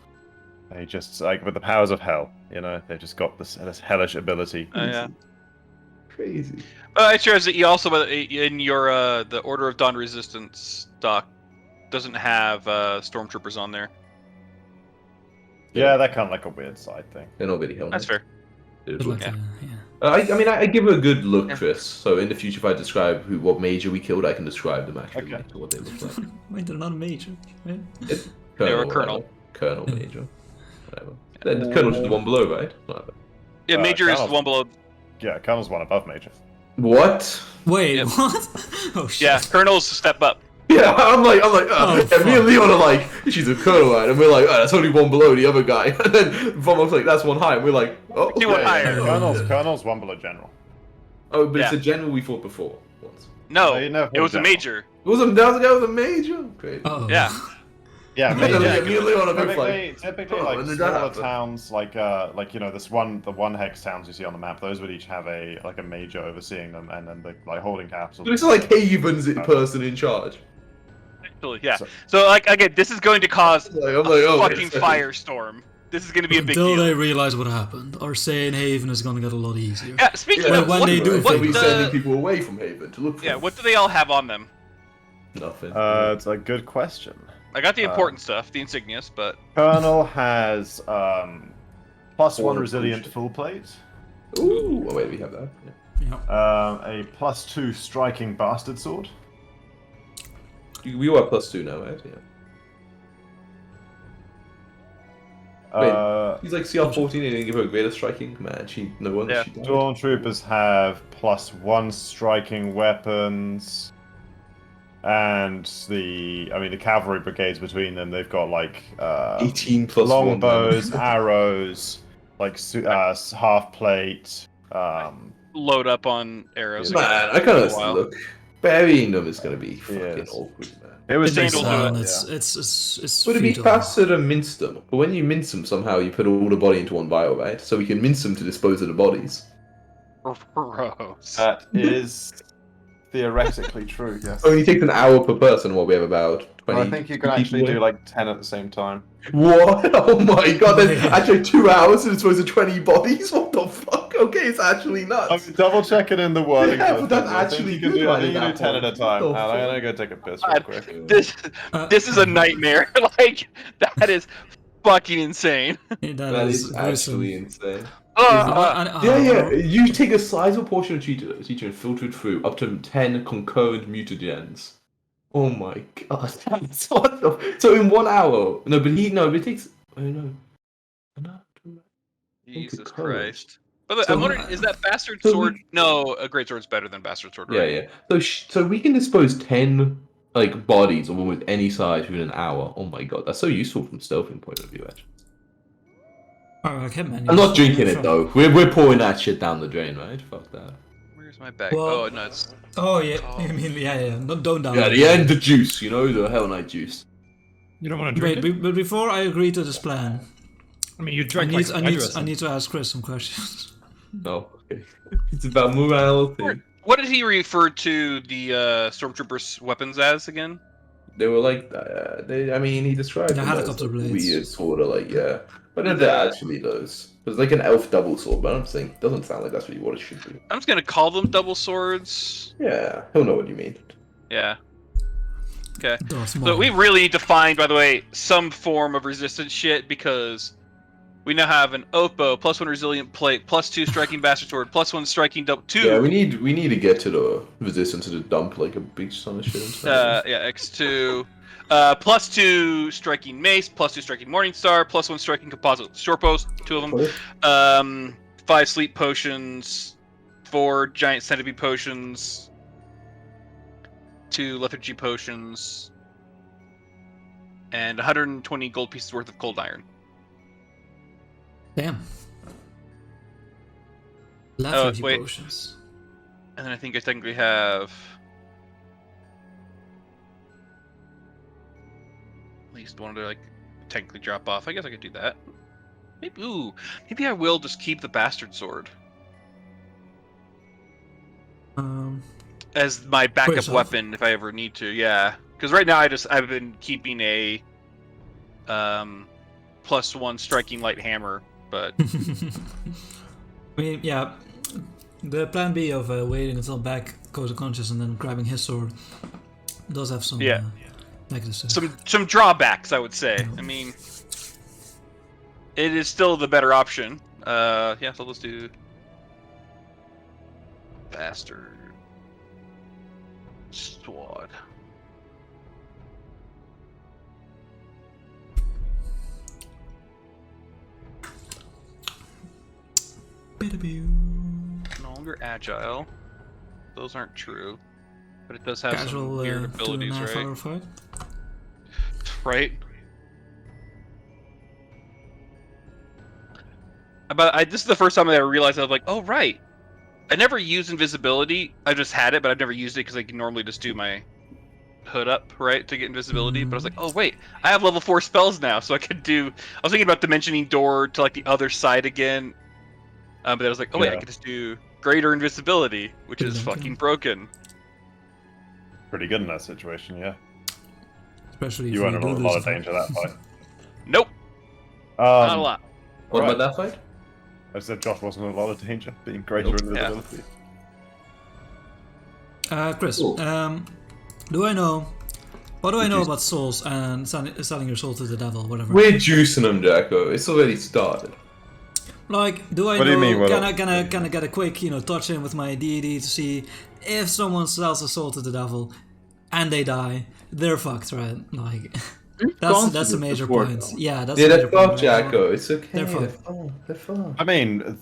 They just like with the powers of hell, you know, they've just got this hellish ability. Yeah. Crazy. I sure as that you also in your the Order of Dawn Resistance doc doesn't have stormtroopers on there. Yeah, they're kind of like a weird side thing. They're not really helmet. That's fair. But like, Yeah. I mean, I give her a good look, Yeah. Chris. So in the future, if I describe what major we killed, I can describe them actually, Okay. to what they look like. Wait, they're not major. Right? They were Colonel, colonel. whatever. Colonel, major, whatever. Then the colonel's the one below, right? Whatever. Yeah, Major is the Colonel's- one below. Yeah, colonel's one above major. What? Wait, Yep. what? Oh shit. Yeah, Colonel's a step up. Yeah, I'm like, Oh, yeah, me fuck. and Leon are like, she's a colonel, right? And we're like, oh, that's only one below the other guy. And then Vomov's like, that's one high. And we're like, oh, Two one higher. Colonel's one below general. oh, but it's Yeah. a general we fought before once. No, you never it was a general. major. That was a major. Great. Oh. Yeah. Yeah, Yeah, maybe. me and Leon are both Typically, oh, like when did that smaller happen? towns, like the 1 hex towns you see on the map, those would each have a major overseeing them, and then the like holding capitals. But it's like Haven's person in charge. Actually, yeah. So- So, like, again, this is going to cause I'm like, a oh, wait a fucking second. firestorm. This is going to be a big Until deal. they realize what happened, or saying Haven is gonna get a lot easier. Yeah, speaking Yeah, of, when what, they do so figure we it out. sending people away from Haven to look for Yeah, them. what do they all have on them? Nothing. It's a good question. I got the important stuff, the insignias, but Colonel has +1 Or resilient crucial. full plate, Ooh, oh wait, we have that. Yeah. Yeah. a +2 striking bastard sword. We are +2 now, right? Yeah. He's like CR14 and didn't give her a greater striking command. She no wonder Yeah. she died. Stormtroopers have +1 striking weapons, and the cavalry brigades between them, they've got like 18 plus longbows, 1. arrows, like half plate. load up on arrows. Man, I kind For of a while. look. Burying them is gonna be fucking Yes. awkward, man. It was It's handled decent, to yeah. It's Would it be futile. faster to mince them? But when you mince them, somehow you put all the body into one vial, right? So we can mince them to dispose of the bodies. Gross. That is theoretically true, yes. It only takes an hour per person, while we have about 20. Well, I think you can 20 actually people. do like 10 at the same time. What? Oh my god, there's Yeah. actually 2 hours to dispose of 20 bodies? What the fuck? Okay, it's actually nuts. Double check it in the wording. Yeah, first, but that's I think actually you can good do, I right think you at can that do 10 at a point. time. What the I'm fuck? gonna go take a piss real God, quick. this is a nightmare. Like, that is fucking insane. That is actually insane. Yeah. You take a sizable portion of teacher and filter it through up to 10 concurrent mutagens. Oh my god. That's what the... So in 1 hour. No, but it takes. Oh no. Jesus concurrent. Christ. But So- I'm wondering, is that bastard so sword? we- No, a great sword's better than bastard sword, Yeah, right? yeah. So we can dispose 10 like bodies of one with any size within an hour. Oh my god, that's so useful from stealthing point of view, actually. I'm not drinking it though. We're pouring that shit down the drain, right? Fuck that. Where's my bag? Well- Oh, no, it's... Oh yeah, Oh. I mean yeah. Don't down. Yeah, the end, the juice, you know, the Hell Knight juice. You don't want to drink Wait, it? but before I agree to this plan, I mean, you I drank need, like I a need, Hydra I need to ask Chris some questions. No, okay. It's about morality. What did he refer to the stormtroopers' weapons as again? They were like, I mean, he described The them helicopter as like, blades. weird, sort of like, yeah. But they're actually those. It's like an elf double sword, but I'm saying it doesn't sound like that's really what it should be. I'm just gonna call them double swords. Yeah, he'll know what you mean. Yeah. Okay. Darth So Maul. we really need to find, by the way, some form of resistance shit, because we now have an Oppo, +1 resilient plate, +2 striking bastard sword, +1 striking double 2. Yeah, we need to get to the resistance to the dump like a big son of shit. Yeah, X2. +2 striking mace, +2 striking morningstar, +1 striking composite shortbows, 2 of them. 5 sleep potions, 4 giant centipede potions, 2 lethargy potions, and 120 gold pieces worth of cold iron. Damn. Lethargy wait. potions. And then I think I technically have at least one to like technically drop off. I guess I could do that. Maybe I will just keep the bastard sword as my backup yourself. weapon if I ever need to. Yeah, because right now I've been keeping a +1 striking light hammer, but I mean, yeah, the plan B of waiting until back goes unconscious and then grabbing his sword does have some negative stuff. some drawbacks, I would say. I mean, it is still the better option. Yeah, so let's do bastard sword. No longer agile. Those aren't true. But it does have some Casual weird abilities, 2.5 hour right? fight. Right? But this is the first time that I realized I was like, oh right, I never use invisibility. I just had it, but I've never used it because I can normally just do my hood up, right, to get invisibility. But I was like, oh wait, I have level 4 spells now, so I could do. I was thinking about dimensioning door to like the other side again, but then I was like, oh wait, I could just do greater invisibility, which is fucking broken. Pretty good in that situation, yeah. Especially if You weren't in do a lose lot of the fight. danger that fight. Nope, not a lot. What Right. about that fight? I said Josh wasn't in a lot of danger, being greater invisibility. Chris, Cool. do I know? What do I know about souls and selling your soul to the devil, whatever? We're juicing them, Jacko. It's already started. Like, do I What do know? you mean, what Can I get a quick, touch in with my deity to see if someone sells a soul to the devil and they die, they're fucked, right? Like, that's a major point. Though. Yeah, that's Yeah, a major they're point. fucked, Jacko. It's okay. They're They're fucked. fine. They're fine. I mean,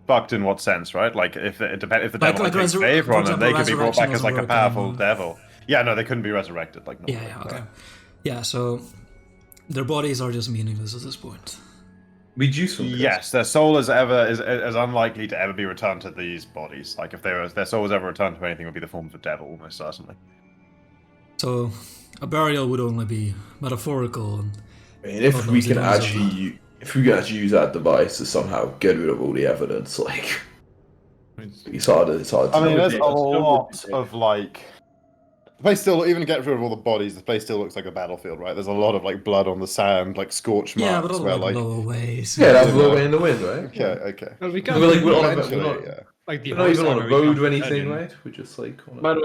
fucked in what sense, right? Like, if the devil like takes resur- favor for on them, they example, could be brought back as resurrection like a doesn't work powerful anymore. devil. Yeah, no, they couldn't be resurrected. Like, Yeah, okay. Yeah, so their bodies are just meaningless at this point. We juice them. Chris. Yes, their soul is unlikely to ever be returned to these bodies. Like, if their soul was ever returned to anything, it would be the form of a devil, almost certainly. So a burial would only be metaphorical. And I mean, if God we knows can it is actually, use that device to somehow get rid of all the evidence, like it's hard. It's hard. To I mean, know. there's a lot of like. The place still, even get rid of all the bodies, the place still looks like a battlefield, right? There's a lot of like blood on the sand, like scorch marks. yeah, but all where, like like, lower ways. Yeah, that blew away in the wind, right? okay. Well, we We're can't like, do we're on a- Eventually, we're not- yeah. like the We're not even on a horse armor, we road can't or put that anything, in. right? We're just like. On a... By the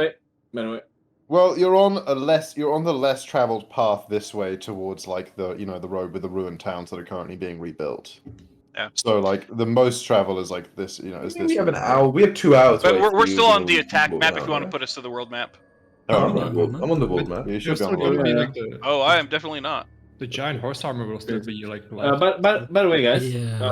way, Well, you're on the less traveled path this way towards like the the road with the ruined towns that are currently being rebuilt. Yeah. So like the most travel is like this, is this. we have an route. hour. We have 2 hours. But right, we're to still on the do attack all map that, if you want to right? put us to the world map. Oh, I'm, right. on the world, I'm on the world map. You You're should be still on the gonna road. be Yeah. like Oh, I am definitely not. the giant horse armor will still be like. by the way, guys, Yeah.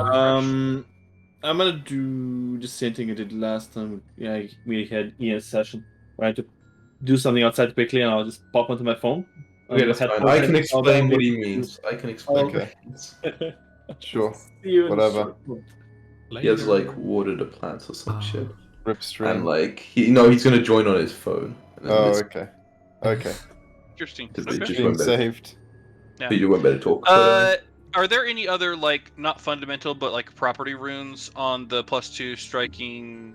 I'm gonna do the same thing I did last time. Yeah, we had Ian's session. Right, to do something outside quickly, and I'll just pop onto my phone. Okay, that's Head fine. over I can and explain I'll what he means. I can explain. Okay. What he means. Sure. See you in Whatever. short. He has like watered the plants or some shit, Rip stream. and like he's gonna join on his phone. And then Oh, it's- okay. Okay. Interesting. It's Okay. just Being went better. saved. Yeah. You went better talk. Are there any other like not fundamental but like property runes on the +2 striking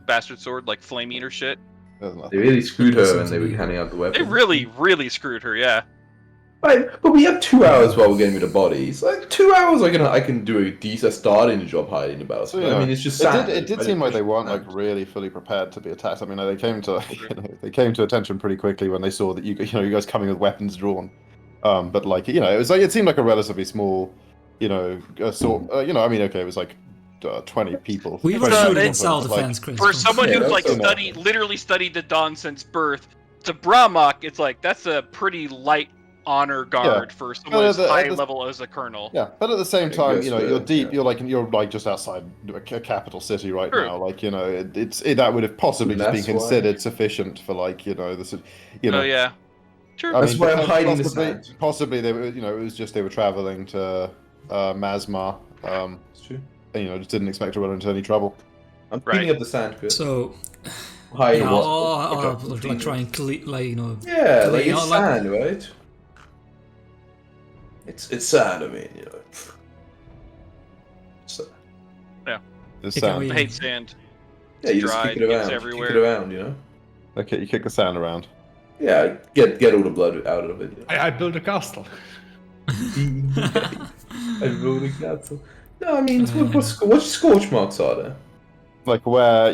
bastard sword, like flame eater shit? There's They nothing. really screwed her when they were handing out the weapon. They really screwed her. Yeah. Right, but we have 2 hours while we're getting rid of bodies. Like 2 hours, I can do a decent starting job hiding about. So, But, I mean, it's just it sad. did seem like they weren't like really fully prepared to be attacked. I mean, they came to they came to attention pretty quickly when they saw that you guys coming with weapons drawn. But like it was like it seemed like a relatively small, sort. I mean, okay, it was like 20 people. We were 20 shooting people, self-defense, Chris. For someone Yeah, who's like that's literally studied the Dawn since birth, to Brahmak, it's like that's a pretty light honor guard for someone as high level as a colonel. Yeah, but at the same I time, guess you're so, deep. yeah. You're like just outside a capital city right True. now. Like that would have possibly just been That's why- considered sufficient for like this. Oh yeah. Sure. I That's mean, why I'm hiding the possibly, sand. possibly they were, it was just they were traveling to Masmar. It's true. And, just didn't expect to run into any trouble. I'm Right. picking up the sand, Chris. So Hiding yeah, what? I'll like try and clean, Yeah, like clean it's out, like- sand, right? It's sand. I mean, So, The Hey, can sand. we- I hate sand. yeah, you It's just dry, kick it it's around. everywhere. Kick it around, Okay, you kick the sand around. Yeah, get all the blood out of it. I built a castle. I rolled a castle. No, I mean, what scorch marks are there? Like where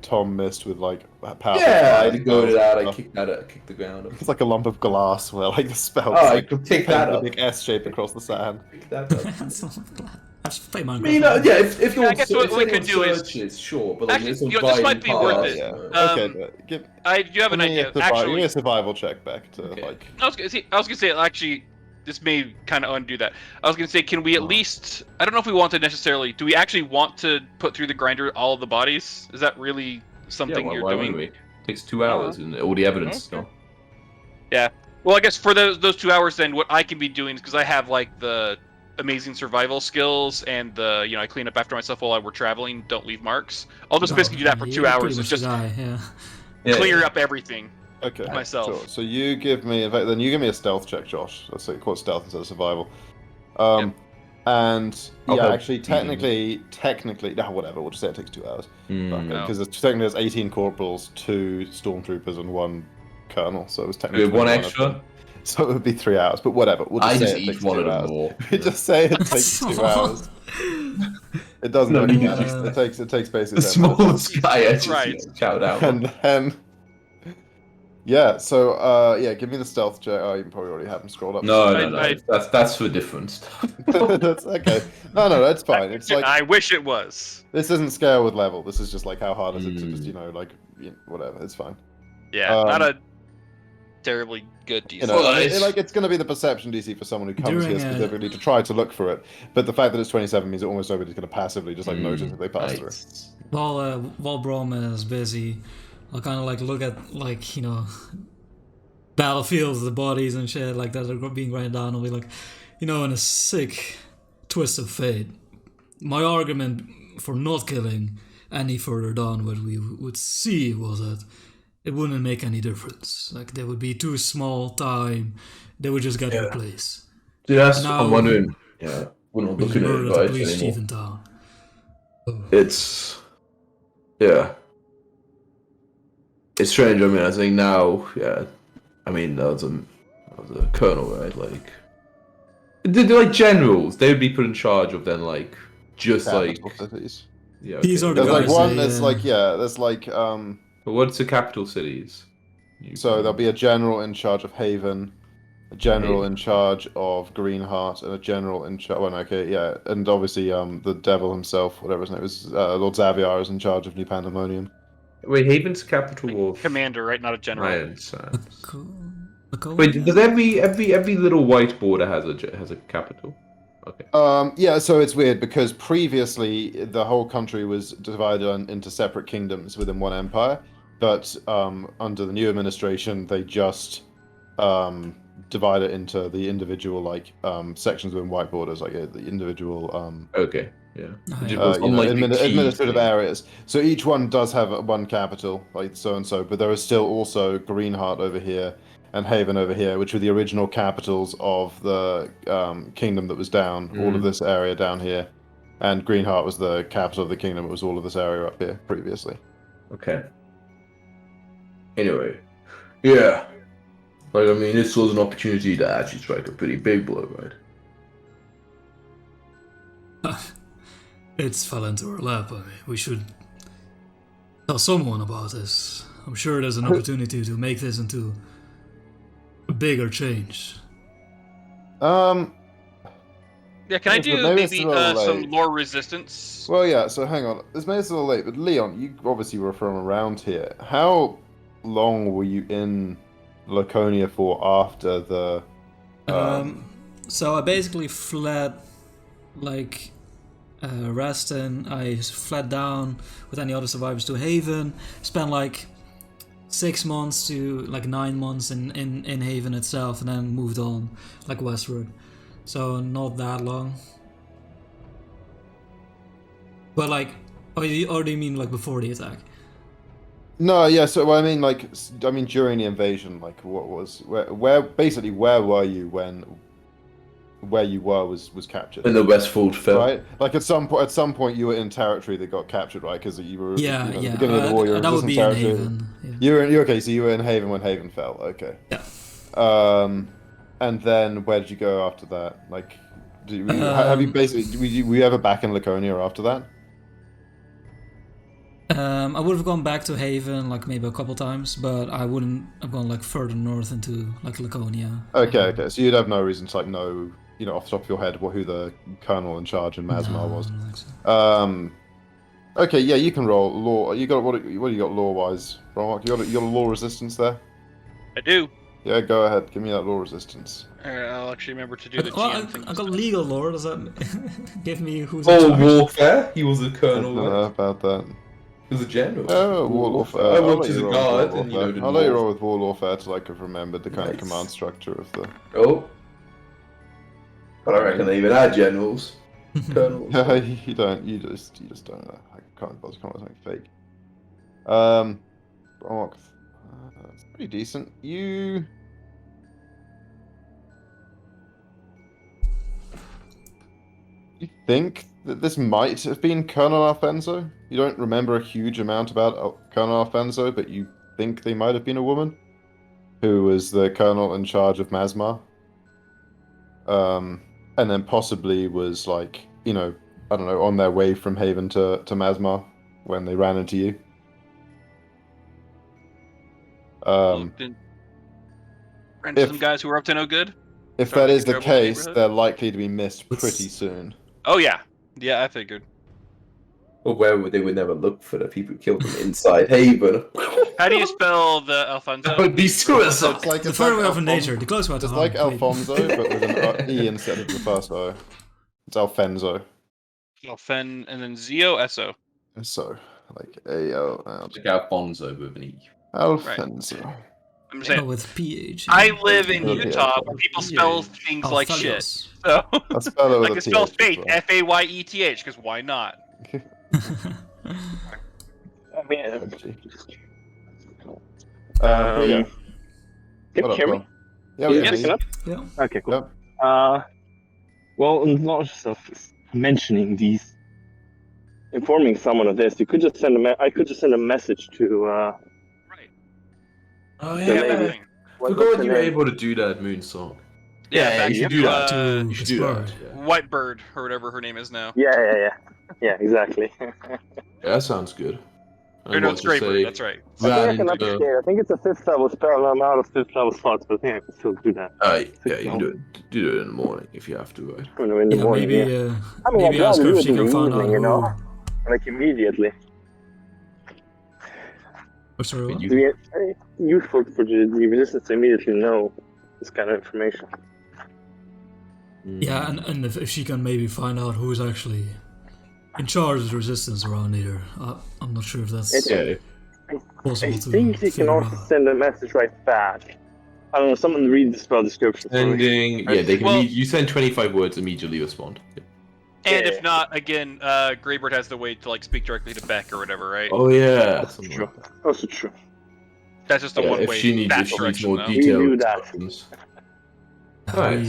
Tom missed with like power. Yeah, I fire go to spells that. and I stuff. kick the ground up. It's like a lump of glass where like the spell. Oh, I could pick that a up. big S shape across the sand. Pick that up. I've played Minecraft. I mean, yeah, if you I want guess to what we could do is- searches, sure, but like, Actually, it's on this buying might be worth parts, it. Yeah. no. Okay, but give I do have an give me idea. give Actually, me a survival check back to Okay. like. I was gonna say actually, this may kind of undo that. I was gonna say, can we at least? I don't know if we want to necessarily. Do we actually want to put through the grinder all of the bodies? Is that really something Yeah, you're why doing? wouldn't we? It takes 2 hours and all the evidence. Okay. No? Well, I guess for those 2 hours, then what I can be doing is because I have like the amazing survival skills and the I clean up after myself while we're traveling, don't leave marks. I'll just basically do that for 2 hours. It's just clear up everything. Okay. Myself. Sure. So you give me, in fact, then you give me a stealth check, Josh. Let's say call it stealth instead of survival. Yep. And I'll yeah, help actually, technically, no, whatever. We'll just say it takes 2 hours because technically there's 18 corporals, 2 stormtroopers, and 1 colonel. So it was technically With one 21 extra. of them. So it would be 3 hours, but whatever. We'll just I say just it eat takes one 2 of them hours. more. We just say it takes 2 hours. It doesn't No, really you matter. just- It takes basically The 7 minutes. smallest guy I just Right. shout out. And then yeah, so yeah, give me the stealth check. Oh, you probably already have them scrolled up. No, I- that's for different stuff. That's okay. No, that's fine. It's like I wish it was. this isn't scale with level. This is just like how hard is it to just whatever. It's fine. Yeah, not Um, a terribly good DC. You know, it's going to be the perception DC for someone who comes here specifically to try to look for it. But the fact that it's 27 means that almost nobody's going to passively just notice if they pass through. While Brom is busy, I'll kind of look at battlefields, the bodies and shit like that are being rained down. I'll be like, in a sick twist of fate, my argument for not killing any further down what we would see was that it wouldn't make any difference. Like, they would be too small time. They would just get replaced. Yeah, that's Now, I'm wondering. Yeah, we're not looking at murdered it the right police chief in anymore. town. It's strange. I mean, I think now, I mean, that was a colonel, right? Like, they're like generals. They would be put in charge of then, like, just Capital like cities. yeah. These are the There's like guys, one. they, There's like there's like But what's the capital cities? So there'll be a general in charge of Haven, a general in charge of Greenheart, and a general in charge. Well, okay, yeah, and obviously the devil himself, whatever his name is, Lord Xavier is in charge of New Pandemonium. Wait, Haven's capital of Commander, right? Not a general. Iron Sands. Wait, does every little white border has a capital? Okay. Yeah, so it's weird because previously the whole country was divided into separate kingdoms within one empire, but under the new administration they just divide it into the individual sections within white borders, like the individual Okay. Yeah. administrative areas. So each one does have one capital, like so and so, but there is still also Greenheart over here and Haven over here, which were the original capitals of the kingdom that was down. All of this area down here, and Greenheart was the capital of the kingdom. It was all of this area up here previously. Okay. Anyway, yeah. Like, I mean, this was an opportunity to actually strike a pretty big blow, right? It's fell into our lap. I mean, we should tell someone about this. I'm sure there's an opportunity to make this into a bigger change. Yeah, can I Yes, do but maybe maybe it's a little some late. lore resistance? Well, yeah. So hang on, this may be a little late, but Leon, you obviously were from around here. How long were you in Laconia for after the? So I basically fled, Reston. I fled down with any other survivors to Haven. Spent 6 months to 9 months in Haven itself, and then moved on westward. So not that long. But or do you mean before the attack? No, yeah. So well, I mean during the invasion, what was where where were you when where you were was captured? And the Westfold fell. Right, at some point you were in territory that got captured, right? Because you were Yeah, at the yeah. beginning of the war. You were in that would be territory. in Haven. Yeah. You're okay. So you were in Haven when Haven fell. Okay. Yeah. And then where did you go after that? Have you basically were you ever back in Laconia after that? I would have gone back to Haven maybe a couple times, but I wouldn't have gone further north into Laconia. Okay. So you'd have no reason to know, off the top of your head who the colonel in charge in Masmar was. I don't think so. Okay, yeah, you can roll law. You got what do you got law wise, Bromwalk? You got a law resistance there? I do. Yeah, go ahead. Give me that law resistance. I'll actually remember to do the Well, GM thing. I got legal lore. Does that give me who's Oh, in charge? warfare? He was a I colonel. don't know about that. He was a general. Oh, war lawfare. I I'll worked let as you a roll guard, with war and lawfare. did I'll let you war. roll with war lawfare till I could remember the kind of Nice. command structure of the. Oh. But I reckon they even had generals, colonels. You just don't know. I can't bother coming up with something fake. Brock, it's pretty decent. You think that this might have been Colonel Alfonso? You don't remember a huge amount about Colonel Alfonso, but you think they might have been a woman who was the colonel in charge of Masmar. And then possibly was like, I don't know, on their way from Haven to Masmar when they ran into you. Ran into some guys who were up to no good. If Trying that to is get the trouble in the case, neighborhood? they're likely to be missed pretty soon. Oh yeah, I figured. Or where they would never look for the people who killed them inside Haven. How do you spell the Alfonso? That would be suicide. It's like The further away from nature, the closer we are to It's harm. like Alfonso, but with an E instead of the first O. It's Alfonso. Alfen and then Z-O-S-O. So, like A-O. Like Alfonso with an E. Alfonso. I'm Oh, saying, with PH. I live in Okay. Utah where people spell things like shit. Alphelios. So, Let's spell it with like a it spells PH as fate, well. F-A-Y-E-T-H, because why not? I mean, But yeah. can What you up, hear me? Bill? Yeah, we Yeah. can Yes, hear you. Yeah. Okay, cool. Yep. Well, not just of mentioning these, informing someone of this, you could just send I could just send a message to Right. Oh the yeah, lady. forgot What's her you were name? able to do that, Moonsong. Yeah, back you should to, do that. To You should do explore. that. Yeah. Whitebird, or whatever her name is now. Yeah, exactly. Yeah, that sounds good. Or no, it's Greybird, that's right. I think I Ran can into the... upscale. I think it's a 5th level spell, and I'm out of 5th level slots, but I think I can still do that. yeah, you can do it in the morning if you have to, right? In the Yeah, morning, maybe, yeah. I mean, maybe I'd ask rather her do if it she in the can find out evening, you who. know? Like immediately. Oh, sorry, what? You- To be useful for the resistance to immediately know this kind of information. Yeah, and if she can maybe find out who's actually in charge of the resistance around here. I'm not sure if that's Yeah. possible I to think they can figure also out. send a message right back. I don't know, someone read the spell description for me. Sending... Yeah, they can Well- you send 25 words, immediately respond. And Yeah. if not, again, Greybird has the way to like speak directly to Beck or whatever, right? Oh yeah. That's true. Also true. That's just the Yeah, one if way. she needs that more direction, though. We detailed do that. instructions.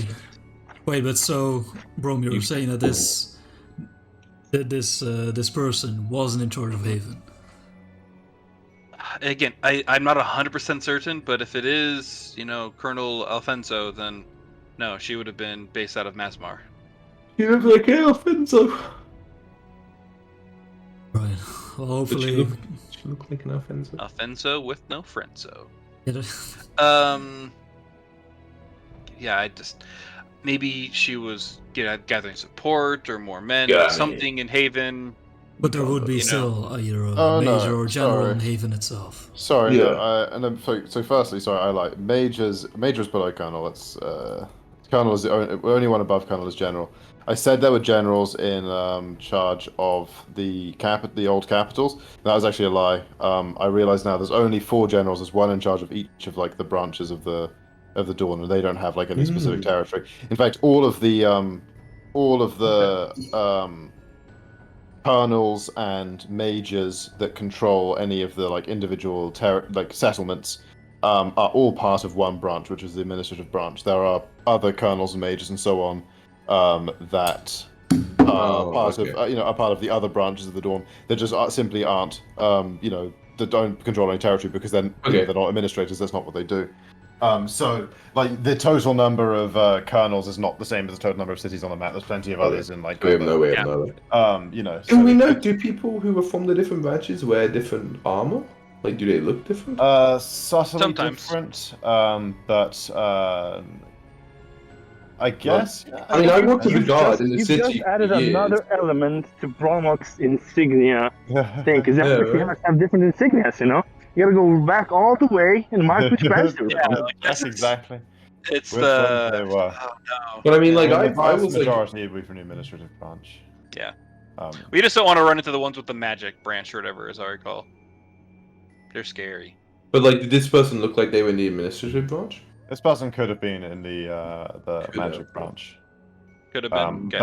We- Wait, but so, Brom, you're saying that this person wasn't in charge of Haven? Again, I'm not 100% certain, but if it is, Colonel Alfonso, then no, she would have been based out of Masmar. You look like Alfonso. Right. Well, Did she hopefully. look like an Alfonso? Alfonso with no friendso. Yeah, Yeah, I just maybe she was gathering support or more men, Yeah, I mean- something in Haven. but there would be You know. still either a Oh, no, major or general sorry. in Haven itself. Sorry, Yeah. no, and then so firstly, sorry, I like majors below colonel. It's colonel is the only one above colonel is general. I said there were generals in charge of the old capitals. That was actually a lie. I realize now there's only 4 generals. There's one in charge of each of like the branches of the Dawn, and they don't have like any specific territory. In fact, all of the colonels and majors that control any of the like individual settlements are all part of one branch, which is the administrative branch. There are other colonels and majors and so on that are part of are part of the other branches of the Dawn. They just simply aren't that don't control any territory because then they're not administrators. That's not what they do. So, like, the total number of colonels is not the same as the total number of cities on the map. There's plenty of others in, like, We have no way Yeah. of knowing. so Do we know? Do people who are from the different branches wear different armor? Like, do they look different? subtly Sometimes. different, but I guess. I mean, I worked as a guard in the You've city. just added for years. another element to Bromok's insignia thing, because Yeah, every right. class have different insignias, you know? You gotta go back all the way and mark which branch they were Yeah, from. like, That's exactly. It's Which ones they the. were. Oh no. But I mean, like, The I vast was like, majority would be from the administrative branch. Yeah. Um, We just don't want to run into the ones with the magic branch or whatever, as I recall. They're scary. but like, did this person look like they were in the administrative branch? this person could have been in the Could magic have. branch. Could have been. Okay.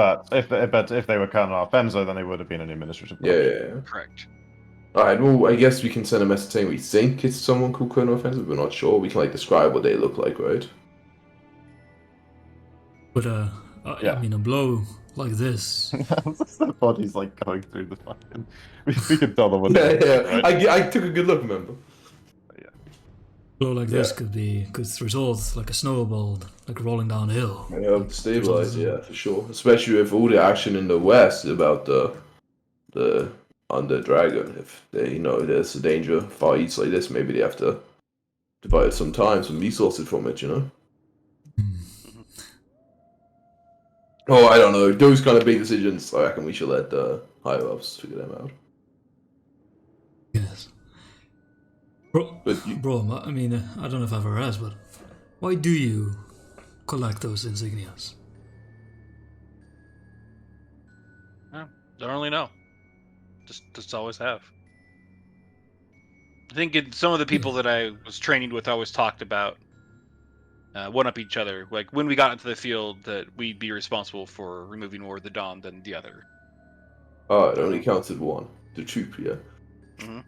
But if they were Colonel Benzo, then they would have been an administrative branch. Yeah. Correct. Alright, well, I guess we can send a message saying we think it's someone called Colonel Offensive, but we're not sure. We can, like, describe what they look like, right? But Yeah. I mean, a blow like this. The body's like going through the fucking. We could tell them what. Yeah. Right? I took a good look, remember? Blow like this Yeah. could result like a snowball, like rolling down a hill. Yeah, stabilize, yeah, for sure. Especially with all the action in the west about the Under Dragon. If they there's a danger far east like this, maybe they have to divide some time, some resources from it, you know? Oh, I don't know. Those kind of big decisions, I reckon we should let the higher ups figure them out. Yes. Bro, But you, I mean, I don't know if I've ever asked, but why do you collect those insignias? Don't really know. Just always have. I think some of the people that I was training with always talked about one up each other. Like when we got into the field, that we'd be responsible for removing more of the Dawn than the other. oh, it only counted one. The troop, yeah. Mm-hmm.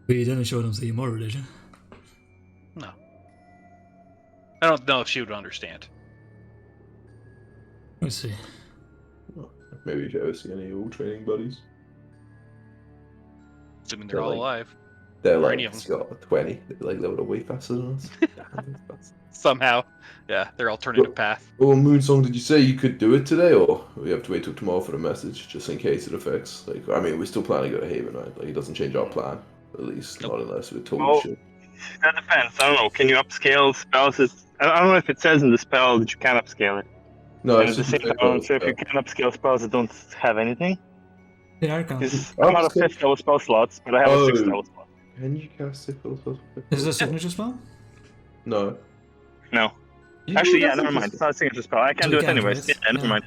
But you didn't show them to your mother, did you? No. I don't know if she would understand. Let's see. Maybe if you ever see any old training buddies. Assuming they're all alive. They're Or like any of them. got 20. They're like leveled up way faster than us. Somehow. Yeah, their alternative path. Well, Moonsong, did you say you could do it today, or we have to wait till tomorrow for the message, just in case it affects? Like, I mean, we're still planning to go to Haven, right? Like, it doesn't change our plan, at least not unless we're told Well, shit. That depends. I don't know. Can you upscale spells? I don't know if it says in the spell that you can upscale it. No, And it's at the just same time, I'm not sure if you can upscale spells that don't have anything. Yeah, I can. Because I'm out of 5th level spell slots, but I have a 6th level slot. Can you cast sickle? Is it a signature spell? No. No. You Actually, can yeah, cast never mind. sickle. It's not a signature spell. I can So do you it can, anyways. right? Yeah, never Yeah. mind.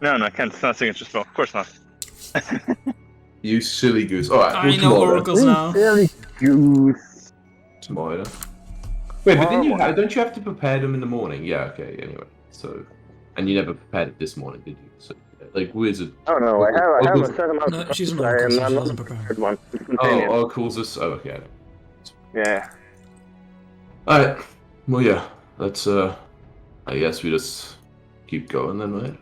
No, I can't. It's not a signature spell. Of course not. You silly goose. Alright, I well, know tomorrow. oracles now. Very goose. Tomorrow, yeah. Wait, but don't you have to prepare them in the morning? Yeah, okay, anyway. So, and you never prepared it this morning, did you? So, like, wizard. Oh no, I have a set amount No, of she's an I oracle, am so not she the doesn't prepare. prepared one. It's Oh, spontaneous. oracles is. Oh, okay. Yeah. Alright. Well, yeah. Let's, I guess we just keep going then, right?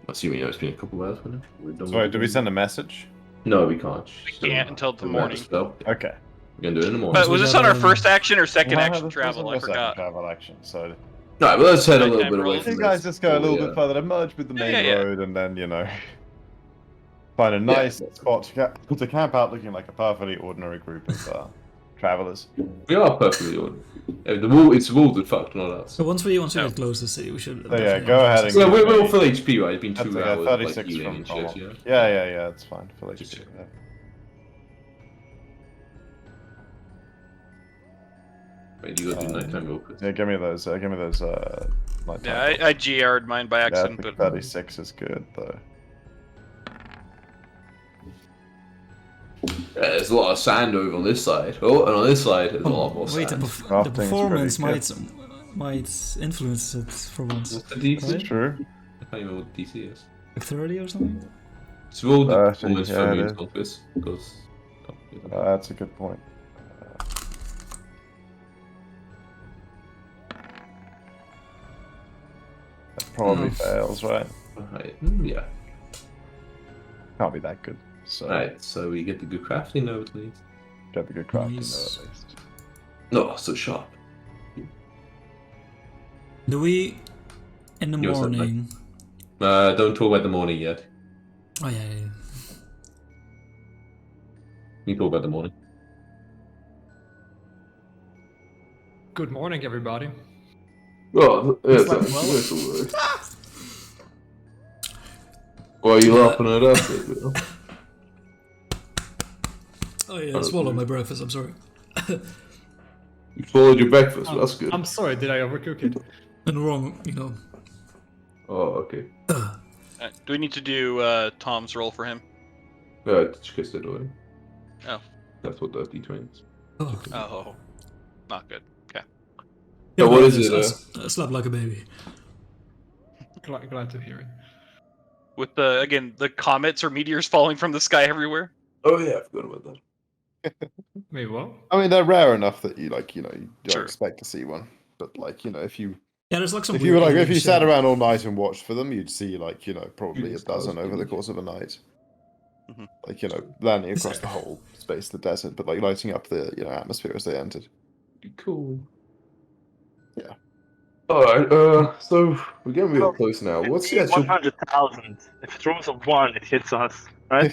Assuming it's been a couple hours by now. We're done Sorry, with do it. we send a message? No, we can't. We can't until the We have to morning. spell. Okay. We're gonna do it in the morning. But was this on our first action or second No, action this travel? wasn't I a second forgot. travel action, so. Alright, well, let's head a little Nighttime bit away roll. from You this. guys just go a little Yeah. bit further, merge with the main Yeah. road, and then, find a nice spot to camp out looking like a perfectly ordinary group of travelers. We are perfectly ordinary. The wall, it's walls that fucked, not us. So once we No. get close to the city, we should. So, yeah, definitely go ahead and So give we're me- all full HP, right? It's been That's 2 okay, hours, 36 like, healing from and Colin. shit, yeah? Yeah, it's fine. Feel like Just you check. do that. Right, you gotta do nighttime roll quick. Yeah, give me those. Nighttime Yeah, I GR'd mine by yeah, I accident, think but 36 is good though. Yeah, there's a lot of sand over on this side. Oh, and on this side, there's a lot more Wait, sand. the Crafting's performance pretty might influence it for once. What's the DC? It's true. I can't even know what the DC is. Like 30 or something? So roll the 30, performance yeah, for it me is. office, because... That's a good point. That probably fails, right? Right, yeah. Can't be that good. So Alright, so we get the good crafting note, at least. get the good crafting Nice. though, at least. No, so sharp. Do we, in the You also morning... Don't talk about the morning yet. Oh yeah. You talk about the morning. Good morning, everybody. Well, It's it's like, it's well- all right. Why are you laughing at us? Oh yeah, I swallowed my breakfast, I'm sorry. You followed your breakfast, that's good. I'm sorry, did I overcook it? And wrong, Oh, okay. do we need to do Tom's roll for him? Yeah, just kissed it already. Oh. That's what the D20 is. Oh. Oh, not good. Okay. So what is I it, slept like a baby. Glad to hear it. With the comets or meteors falling from the sky everywhere. Oh yeah, I forgot about that. Wait, what? I mean, they're rare enough that you you don't Sure. expect to see one. But like, if you there's like some if you weird were like if alien you sat shit. around all night and watched for them, you'd see like probably a Shooting stars, dozen over the maybe. course of a night. Mhm. Like landing Is across there- the whole space of the desert, but like lighting up the atmosphere as they entered. Cool. Yeah. Alright, so we're getting real close now. What's the actual 100,000. If it rolls a 1, it hits us, right?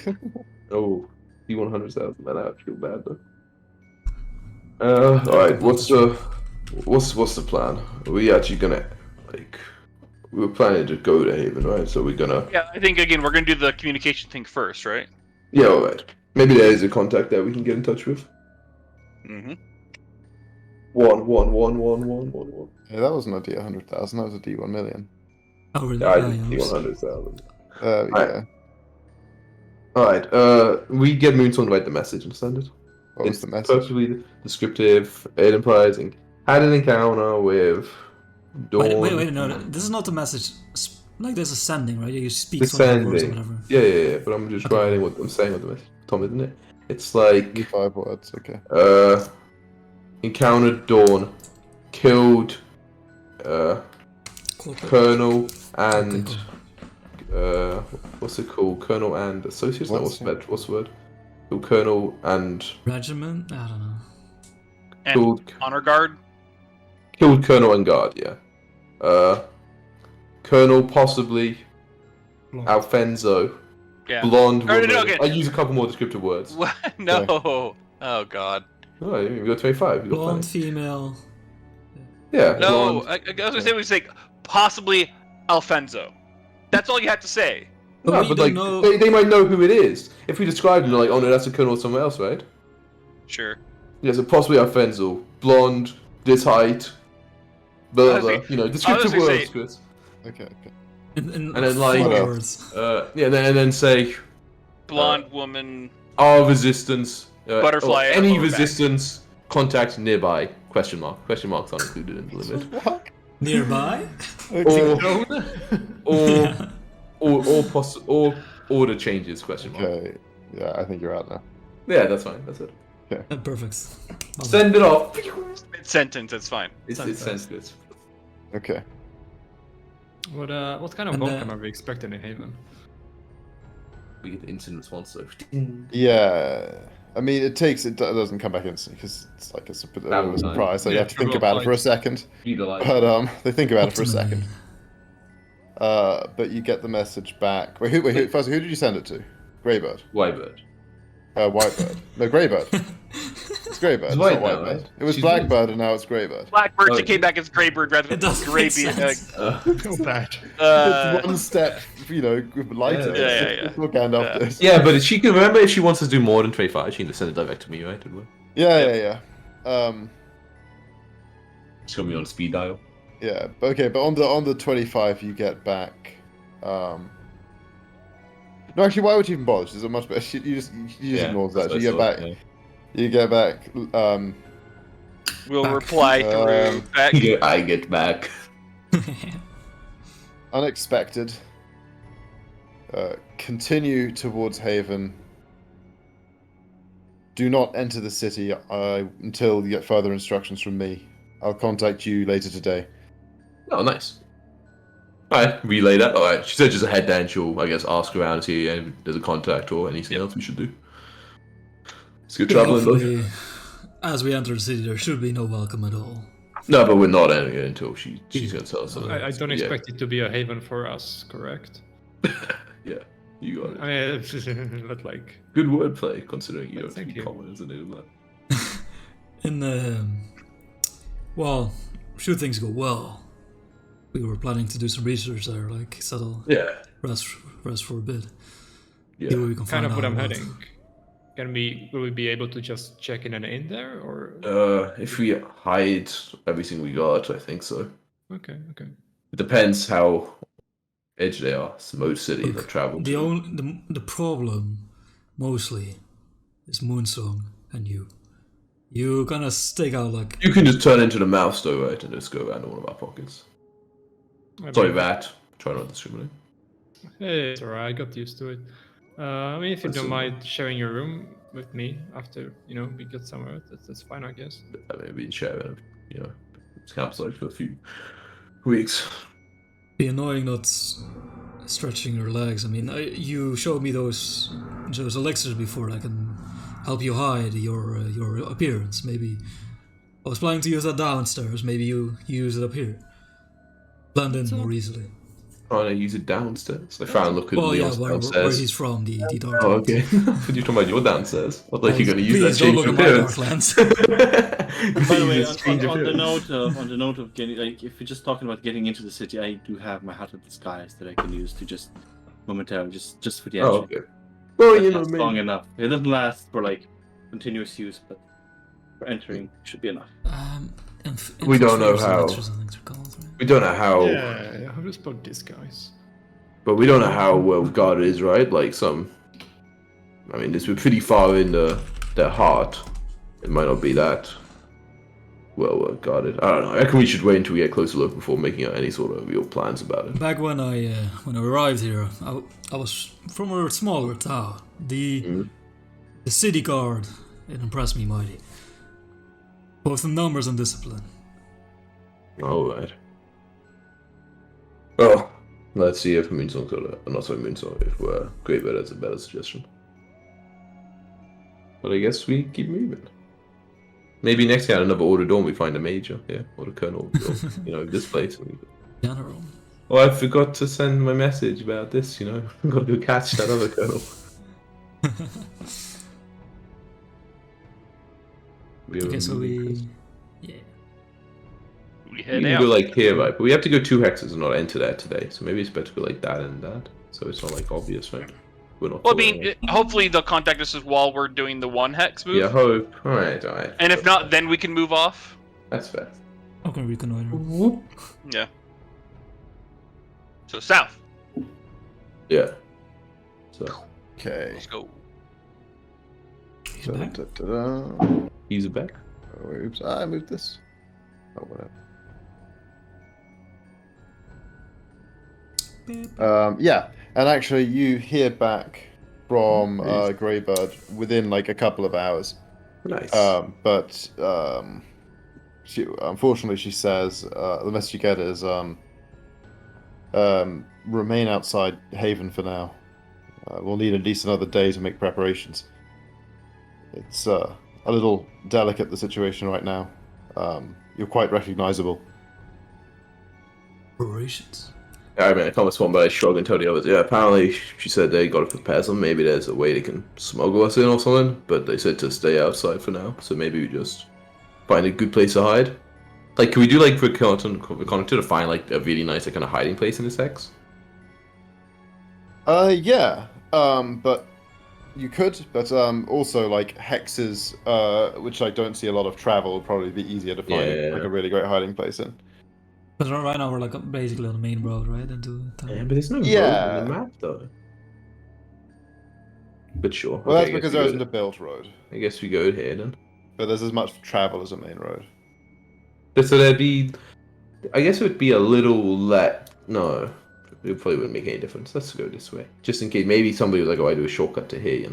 Oh, D100,000, man, I feel bad though. Alright, what's the plan? Are we actually gonna we were planning to go to Haven, right? So we're gonna Yeah, I think again we're gonna do the communication thing first, right? Yeah, alright. Maybe there is a contact that we can get in touch with. Mm-hmm. 1. Yeah, that wasn't a D100,000. That was a D1 million. Oh, really? Yeah, I Yeah, did yeah, D100,000. There we Alright. go. Alright, we get Moonstone to write the message and send it. What was It's the message? perfectly descriptive. It implies had an encounter with Dawn. Wait, no, this is not the message. Like, there's a sending, right? You speak It's 20 words or sending. whatever. Yeah, but I'm just Okay. writing what I'm saying with the message. Tom, isn't it? It's like 5 words. Okay. encountered Dawn, killed Corporate. Colonel and Okay, what's it called? Colonel and associates? No, What's what's the word? Killed Colonel and Regiment? I don't know. And killed honor guard. Colonel and guard. Yeah. Colonel possibly Blonde. Alfonso. Yeah. Blonde No, woman. no, okay. I use a couple more descriptive words. What? No. Oh God. Oh, you got 25. You got Blonde plenty. female. Yeah. No, blonde. I was gonna say we say possibly Alfonso. That's all you have to say. But No, we but don't like know. they might know who it is. If we describe them, they're like, oh no, that's a colonel somewhere else, right? Sure. Yeah, so possibly Alfonso, blonde, this height, blah blah. blah. Honestly, Descriptive honestly words, say- Chris. Okay. In And then, like- 4 What words. Yeah, and then say Blonde woman. our resistance, Butterfly or any lower back. resistance, contact nearby? Question mark. Question marks aren't included in the limit. What? Nearby? Or order changes? Question mark. Okay. Yeah, I think you're out now. Yeah, that's fine. That's it. Perfect. Well done. Send it off. Mid sentence. That's fine. It's sensitive. Okay. What kind of And, Vulcan are we expecting in Haven? We get the instant response though. Yeah. I mean, it doesn't come back instantly because it's like it's a bit of a surprise. So you Yeah, have to think true, about it for a like- second. Be delighted. But they think about it for a Optimally. second. But you get the message back. Wait, first, who did you send it to? Greybird. Whitebird. Whitebird. No, Greybird. It's Greybird. It's It's white not now, Whitebird. right? It was She's Blackbird, and now it's Greybird. Blackbird Oh, came back as Greybird rather It than doesn't make Graybeard. sense. So bad. It's one step, lighter. Yeah. It's not Gandalf. Yeah, but she can remember if she wants to do more than 25, she can just send it direct to me, right? Yeah. It's gonna be on speed dial. Yeah. Okay, but on the 25, you get back. No, actually, why would you even bother? There's a much better. You just ignore that. You get back. You get back. We'll Back. reply through back. I get back. Unexpected. Continue towards Haven. Do not enter the city until you get further instructions from me. I'll contact you later today. Oh, nice. Alright, relay that. Alright, she said just head down. She'll, I guess, ask around to see if there's a contact or anything else we should do. It's good traveling, though. Hopefully, as we enter the city, there should be no welcome at all. No, but we're not ending it until she's gonna tell us something. I don't Yeah. expect it to be a haven for us, correct? Yeah, you got it. I mean, but like, Good wordplay, considering you don't Thank speak you. common as a native land. Well, should things go well, we were planning to do some research there, like settle, Yeah, rest for a bit. yeah. See what we can kind find of what out I'm about. heading. Will we be able to just check in and in there, or? If we hide everything we got, I think so. Okay. It depends how edge they are. So most cities Look, I've traveled The to. only the problem, mostly, is Moonsong and you. You gonna stick out like You can just turn into the mouse though, right, and just go around in one of our pockets. I Sorry, mean, Rat. try not to discriminate. Hey, it's alright. I got used to it. I mean, if you don't mind sharing your room with me after we get somewhere, that's fine, I guess. Maybe share it, campsite for a few weeks. Be annoying not stretching your legs. I mean, you showed me those elixirs before. I can help you hide your appearance. Maybe I was planning to use that downstairs. Maybe you use it up here. Blend in more easily. Trying to use it downstairs. I found looking Well, yeah, downstairs. where he's from, the dark. Oh, okay. But you're talking about your downstairs. I thought you're going to use Please that don't change look of at my appearance. Darklands. By the way, Change on the appearance. note of getting, like, if you're just talking about getting into the city, I do have my hat of disguise that I can use to just momentarily, just for the Oh, entry. okay. Well, That you know, lasts long enough. It doesn't last for like continuous use, but for entering should be enough. We don't know how. We don't know how. Yeah, how to spell disguise? But we don't know how well guarded it is, right? Like I mean, this we're pretty far in their heart. It might not be that well guarded. I don't know. I reckon we should wait until we get a closer look before making any sort of real plans about it. Back when I arrived here, I was from a smaller town. The city guard, it impressed me mighty. Both in numbers and discipline. Alright. Well, let's see if Moonsong got a... Not sorry, Moonsong, if Greybird has a better suggestion. But I guess we keep moving. Maybe next time another Order Dawn we find a major, yeah, or a colonel, or, this place. General. Oh, I forgot to send my message about this, I've got to go catch that other colonel. Okay, so we... Yeah. We We head can out. go like here, right? But we have to go 2 hexes and not enter that today. So maybe it's better to go like that and that. So it's not like obvious, right? We're not. Well, I mean, hopefully they'll contact us while we're doing the 1 hex move. Yeah, hope. Alright. And if not, then we can move off. That's fair. Okay, reconnoiter. Yeah. So south. Yeah. So Okay. Let's go. He's back. he's back. Oh, oops, I moved this. Oh, whatever. Yeah, and actually, you hear back from Greybird within like a couple of hours. Nice. But unfortunately, she says the message you get is remain outside Haven for now. We'll need at least another day to make preparations. It's a little delicate, the situation right now. You're quite recognizable. Preparations. I mean, I can't respond, but I shrug and tell the others. Yeah, apparently she said they got to prepare some. Maybe there's a way they can smuggle us in or something. But they said to stay outside for now. So maybe we just find a good place to hide. Like, can we do like recon to find like a really nice kind of hiding place in this hex? Yeah. But you could. But also like hexes, which I don't see a lot of travel, would probably be easier to find like a really great hiding place in. But right now we're like basically on the main road, right? Into town. Yeah, but there's no road Yeah. on the map though. But sure. Well, okay, that's because there isn't a built road. I guess we go here then. But there's as much travel as a main road. So there'd be, I guess it would be a little no, it probably wouldn't make any difference. Let's go this way, just in case. Maybe somebody was like, "Oh, I do a shortcut to here,"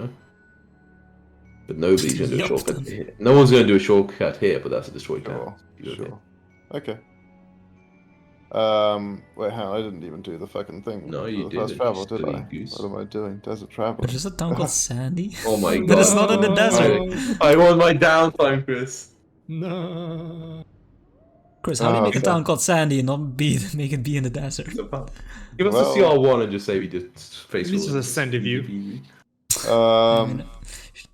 But nobody's gonna do a shortcut to here. No one's gonna do a shortcut here, but that's a destroyed town. Sure. Okay. Wait, hang on, I didn't even do the fucking thing. No, you the first didn't, travel, you did I? silly goose. What am I doing? Desert travel. But there's a town called Sandy. Oh my god! But it's not in the desert. I want my downtime, Chris. No. Chris, how do you make a okay. town called Sandy and not make it be in the desert? Give us Well- a CR1 and just say we just face. This all is a of sandy view. I mean,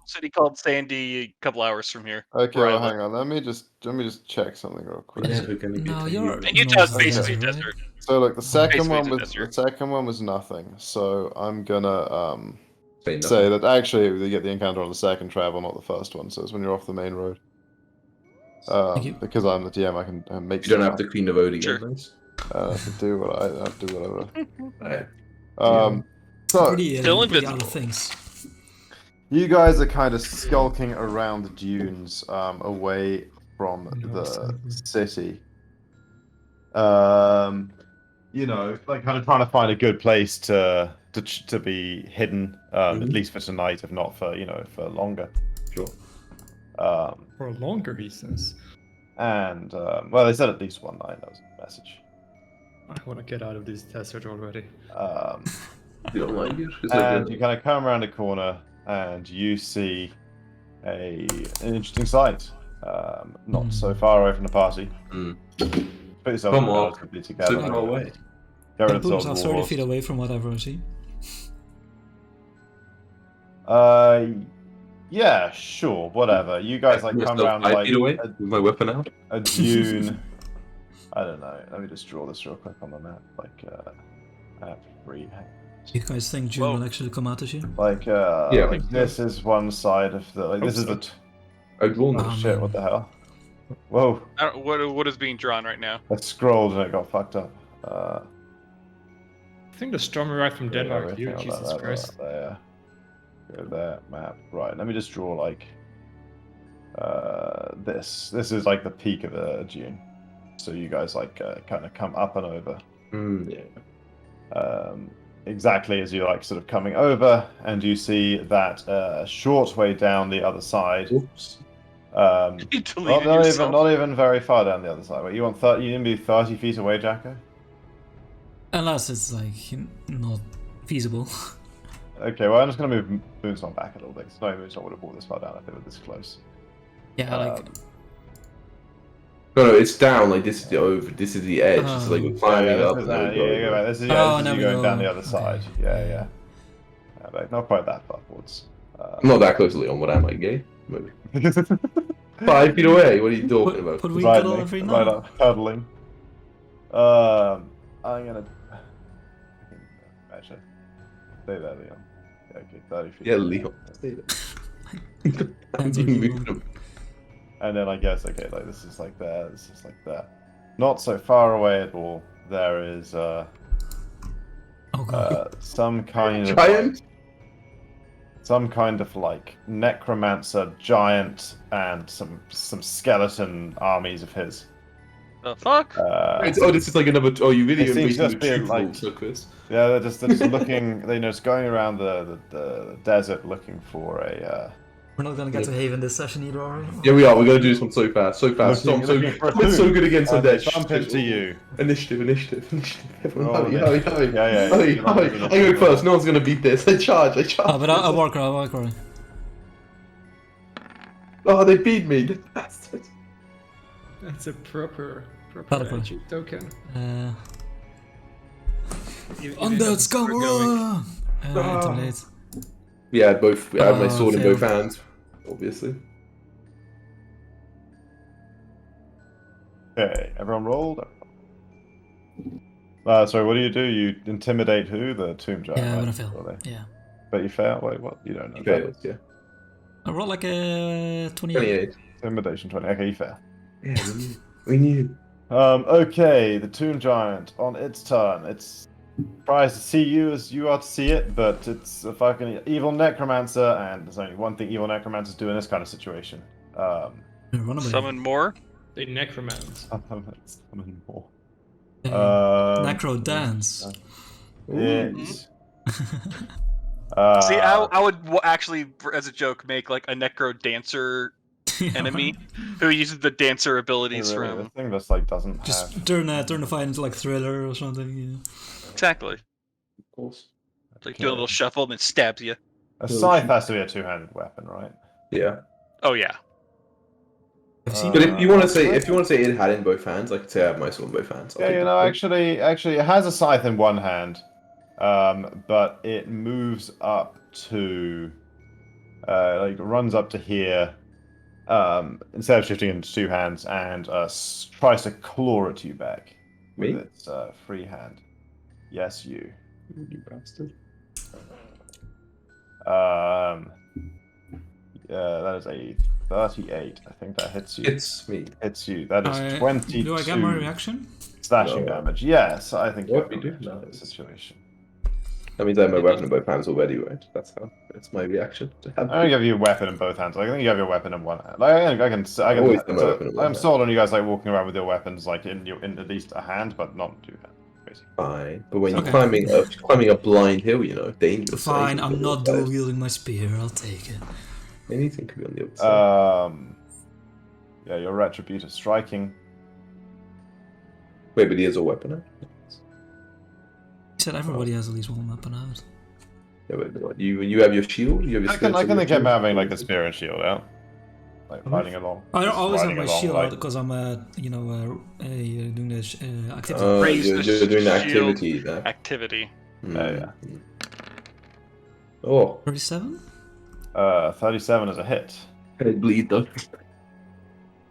City called Sandy a couple hours from here. Okay, where I well, live. hang on. Let me just check something real quick. Yes, we're gonna no, get you're. And Utah's north of basically the desert. right? So look, the second Basically, it's a one was nothing. So I'm gonna Say say that actually they get the encounter on the second travel, not the first one. So it's when you're off the main road. you. Because I'm the DM, I can make. You don't have to clean the road again, Sure. guys. I can do what I have to do whatever. Alright. So Pretty, Still pretty out invisible. of things. you guys are kind of skulking around the dunes, away from the city. you know, like kind of trying to find a good place to be hidden, at least for tonight, if not for for longer. Sure. For longer, he says. And well, they said at least one night. That was the message. I want to get out of this desert already. You don't like it? And you kind of come around a corner and you see an interesting sight. Not so far away from the party. Put yourself Come on. relatively together. So far away. Get rid The of booms those are 30 walls. feet away from whatever I see. Yeah, sure, whatever. You guys like come around 5 like feet away with my weapon out. a dune. I don't know. Let me just draw this real quick on the map. Like, free. You guys think June will actually come out this year? Like, Yeah, like this is one side of the. Like, this is the. I'd drawn Oh, this. shit! What the hell? Whoa! I don't, what is being drawn right now? I scrolled and it got fucked up. I think the storm arrived from Denmark. You, everything on Jesus that Christ. there. Go there, map. Right. Let me just draw like. This. This is like the peak of the June. So you guys like kind of come up and over. Yeah. Exactly as you're like sort of coming over, and you see that short way down the other side. Oops. You deleted Not yourself. not even very far down the other side. Wait, you want 30? You need to be 30 feet away, Jacko? Unless it's like not feasible. Okay, well I'm just gonna move Moonsong back a little bit. No, Moonsong would have brought this far down if they were this close. Yeah, like No, it's down. Like this is the over. This is the edge. It's like we're climbing this up. is And that. then Yeah, going yeah, over. this is, Oh, this is now you we going go. down the other side. Okay. Yeah. But not quite that far forwards. I'm not that close to Leon. What am I, gay? Maybe. 5 feet away. What are you talking about? Put we Right, cuddle Nick, every right night. up, cuddling. I'm gonna. Actually, stay there, Leon. Yeah, okay, 30 feet. Yeah, Leon. Stay there. Hands You on the moved wall. him. And then I guess, okay, like this is like there, this is like there. Not so far away at all. There is Oh god. some kind of Giant. some kind of like necromancer giant and some skeleton armies of his. The fuck? This is like another. Oh, you really It seems embracing just the being truth like- rules, Lucas. Yeah, they're just looking. They just going around the desert looking for a. We're not gonna get to Haven this session either, are we? Yeah, we are. We're gonna do this one so fast. So fast. Looking- Tom, looking for a Tom's so tomb. good against And undead. they bump into you. Initiative. Everyone, Roll hurry. initiative. Yeah. Hurry. You don't have I go first. No one's gonna beat this. I charge. Oh, but I'll walk around. Oh, they beat me. The bastards. That's a proper Teleport. magic token. Undead scum! going. Intimidate. We had both. We had my Oh, sword in failed. both hands. Obviously. Okay, everyone rolled. Sorry, what do? You intimidate who? The tomb giant. Yeah, right? but I fail. Really? Yeah. But you fail. Wait, what? You don't know. Okay. Yeah. I rolled like a 28. 28. Intimidation 20. Okay, you fail. Yeah, we knew. Okay, the tomb giant on its turn. It's tries to see you as you are to see it, but it's a fucking evil necromancer, and there's only one thing evil necromancers do in this kind of situation. Run away. Summon more? They necromant. Summon more. Necro dance. It's, See, I would actually, as a joke, make like a necro dancer enemy who uses the dancer abilities really, from. the thing that's like doesn't Just have. turn the fight into like Thriller or something. Yeah. Exactly. Of course. Like do a little shuffle and it stabs you. A scythe has to be a two-handed weapon, right? Yeah. Oh yeah. Have you seen But if you want to say it had in both hands, I could say I have my sword in both hands. I'll Yeah, take you that know, one. actually, it has a scythe in one hand, but it moves up to, like, runs up to here, instead of shifting into two hands, and tries to claw at you back with Me? its free hand. Yes, you. You bastard. That is a 38. I think that hits you. It's me. Hits you. That is 22. Do I get my reaction? slashing No. damage? Yes, I think What you we do have now a is- situation. That means I have my weapon in both hands already, right? That's how. That's my reaction. To have I'm gonna give you a weapon in both hands. Like, I think you have your weapon in one hand. Like, I can. always have my weapon in one I'm hand. sold on you guys like walking around with your weapons like in at least a hand, but not two hands. crazy. Fine, but when you're Okay. climbing a blind hill, you know, dangerous. so Fine, you can I'm do not it, dual guys. wielding my spear. I'll take it. Anything could be on the other side. Yeah, your retributive striking. Wait, but he has a weapon now? He said everybody has at least one weapon out. Yeah, but what, you have your shield? You have your I can spear, think him having like the spear and shield out, like Oh. riding along. I Just always have riding my along, shield like- out because I'm doing this activity. Raise you're the doing the shield. activity there. Activity. Yeah. Oh, 37? 37 is a hit. head bleed though.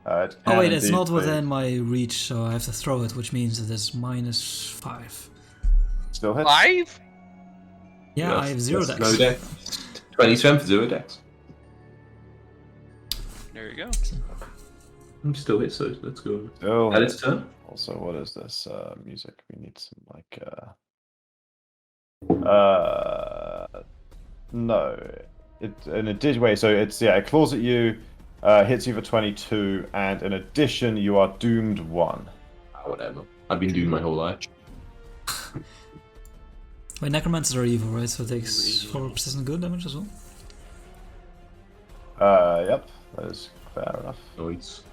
It Oh can wait, it's indeed not be. within my reach, so I have to throw it, which means it is -5. Still hit. 5? Yeah, I have 0 that's dex. No dex. 20 strength, 0 dex. There you go. I'm still hit, so let's go. Still At hit. its turn. Also, what is this music? We need some like no. In addition, wait. So it's it claws at you, hits you for 22, and in addition, you are doomed 1. Whatever. I've been doing my whole life. Wait, necromancers are evil, right? So it takes 4 persistent good damage as well. Yep, that is fair enough. Noise.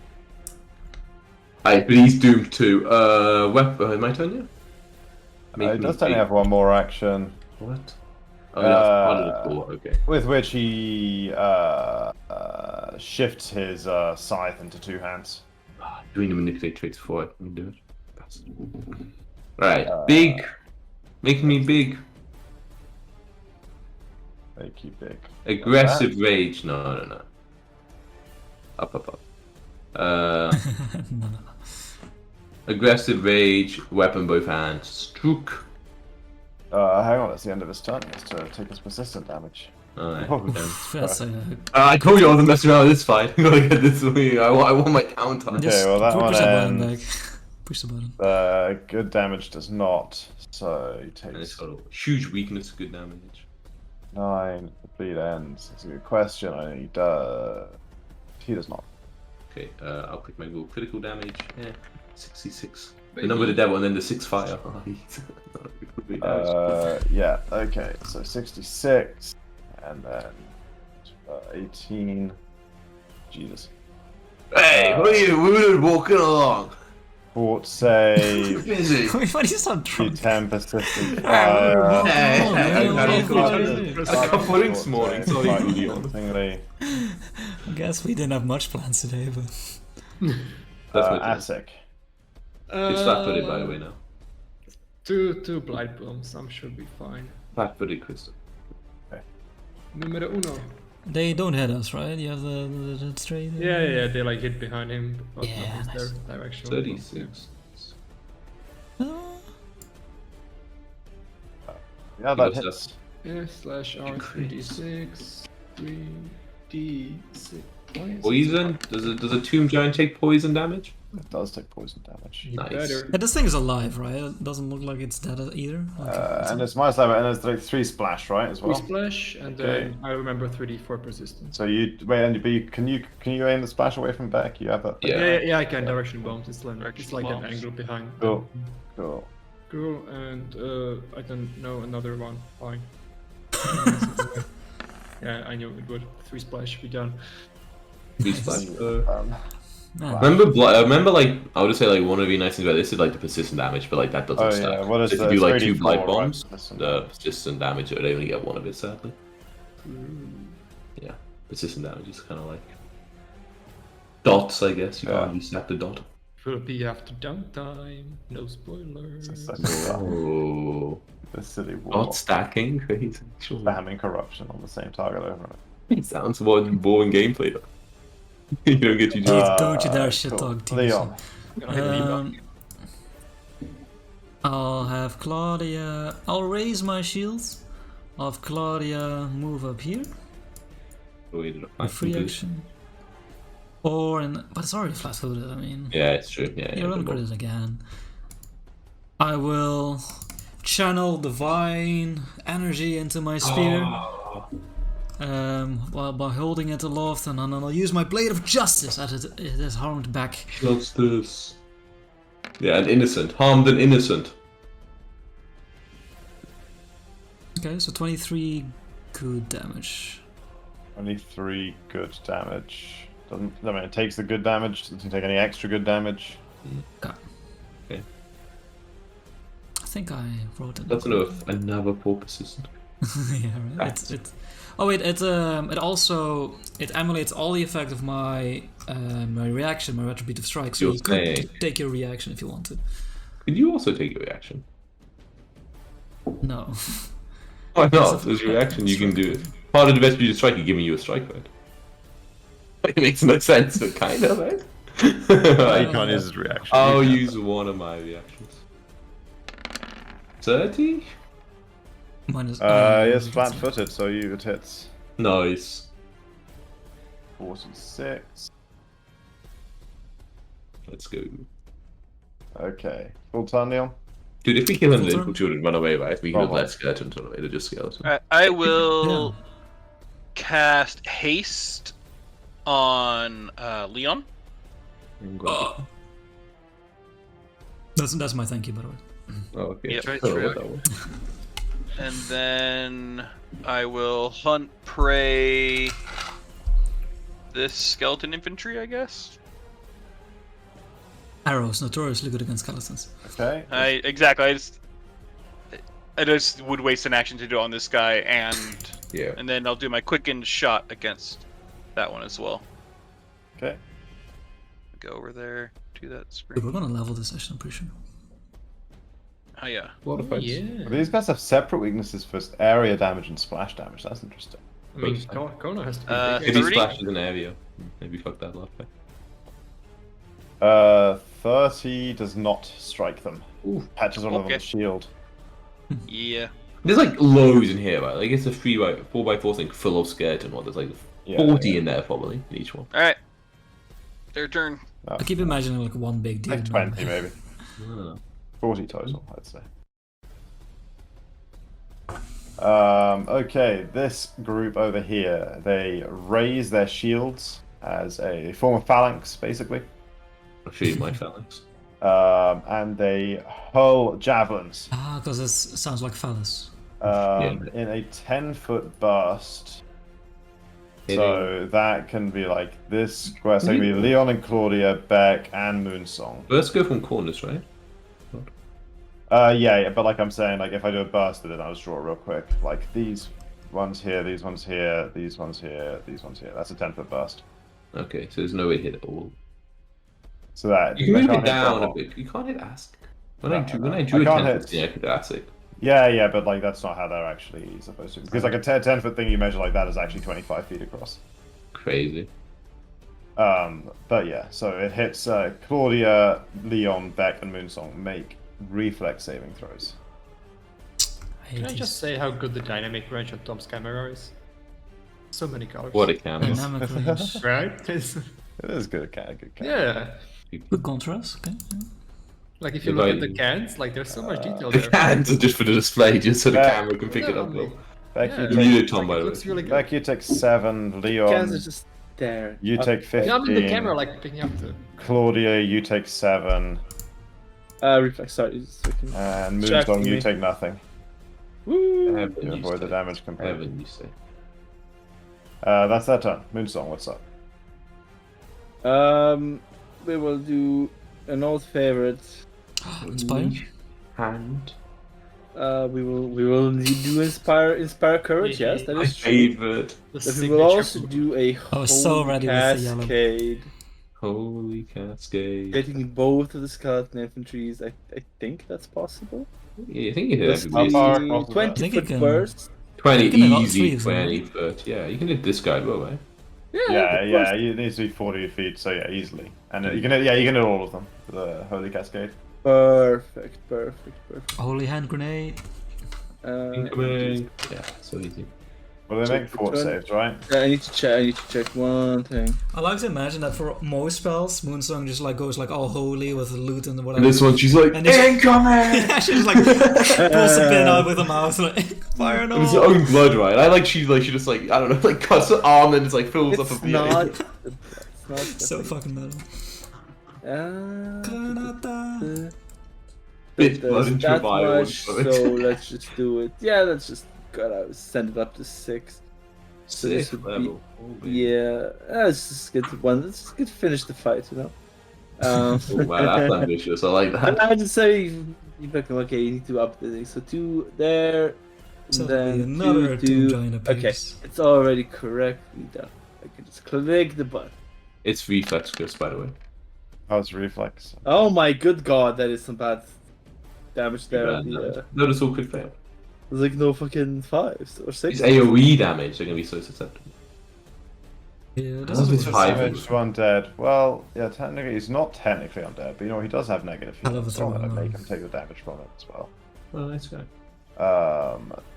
But he's doomed too. My turn, yeah? It does technically have one more action, What? Oh, yeah, that's part of the core, okay. with which he shifts his scythe into 2 hands. Doing the manipulate traits for it. Let me do it. Bastard. Right, big. Make me big. Make you big. Aggressive rage. No. Up. No. Aggressive rage, weapon both hands. Strook. Hang on, it's the end of his turn. He has to take his persistent damage. Alright. Oh, then. That's I told you I wasn't messing around with this fight. I'm gonna get this way. I want my downtime. just well, that push one the button ends. back. Push the button. Good damage does not, so he And it's takes got a huge weakness, good damage. 9. The bleed ends. It's a good question. He does not. Okay, I'll click my Google critical damage. Yeah, 66. The number of the devil and then the 6 fire. Yeah, okay, so 66, and then 18. Jesus. Hey, who are you wounded walking along? Fort save. Busy. Why do you sound drunk? D10 persistent Hey, fire. I got pudding this morning, so Fire you convincingly. I guess we didn't have much plans today, but That's what it is. Asik. It's flat-footed, by the way, now. Two blight bombs, some should be fine. Flat-footed, Crystal. Numero uno. they don't hit us, right? You have the straight. Yeah, they like hit behind him, but Yeah, nothing's nice. their direction. 36. Yeah, that hits. Yeah, slash R 3d6, 3d6. Poison? Does a tomb giant take poison damage? It does take poison damage. You Nice. better. Yeah, this thing is alive, right? It doesn't look like it's dead either. And it's my sliver, and it's like 3 splash, right, as We well? splash, and Okay. then I remember 3d4 persistence. So you wait, but can you aim the splash away from back? You have that. Yeah. Yeah, I can direction bombs. It's like Direction an bombs. angle behind. Cool. Cool. Cool, and I don't know another one. Fine. Yeah, I knew it would. 3 splash, be done. Please splash. Man. Remember, like, I would say, like, one of the nice things about this is, like, the persistent damage, but, like, that doesn't Oh stack. yeah, what is If that? you do, like, It's 2 blight 3d4, right? bombs, the persistent damage, they only get 1 of it, sadly. Yeah, persistent damage is kind of like dots, I guess. You can't use stack the dot. Will be after downtime. No spoilers. Oh, The silly war. dot stacking? Crazy. Sure. Spamming corruption on the same target over and It sounds more boring gameplay, though. You don't get you Please just. don't you dare shit talk teams. Leon. I'll have Claudia. I'll raise my shields. I'll have Claudia move up here. A free action. Or in. But it's already flat footed, I mean. Yeah, it's true. Yeah, You're gonna crit it again. I will channel divine energy into my spear. While by holding it aloft, and then I'll use my blade of justice as it is harmed back. Justice. Yeah, an innocent. Harmed an innocent. Okay, so 23 good damage. Only 3 good damage. Doesn't. I mean, it takes the good damage. Doesn't take any extra good damage. Okay. Okay. I think I wrote it. That's another poor persistent. Yeah, right. It's. Oh wait, it also emulates all the effect of my my reaction, my retributive strike. So You're you could saying- take your reaction if you want to. Could you also take your reaction? No. Why Because not? of- There's your reaction, you can do strike. it. Part of the best beauty strike is giving you a strike right? It makes no sense, but kind of, right? You can't use his reaction. I'll You can. use one of my reactions. 30? Minus. Yes, flat-footed, so it hits. Nice. 46. Let's go. Okay. Full turn, Neil. Dude, if we kill him, Full the turn? little children run away, right? We can just Probably. let skeletons run away. They're just skeletons. Alright, I will cast haste on Leon. That's my thank you, by the way. Oh, okay. Yep. I don't know what that was. And then I will hunt prey this skeleton infantry, I guess. Arrows notoriously good against skeletons. Okay. Exactly. I just would waste an action to do it on this guy, Yeah. and then I'll do my quickened shot against that one as well. Okay. Go over there, do that Dude, spring. we're gonna level this session, I'm pretty sure. Oh yeah. A lot of fights. Yeah. These guys have separate weaknesses for area damage and splash damage. That's interesting. I mean, Kona has to be Hey, bigger. Maybe 30? splashes an area. Maybe fuck that last guy. 30 does not strike them. Ooh. Patches one of them Okay. on the shield. Yeah. There's like loads in here, right? Like it's a 4x4 thing full of skeleton ones. There's like Yeah, 40 in there probably in each one. Alright. Their turn. Oh, I keep imagining like one big deal. like 20 maybe. Ah. 40 total, I'd say. Okay, this group over here, they raise their shields as a form of phalanx, basically. I'll show you my phalanx. And they hurl javelins Ah, because this sounds like phallus. in a 10-foot burst. So that can be like this square. So it can be Leon and Claudia, Beck, and Moonsong. Let's go from corners, right? Yeah, but like I'm saying, like if I do a burst of it, I'll just draw it real quick. Like these ones here, these ones here, these ones here, these ones here. That's a 10-foot burst. Okay, so there's no way to hit it all. So that You can they move can't it hit down that a bit. You can't hit ask. When No, I drew no, a I can't 10 hit. foot thing, I could ask it. Yeah, but like that's not how they're actually supposed to. Because like a 10-foot thing you measure like that is actually 25 feet across. Crazy. But yeah, so it hits Claudia, Leon, Beck, and Moonsong make reflex saving throws. I hate Can I these. just say how good the dynamic range of Tom's camera is? So many colors. What a camera. Dynamic range. Right? It's- It is good, good. yeah. Good contrast, okay. Yeah. Like if you If look I- at the cans, like there's so much detail The there. cans are just for the display, just so the Yeah. camera can pick it up. No, Beck, yeah, you You take, need it, Tom, like, by it the way. looks really good. Beck, you take 7. Leon, Cans are just there. you take 15. Yeah, I mean the camera like picking up the. Claudia, you take 7. Reflex, sorry. So we can- And Distracting Moonsong, you me. take nothing. Woo! Heaven, You you avoid the say. damage completely. Heaven, you say. That's their turn. Moonsong, what's up? We will do an old favorite. Inspire? Hand. We will do inspire courage. Yes, that My is true. favorite. The But we will also signature do a I was so holy ready with the yellow. cascade, Holy cascade. getting both of the skeleton infantries. I think that's possible. Yeah, I think you hit Let's everybody. How far do across is that? 20 I think you foot can- burst. 20 You can hit all easy, three of them, 20 foot. Yeah, you can hit this guy, well, right? Yeah, of yeah, course. it needs to be 40 feet, so yeah, easily. And you can hit all of them for the Holy Cascade. Perfect. Holy hand grenade. Incoming. Yeah, so easy. Well, they make fort Turn. saves, right? I need to check one thing. I like to imagine that for most spells, Moonsong just like goes like all holy with the loot and And whatever. this one, she's like, And this- incoming! Yeah, she just like pulls a pin out with her mouth like fire And it's no. her own blood, right? I like she just like I don't know, like cuts her arm and it's like fills up It's a not. It's not. So fucking metal. Bit blood into that a vial. much, so let's just do it. Yeah, let's just god, I would send it up to 6. So Sixth this would level. be, yeah. Let's just get to one. Let's just get to finish the fight, you know. Oh wow, that's ambitious. I like And that. I would just say, you fucking okay. You need to up the thing. So 2 there, So and there'll be then another 2, Doom 2. Giant Okay, appears. it's already correctly done. I can just click the button. It's reflex, Chris, by the way. Oh, it's reflex. Oh my good god, that is some bad damage there. Bad damage. Notice all could fail. There's like no fucking 5s or 6s. These AoE damage are gonna be so susceptible. Yeah, this Oh, is it's what high. Damage to undead. Well, yeah, technically he's not technically undead, but you know he does have negative I love healing, a so I'm gonna throw make on. him take the damage from it as well. Oh, nice guy.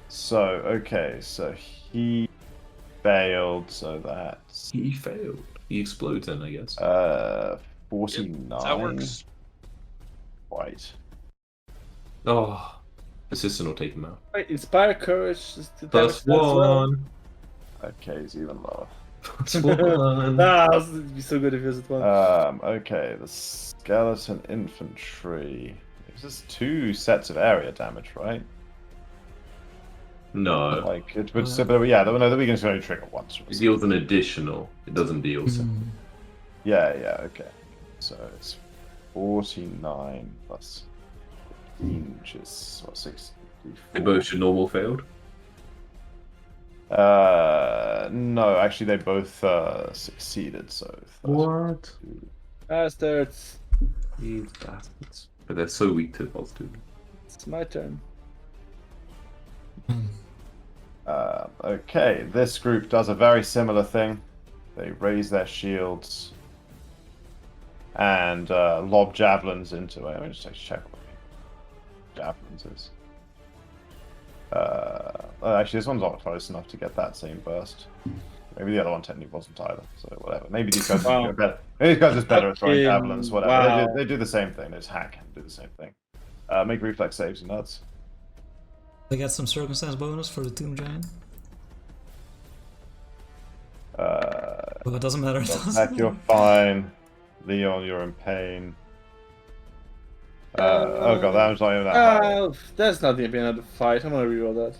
So okay, so he failed, so that's He failed. He explodes then, I guess. 49. That's how it works. Right. Oh, assistant will take him out. Wait, inspire courage. Just to Plus damage that as well. 1. Okay, he's even lower. Plus 1. It'd be so good if it was at 1. Okay, the skeleton infantry. It's just 2 sets of area damage, right? No. Like it would. But yeah, no, the weakness can only trigger once. It deals an additional. It doesn't deal. Hmm. Yeah, okay. So it's 49 plus 15, which is what, 64. They both should normal failed. No, actually they both succeeded. So What? Bastards. These bastards. But they're so weak to positive. It's my turn. Okay, this group does a very similar thing. They raise their shields and lob javelins into it. Let me just check what javelins is. Actually, this one's not close enough to get that same burst. Maybe the other one technically wasn't either. So whatever. Maybe these guys are better. Maybe these guys are just better at throwing javelins. Whatever. Wow. They do the same thing. They just hack and do the same thing. Make reflex saves, you nuts. They get some circumstance bonus for the Tomb Giant. Well, it doesn't matter. It doesn't Heck, you're fine. Leon, you're in pain. Oh god, that was not even that high. That's not gonna be another fight. I'm gonna reroll that.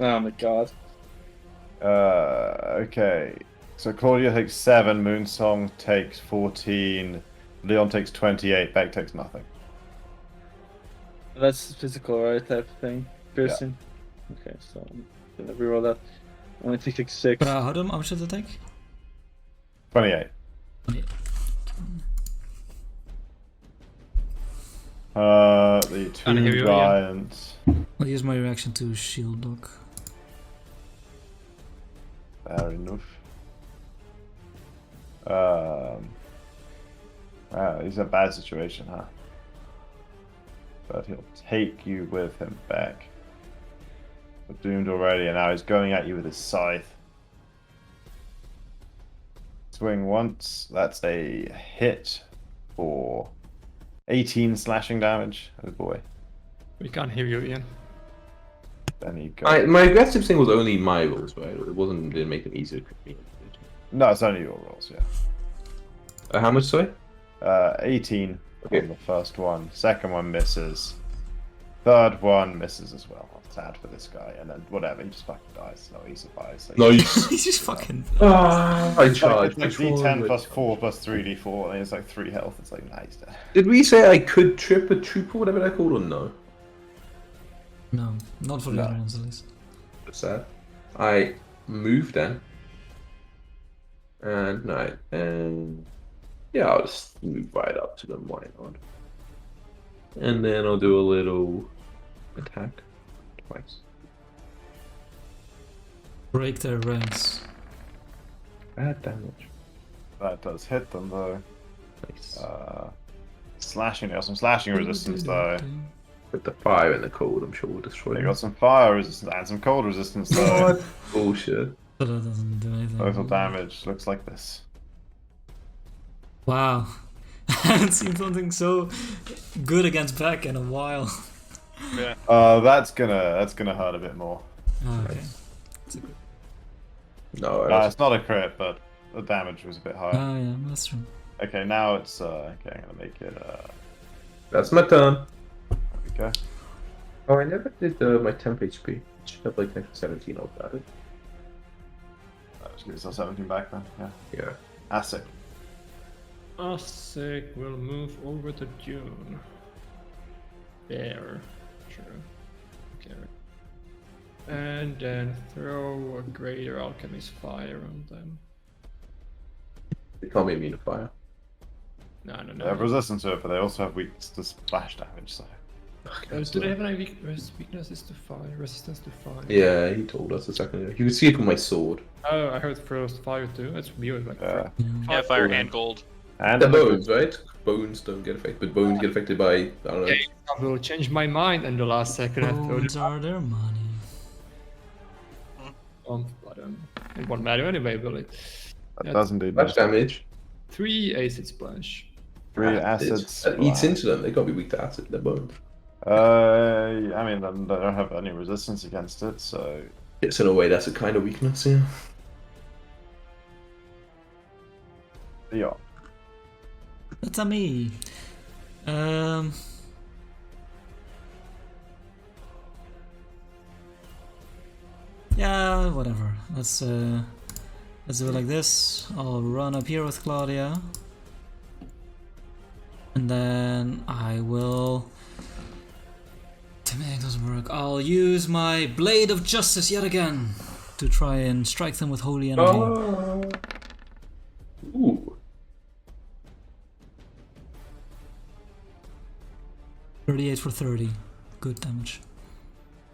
Oh my god. Okay. So Claudia takes 7, Moonsong takes 14, Leon takes 28, Beck takes nothing. That's physical, right? Type of thing. Piercing. Okay, so I'm gonna reroll that. Only take like 6. How much did it take? 28. Yeah. The Can't hear two you again. giants. I'll use my reaction to shield block. Fair enough. Wow, he's in a bad situation, huh? But he'll take you with him back. We're doomed already, and now he's going at you with his scythe. Swing once. That's a hit for 18 slashing damage. Oh boy. We can't hear you, Ian. Then he goes. My aggressive thing was only my rolls, right? It didn't make it easier for me. No, it's only your rolls, yeah. How much, sorry? 18 Okay. on the first one. Second one misses. Third one misses as well. Sad for this guy. And then whatever, he just fucking dies. No, he survives. Like, Nice. He's just fucking. I It's like, charged. it's like D10 plus 4 plus 3d4, and it's like 3 health. It's like, nice. Did we say I could trip a trooper, whatever they're called, or no? No, not for the other ones at least. That's sad. I move then. And yeah, I'll just move right up to them. Why not? And then I'll do a little attack twice. Break their ranks. Bad damage. That does hit them, though. Nice. Slashing, there's some slashing resistance, though. With the fire and the cold, I'm sure we'll destroy They them. got some fire resistance and some cold resistance, though. What? Bullshit. But that doesn't do anything. Total damage looks like this. Wow. I haven't seen something so good against Beck in a while. Yeah. That's gonna hurt a bit more. Oh, okay. No, It's not a crit, but the damage was a bit higher. Oh yeah, that's true. Okay, now it's okay. I'm gonna make it. that's my turn. There we go. Oh, I never did my temp HP. Should have like next 17 of that. Just give yourself 17 back then. Yeah. Yeah. Asik. Asik will move over to June. There. Sure. Okay. And then throw a greater alchemist fire on them. They can't be immune to fire. No. They have resistance to it, but they also have weakness to splash damage, so. Do they have any weaknesses to fire? Resistance to fire? Yeah, he told us a second ago. You can see it from my sword. Oh, I heard frost fire too. That's weird. Like, Yeah, fire and gold. And The bones, right? Bones don't get affected, but bones get affected by, I don't know. okay, I will change my mind in the last second. I thought Bones are their money. but it won't matter anyway, will it? that does indeed. Much damage. 3 acid splash. 3 acids. That eats into them. They can't be weak to acid. They're bones. I mean, they don't have any resistance against it, so. Yes, in a way, that's a kind of weakness, yeah. Yeah. That's a me. Yeah, whatever. Let's do it like this. I'll run up here with Claudia. And then I will... To make it doesn't work, I'll use my Blade of Justice yet again to try and strike them with holy energy. Ooh. 38 for 30. Good damage.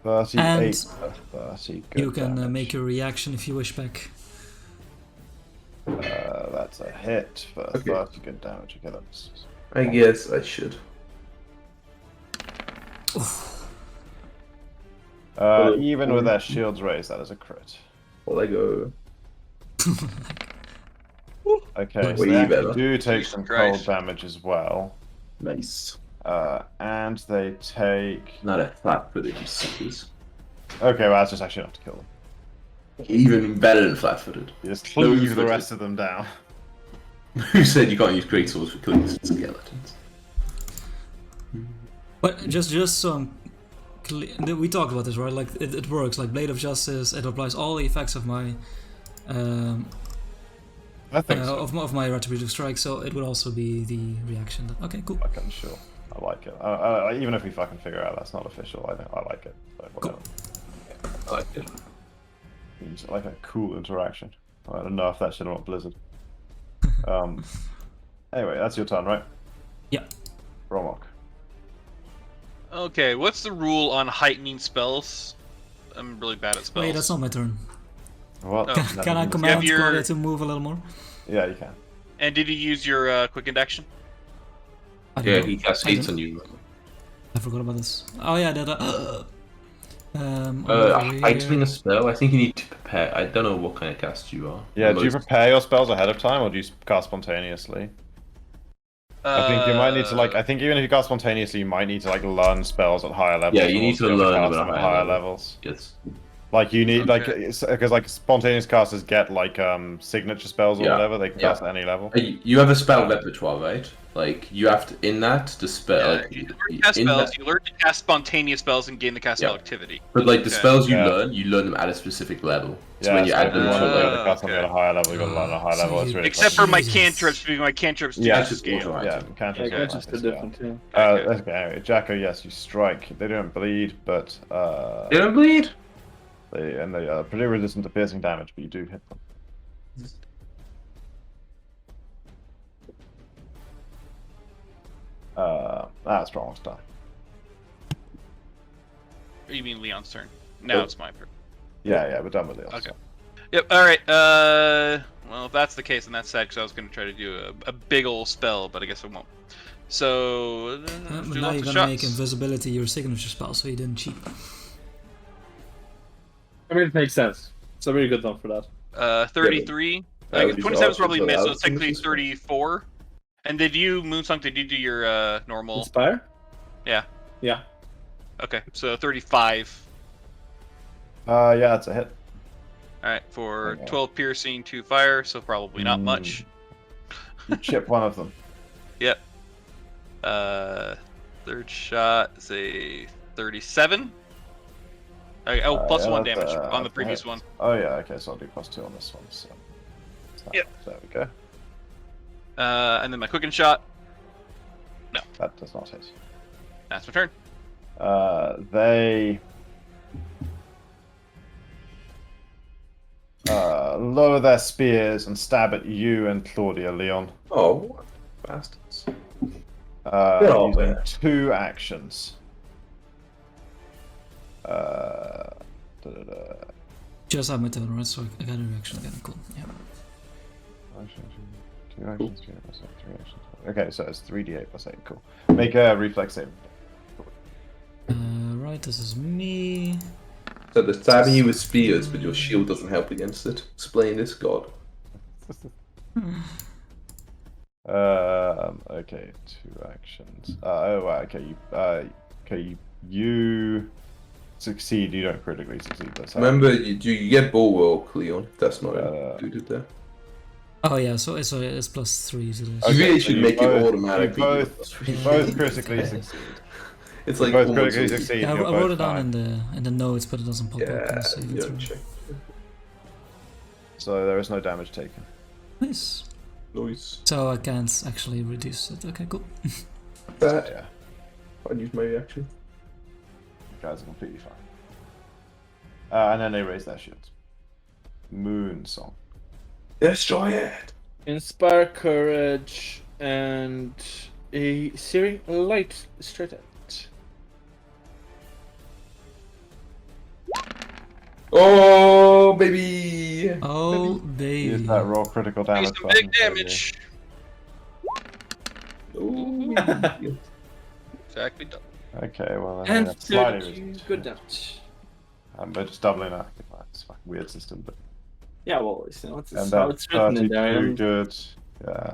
38 And for 30. Good You can damage. make your reaction if you wish back. That's a hit for Okay. 30 good damage. Okay, that's. I guess I should. Even with their shields raised, that is a crit. Well, I go. Okay, so Way they actually better. do take Jesus some Christ. cold damage as well. Nice. And they take. Not a flat-footed, you suckers. Okay, well, that's just actually enough to kill them. Even better than flat-footed. You just cleave the rest of them down. Who said you can't use great swords for killing skeletons? But just so I'm clear, we talked about this, right? Like it works. Like Blade of Justice, it applies all the effects of my I think so. of my retributive strike. So it would also be the reaction. Okay, cool. Fucking sure. I like it. Even if we fucking figure out that's not official, I think I like it. So whatever. I like it. Seems like a cool interaction. I don't know if that should have not Blizzard. Anyway, that's your turn, right? Yeah. Romok. Okay, what's the rule on heightening spells? I'm really bad at spells. Wait, that's not my turn. What? Oh. Can I No, command your- Claudia to move a little more? Yeah, you can. And did you use your quickened action? I don't Yeah, know. he casts I hates don't- on you. I forgot about this. Oh yeah, that. Over Heightening here. a spell, I think you need to prepare. I don't know what kind of cast you are. Yeah, do you Most- prepare your spells ahead of time, or do you cast spontaneously? I think you might need to I think even if you cast spontaneously, you might need to learn spells at higher levels. Yeah, you need to be able learn cast them them at at higher higher level. levels. Yes. Like you need Okay. because spontaneous casters get signature spells or Yeah, whatever. They can yeah. cast at any level. You have a spell repertoire, right? Like you have to in that the spell. Yeah, you learn to cast in spells. that- You learn to cast spontaneous spells and gain the cast spell Yeah. activity. But like the Okay. spells you Yeah. learn them at a specific level. So Yeah, when you so add if you them want to to be able like to cast something at a higher level, you got to learn at a higher So level. It's you- really Except for my Jesus. cantrips, because my cantrips do Yeah, not it's scale. auto- yeah, Right. cantrips Yeah, are just nice, the yeah. different, yeah. Okay, anyway, Jacko, yes, you strike. They don't bleed, but they don't bleed. they are pretty resistant to piercing damage, but you do hit them. That's wrong. Die. You mean Leon's turn? Now Oh. it's my turn. Yeah, we're done with it. Okay. Yep. All right. Well, if that's the case, then that's sad because I was going to try to do a big old spell, but I guess I won't. So But do now lots you're of gonna make shots. invisibility your signature spell, so you didn't cheat. I mean, it makes sense. It's a very good one for that. 33. That would be 27 is awesome, probably so missed, that so would it's technically finish this one. 34. And did you, Moonsong, did you do your normal? Inspire? Yeah. Yeah. Okay, so 35. Yeah, it's a hit. All right, for Okay. 12 piercing, 2 fire, so probably not much. You chip one of them. Yep. Third shot is a 37. Plus one that's, damage on the previous hit. one. Oh yeah, okay, so I'll do +2 on this one. So. Yep. There we go. And then my quicken shot. That does not hit. That's my turn. They lower their spears and stab at you and Claudia, Leon. Oh, bastards. Using man. 2 actions. Da-da-da. Just have my turn, right? So I got a reaction again. Cool. Yeah. 2 actions, 2 actions, 3 actions. Okay, so it's 3d8 plus 8. Cool. Make a reflex save. Right, this is me. So they're stabbing you with spears, but your shield doesn't help against it. Explain this, God. Okay, 2 actions. You succeed. You don't critically succeed. That's how. Remember, you get bulwark, Leon. That's not included there. Oh yeah, so it's +3 to this. You really so should you make both- it automatically. You both critically succeed. It's You like both almost critically like- succeed. Yeah, I you're wrote both it down fine. in the notes, but it doesn't pop up. Yeah, in the save you it don't through. check. So there is no damage taken. Nice. Noise. So I can't actually reduce it. Okay, cool. That. Yeah, I'd use my reaction. you guys are completely fine. And then they raise their shields. Moon song. Destroy it. Inspire courage and a searing light straight out. Oh, baby. Oh, baby. Use that raw critical Do damage. some button, big damage. Ooh. Exactly. Double. Okay, well then And that's slightly 30 reduced. good damage. But just doubling that. It's a fucking weird system, but Yeah, well, it's, it's and how that's it's written in there. 32 and- good. Yeah.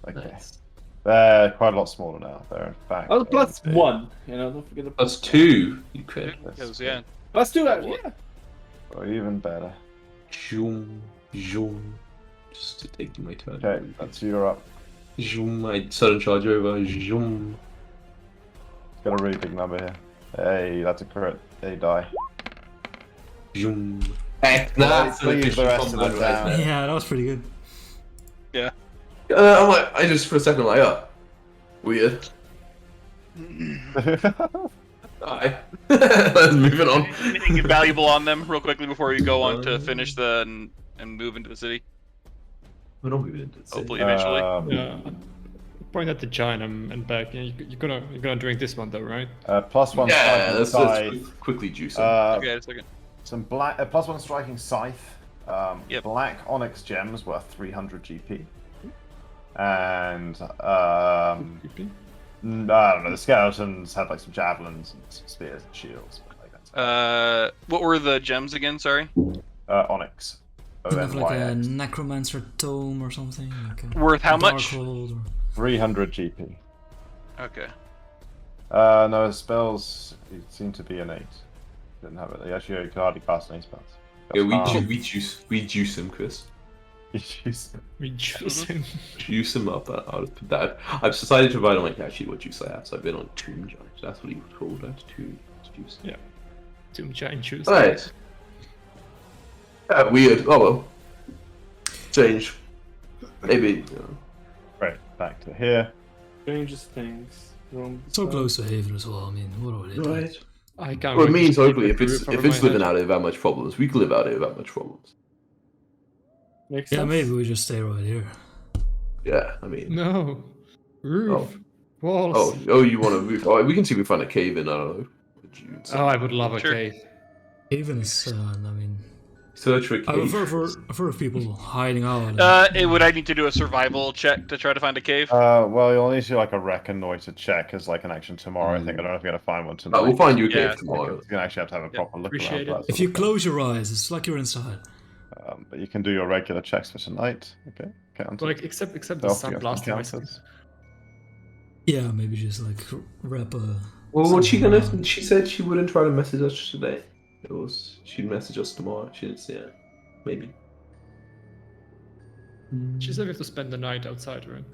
Okay. Nice. They're quite a lot smaller now. They're in fact. Oh, plus big. 1. Don't forget the Plus 2. You could. Because, yeah. Plus 2, yeah. Or even better. Zoom. Zoom. Just to take my turn. Okay, that's you're up. Zoom. I sudden charge over. Zoom. It's got a really big number here. Hey, that's a crit. They die. Zoom. That's leave the rest of them down. Yeah, that was pretty good. I'm like, I just for a second like, oh, weird. Alright. Let's move it on. Anything valuable on them, real quickly, before we go on to finish and move into the city? We're not moving into the city. Hopefully, eventually. Yeah. Point at the giant and back. Yeah, you're gonna drink this one though, right? +1 Yeah, striking let's scythe. quickly juice it. Okay, a second. Some black +1 striking scythe. Yep. Black onyx gems worth 300 GP. And I don't know. The skeletons had like some javelins and some spears and shields. Like that. What were the gems again? Sorry. Onyx. Kind of like a ONYX. necromancer tome or something. Like a Worth how dark much? hold or... 300 GP. Okay. No, spells seem to be innate. Didn't have it. Actually, you can hardly cast any spells. Yeah, That's we juice him, Chris. Jeez. We juice him. Juice him up. I'll put that. I've decided to write on like actually what juice I have. So I've been on Tomb Giant. That's what he was called. That's Tomb Juice. Yeah. Tomb giant juice. Alright. Weird. Oh well. Change. Maybe. You know. Right, back to here. Strangest things. So close to Haven as well. I mean, what are we doing? Right. I can't. Well, it wait to means sleep hopefully with if the it's roof if over it's my living head. out of without much problems, we can live out of without much problems. Makes Yeah, sense. maybe we just stay right here. Yeah, I mean. No. Roof. Walls. Oh, you want to move? Oh, we can see if we find a cave in. I don't know. Oh, I would love a Sure. cave. Haven is, I mean, Search for a I cave. I've heard of people hiding out. Would I need to do a survival check to try to find a cave? Well, you'll need to do like a reconnoiter check as like an action tomorrow. I think I don't know if you're gonna find one tonight. We'll find you a Yeah. cave tomorrow. You're gonna actually have to have a proper look appreciate around. it. for that If you sort of thing. close your eyes, it's like you're inside. But you can do your regular checks for tonight. Okay. Count. Like except the Stealth, sun you have blasting my encounters. Yeah, maybe just like wrap a. Well, what's she something gonna? around. She said she wouldn't try to message us today. It was she'd message us tomorrow. She didn't say it. Maybe. She said we have to spend the night outside, right?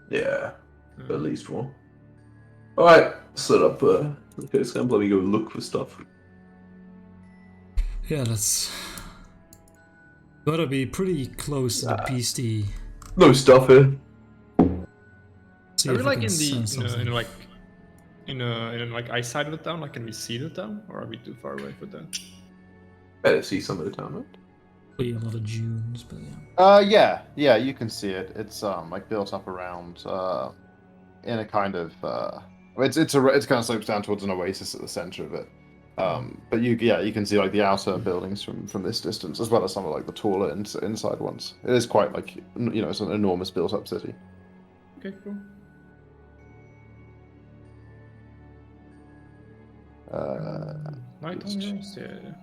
Yeah, Mm. at least one. All right, set up. Okay, so let me go look for stuff. Yeah, that's gotta be pretty close to the beastie. No stuff here. See Are we if I like can in the sense something. in like eyesight of the town? Like, can we see the town, or are we too far away for that? Better see some of the town, right? Be a lot of dunes, but yeah. Yeah, you can see it. It's like built up around in a kind of it kind of slopes down towards an oasis at the center of it. But you can see like the outer buildings from this distance, as well as some of like the taller inside ones. It is quite like it's an enormous built up city. Okay, cool. Night on yours, yeah.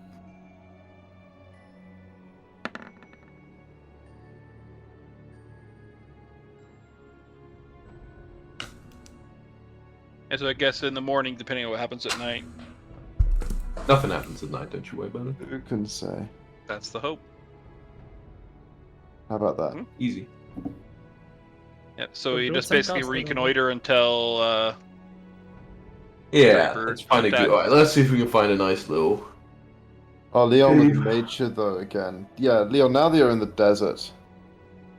And so I guess in the morning, depending on what happens at night. Nothing happens at night, don't you worry about it. Who can say? That's the hope. How about that? Hmm? Easy. Yeah, so Well, you build just some basically castle, reconnoiter until Yeah, Draper, let's find a that- good. Alright, let's see if we can find a nice little. Oh, Leon Cave. with nature though again. Yeah, Leon. Now that you're in the desert,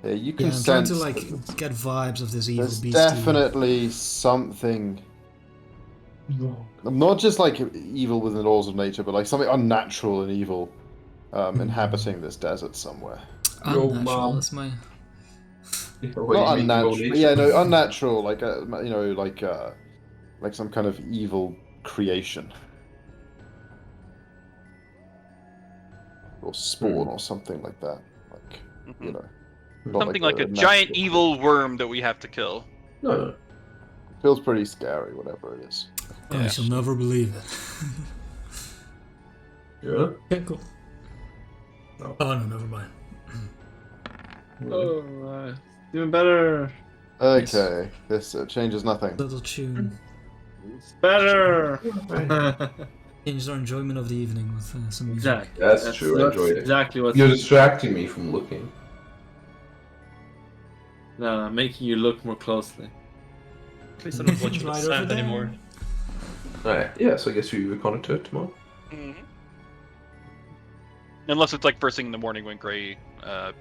yeah, you can Yeah, I'm trying sense to like that get vibes of this evil there's beastie. definitely something. Not just like evil within the laws of nature, but like something unnatural and evil inhabiting this desert somewhere. Yo, Unnatural, Mom. that's my... Not unnatural. Yeah, no, unnatural. Like like some kind of evil creation or spawn or something like that. Like Mhm. not something like a natural giant creature. evil worm that we have to kill. No. Feels pretty scary, whatever it is. I shall never believe it. Yeah. Okay, cool. No. Oh no, never mind. Oh, even better. Okay, this changes nothing. Little tune. It's better. Changes our enjoyment of the evening with some music. Exactly. That's true, I enjoyed it. Exactly what. You're distracting me from looking. No, making you look more closely. At least I'm not watching the Right over sand there. anymore. Alright, yeah, so I guess we reconnoiter tomorrow. Unless it's like first thing in the morning when Gray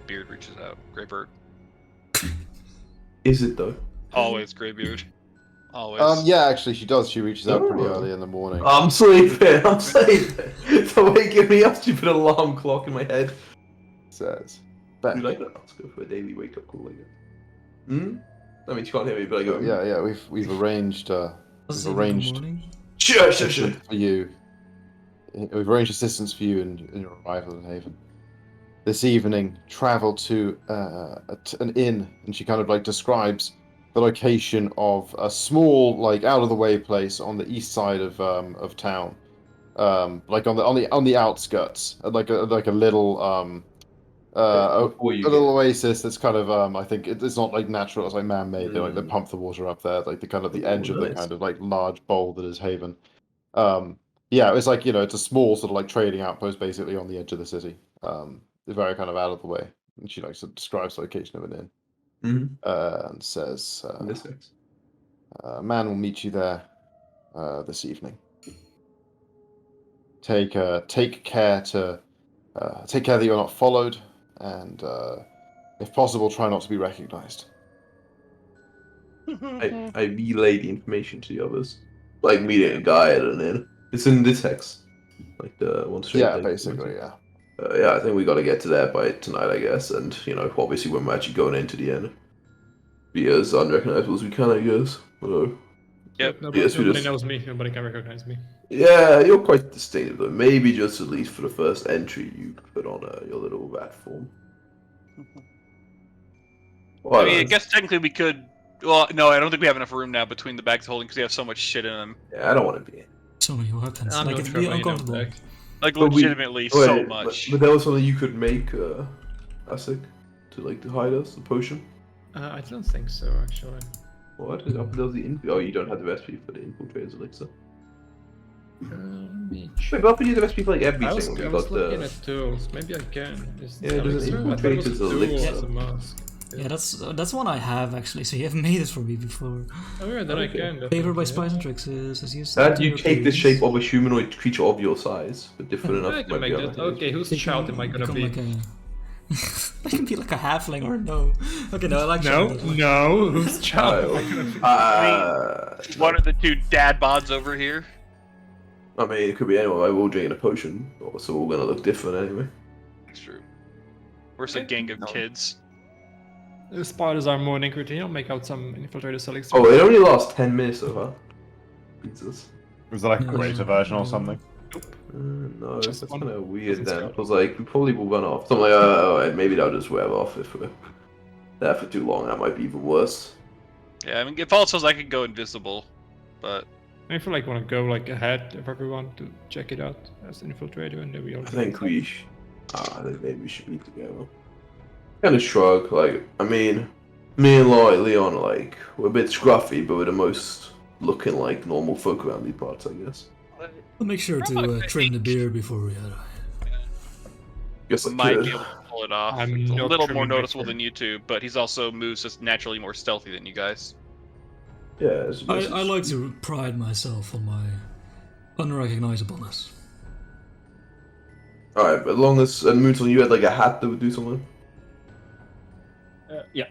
Beard reaches out. Greybeard. Is it though? Always Greybeard. Always. Yeah, actually, she does. She reaches out pretty Oh. early in the morning. I'm sleeping, I'm sleeping. Don't wake me up, stupid alarm clock in my head. Says, Do you like that? Let's go for a daily wake up call again. Hmm? I mean, you can't hear me, but I go. yeah. We've arranged. Was We've it in the arranged morning? Sure. assistance for you. We've arranged assistance for you in your arrival in Haven. This evening, travel to an inn, and she kind of like describes the location of a small, like out of the way place on the east side of town, like on the outskirts, like a little Before you a little get- oasis that's kind of I think it's not like natural, it's like man-made. They pump the water up there, like the kind of the edge of the nice. kind of like large bowl that is Haven. Yeah, it's like it's a small sort of like trading outpost basically on the edge of the city. Very kind of out of the way. And she like sort of describes the location of an inn and says, This is. "A man will meet you there this evening. Take care that you're not followed, and if possible, try not to be recognized." I relay the information to the others. Like meeting a guy at an inn. It's in this hex. Like the one straight. Yeah, thing. basically, yeah. Yeah, I think we got to get to there by tonight, I guess. And, obviously when we're actually going into the inn, be as unrecognizable as we can, I guess. Yep. Nobody, Yes, we nobody just- knows me. Nobody can recognize me. Yeah, you're quite distinctive, though. Maybe just at least for the first entry, you put on your little rat form. I mean, I guess technically we could. Well, no, I don't think we have enough room now between the bags of holding because we have so much shit in them. Yeah, I don't want to be in. So many weapons. I'm like not it'd sure be how you know uncomfortable. back. Like But we- legitimately so much. But that was something you could make, Asik, to hide us, the potion. I don't think so, actually. What? Up until the oh, you don't have the recipe for the infiltrator's elixir. Let me Wait, but up you the recipe for like everything. I was We looking got at tools. Maybe I can. Is Yeah, there's an elixir? I thought it was infiltrator's a tool elixir. as a mask. Yeah, that's one I have actually. So you haven't made it for me before. Oh yeah, then I can. Favored by definitely, spies and tricks is as used. That you take the shape of a humanoid creature of your size, but different Yeah, enough. I to can make that. Okay, whose child am I gonna be? Like I can be like a halfling or no. Okay, no, I like No, child. no, whose child am I gonna be? One of the two dad bods over here. I mean, it could be anyone. We're all drinking a potion, so we're all gonna look different anyway. That's true. We're just a gang of kids. The spiders are more nicotine. I'll make out some infiltrated select. Oh, it only lasts 10 minutes so far. Jesus. Was that like a Yeah. greater version or something? No, Just that's one. kind of weird Doesn't then. scale. I was like, we probably will run off. So I'm like, alright, maybe that'll just wear off if we're there for too long. That might be even worse. Yeah, I mean, if all it says I could go invisible, but I feel like I want to go like ahead of everyone to check it out as an infiltrator, and then we all. I think we I think maybe we should be together. Kind of shrug, like, I mean, me and Leon, like, we're a bit scruffy, but we're the most looking like normal folk around these parts, I guess. I'll make sure to trim the beard before we head. Guess I might could. be able to pull it off. I'm It's a not little more trimming my noticeable beard. than you two, but he's also moves just naturally more stealthy than you guys. Yeah, I like to pride myself on my unrecognizableness. Alright, but as long as, and Mooton, you had like a hat that would do something? Yeah,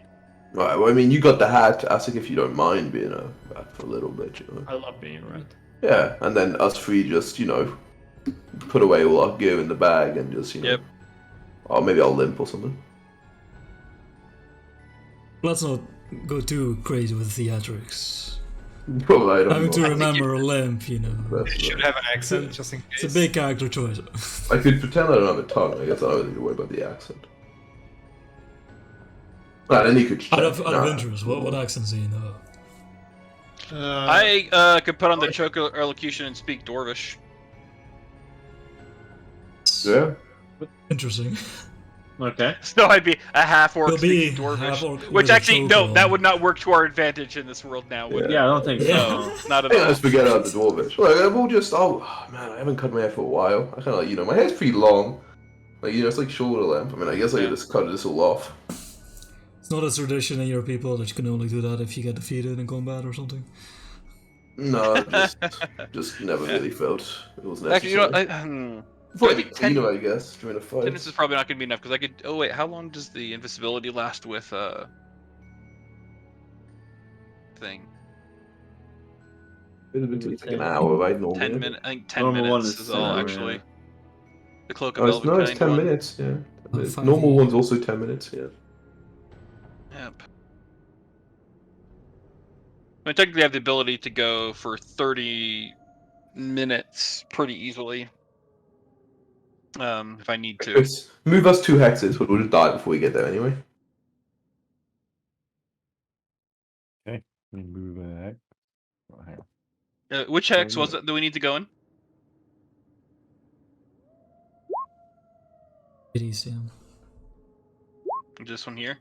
Alright, well, I mean, you got the hat, ask if you don't mind being a rat for a little bit, you know? I love being red. Yeah, and then us three just, you know, put away all our gear in the bag and just, you know. Yep. Or maybe I'll limp or something. Let's not go too crazy with theatrics. Probably I don't Having to know. remember a limp, you know. That's You should right. have an accent just in case. It's a big character choice. I could pretend I don't have a tongue, I guess I don't need to worry about the accent. Right, then you could check. out of Nah. interest, what accents do you know? I could put on the choke elocution and speak Dwarvish. Yeah? Interesting. okay. So I'd be a half-orc You'll be speaking Dwarvish. half-orc Which with a actually, no, choke that on. would not work to our advantage in this world now, would Yeah, I don't think so. Yeah. it? Not I at think all. let's forget about the dwarvish. Like, we'll just, oh man, I haven't cut my hair for a while. I kind of like, you know, my hair's pretty long. Like, you know, it's like shoulder length. I mean, I guess I could just cut this all off. It's not a tradition in your people that you can only do that if you get defeated in combat or something. No, just never really felt it was necessary. Actually, you know, Well, maybe 10 you know, I guess, during a fight. 10 minutes is probably not going to be enough, because I could... Oh, wait, how long does the invisibility last with, thing? It would have been like an hour, right? Normally. 10 minutes. I think 10 Normal one minutes is is all, 10, actually. yeah. The Cloak of Oh, it's, no, it's Elvenkind 10 one. minutes, yeah. Oh, The 5 normal minutes. one's also 10 minutes, yeah. Yep. I technically have the ability to go for 30 minutes pretty easily. If I need to. Chris, move us 2 hexes, but we'll just die before we get there anyway. Okay. Let me move back. Oh, hang on. Which hex was it that we need to go in? It is, yeah. This one here?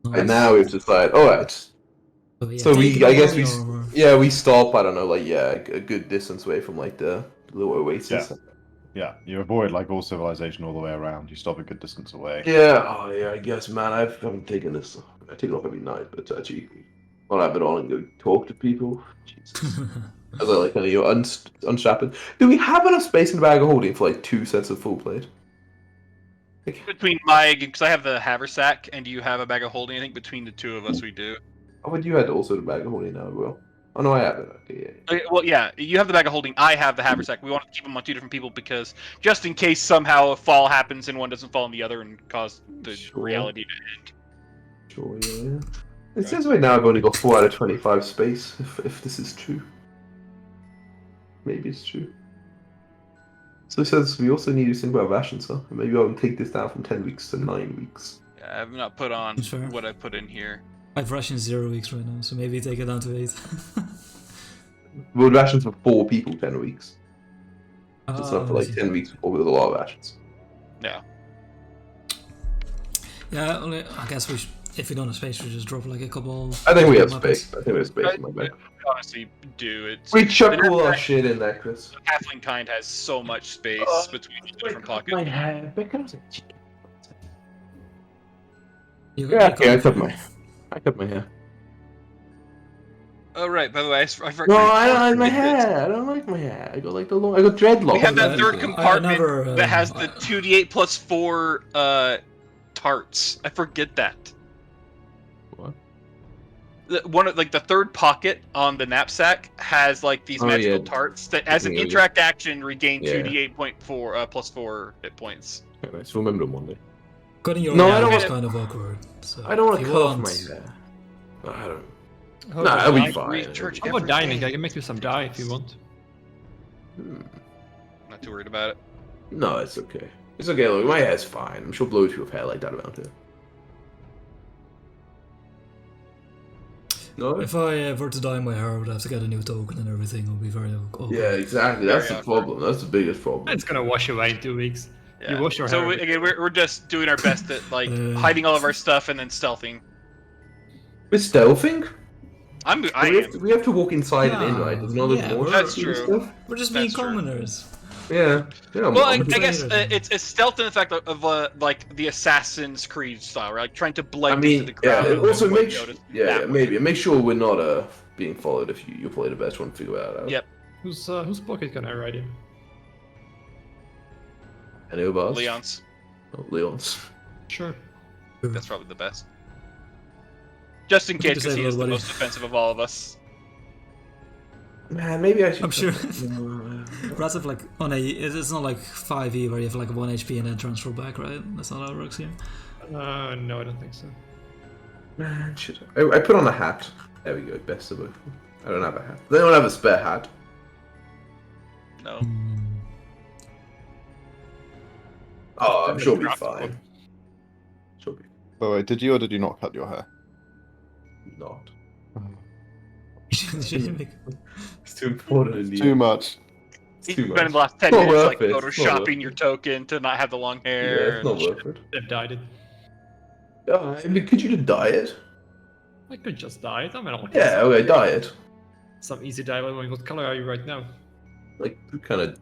And now we've decided, alright. Oh, yeah, So take we, it I guess all we, the armor. yeah, we stop, I don't know, like, yeah, a good distance away from, like, the little oasis. Yeah, you avoid like all civilization all the way around. You stop a good distance away. Yeah, oh yeah, I guess, man, I haven't taken this. I take it off every night, but actually, when I have it on and go talk to people, Jesus. As I like, you know, unstrapping. Do we have enough space in the bag of holding for like 2 sets of full plate? Between my... Because I have the haversack, and you have a bag of holding. I think between the two of us we do. Oh, but you had also the bag of holding now as well. Oh no, I have it. Okay, yeah. Okay, well, yeah, you have the bag of holding. I have the haversack. We want to keep them on 2 different people because just in case somehow a fall happens and one doesn't fall on the other and cause the Sure. reality to end. Sure, yeah. It says right now I've only got 4 out of 25 space, if this is true. Maybe it's true. So it says we also need to think about rations, huh? Maybe I'll take this down from 10 weeks to 9 weeks. Yeah, I have not put on Sure. what I put in here. I've rationed 0 weeks right now, so maybe take it down to 8. Well, rations for 4 people, 10 weeks. So it's not for I like see. 10 weeks or with a lot of rations. Yeah. Yeah, only, I guess we if we don't have space, we just drop like a couple. I think we have weapons. space. I think we have space in my bag. We honestly do. It's We chuck the all our Nerf shit in there, Chris. halfling kind has so much space between the different pockets. My hair. Yeah, okay, I cut my hair. Oh right. By the way, I forgot. No, I don't like my hair. I don't like my hair. I got like the long. I got dreadlocks. We have that I- third I compartment never, that has the 2d8 plus 4 tarts. I forget that. What? The third pocket on the knapsack has like these magical tarts that, as an interact action, regain 2d8.4 plus 4 hit points. Okay, nice. Remember them one day. Cutting your No, hair I don't is want- kind of awkward. So I don't want if to you cut off want- my hair. I don't. How Nah, about that'll be dye? fine. Recharge How about every dyeing? day. I can make you some dye if you want. Not too worried about it. No, it's okay. It's okay. Look, my hair's fine. I'm sure blowers who have hair like that around here. No. If I were to dye my hair, I would have to get a new token and everything. It would be very awkward. Yeah, exactly. That's Very the problem. That's the biggest problem. It's gonna wash away in 2 weeks. Yeah. You wash your so hair. again, we're just doing our best at like hiding all of our stuff and then stealthing. We're stealthing. I we, am. have to walk inside and in, Yeah, right? There's no other yeah, doors. That's and true. stuff? We're just being That's true. commoners. Yeah. Yeah. Well, I I'm- guess afraid of it's stealth in the fact of like the Assassin's Creed style, right? Like trying to I blend into mean, the yeah. crowd. It and also avoid makes notice yeah, that way. maybe make sure we're not being followed. If you play the best one, figure that out. Yep. Whose pocket can I ride in? Any of us? Leon's. Oh, Leon's. Sure. That's probably the best. Just in We can case, because he disable is the everybody. most defensive of all of us. Man, maybe I should. I'm sure. Rats have like on a. It's not like 5e where you have like 1 HP and then transfer back, right? That's not how it works here. No, I don't think so. Man, should I put on a hat? There we go. Best of both. I don't have a hat. They don't have a spare hat. No. Oh, I'm sure it'll be Drop fine. Sure be By the way, did you or did you not cut your hair? not. Should you make- It's too important in the Too much. He's too spent much. the last 10 Not minutes worth like it, it's not worth photoshopping it. your token to not have the long Yeah, hair. it's not worth it. They've dyed it. I mean, could you just dye it? I could just dye it. I mean, I'll Yeah, okay, dye it. some easy dye. What color are you right now? Like kind of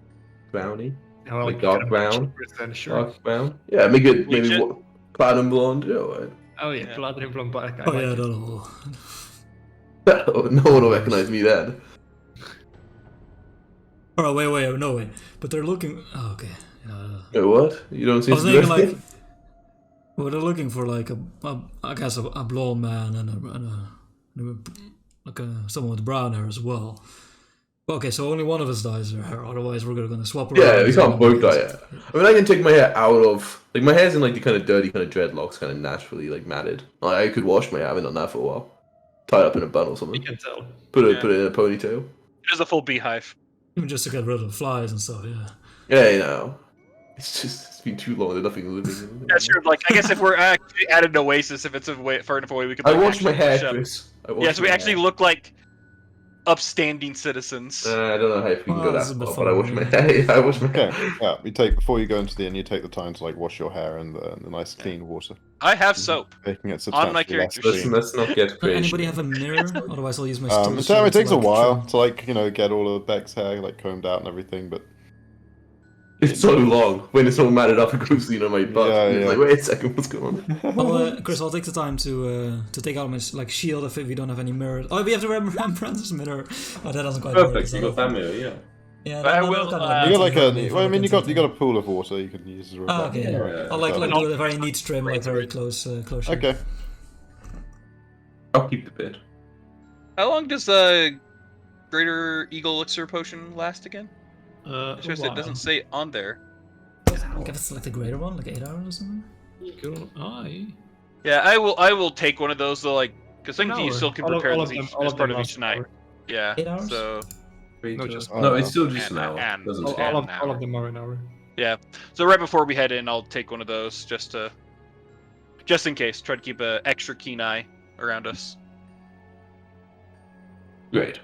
browny, Oh, like dark brown. Sure. Dark brown. Yeah, make it Bleach maybe it. what, platinum blonde. Yeah, right. Oh yeah, Yeah. platinum blonde black. I Oh like yeah, it. that'll. No one will recognize me then. Oh wait, no way. But they're looking. Oh, okay. Wait, what? You don't see I was the thinking rest like. Well, they're looking for like I guess a blonde man and someone with brown hair as well. Okay, so only one of us dyes their hair. Otherwise, we're gonna swap around. Yeah, we can't both dye it. I mean, I can take my hair out of like my hair's in like the kind of dirty kind of dreadlocks, kind of naturally like matted. Like, I could wash my hair. I haven't done that for a while. Tie it up in a bun or You something. can tell. Put it Yeah. put it in a ponytail. It is a full beehive. Even just to get rid of flies and stuff. Yeah. Yeah, you know. It's been too long. There's nothing living. in it. Yeah, sure. Like, I guess if we're actually at an oasis, if it's a way, far enough away, we could. I like, washed my actually hair, push up. Chris. I washed Yeah, so we my actually hair. look like upstanding citizens. I don't know how if we can Well, go that's that a bit far, but I far, wash my yeah. hair. Yeah, I wash my Okay, hair. yeah. You take before you go into the inn, you take the time to like wash your hair in the nice clean water, I have soap. making it On substantially my less character clean. sheet. Let's not get crazy. Anybody have a mirror? Otherwise, I'll use my. It stone shield takes to, a like, while trim. to like get all of Beck's hair like combed out and everything, but It's so long when it's all matted up and goes my butt. Yeah, It's yeah. like, wait a second, what's going on? Well, Chris, I'll take the time to take out my like shield if we don't have any mirrors. Oh, we have the Rembrandt's mirror. Oh, that doesn't quite work. Perfect, is you that got okay? that mirror, yeah. Yeah, But I that- will, that kind of uh, you got like makes it a. Well, I mean, you convenient. got a pool of water you can use as a Oh, reflector. okay. Yeah. I'll like So- do a very neat trim, like very close. Close. Okay. I'll keep the bit. How long does Greater Eagle Elixir potion last again? It's just it doesn't say on there. Like if it's like the greater one, like 8 hours or something. Eagle eye. Yeah, I will take one of those though, like because I think An you hour. still can All of- prepare all those of each, them- all as of part them of last each an night. hour. Yeah. 8 hours? So No, just No, it's still just and- an hour. and- Doesn't all- say. all of- all of them are an hour. yeah. So right before we head in, I'll take one of those just in case. Try to keep a extra keen eye around us. Great.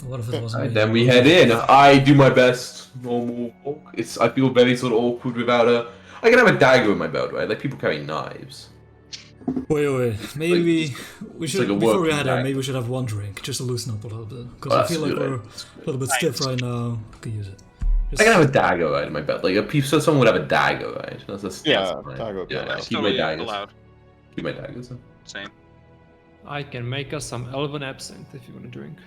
What if it wasn't? And me? then we head in. I do my best normal walk. I feel very sort of awkward without a. I can have a dagger in my belt, right? Like people carry knives. Wait. Maybe we should like a before we working head in. bag. Maybe we should have one drink just to loosen up a little bit because Oh, I that's feel a like good we're idea. a little bit stiff right now. Could use it. I can have a dagger right in my belt. Like so someone would have a dagger, right? That's Yeah, fine. dagger would be allowed. That's keep my totally daggers. allowed. Keep my daggers. Then. Same. I can make us some elven absinthe if you want to drink.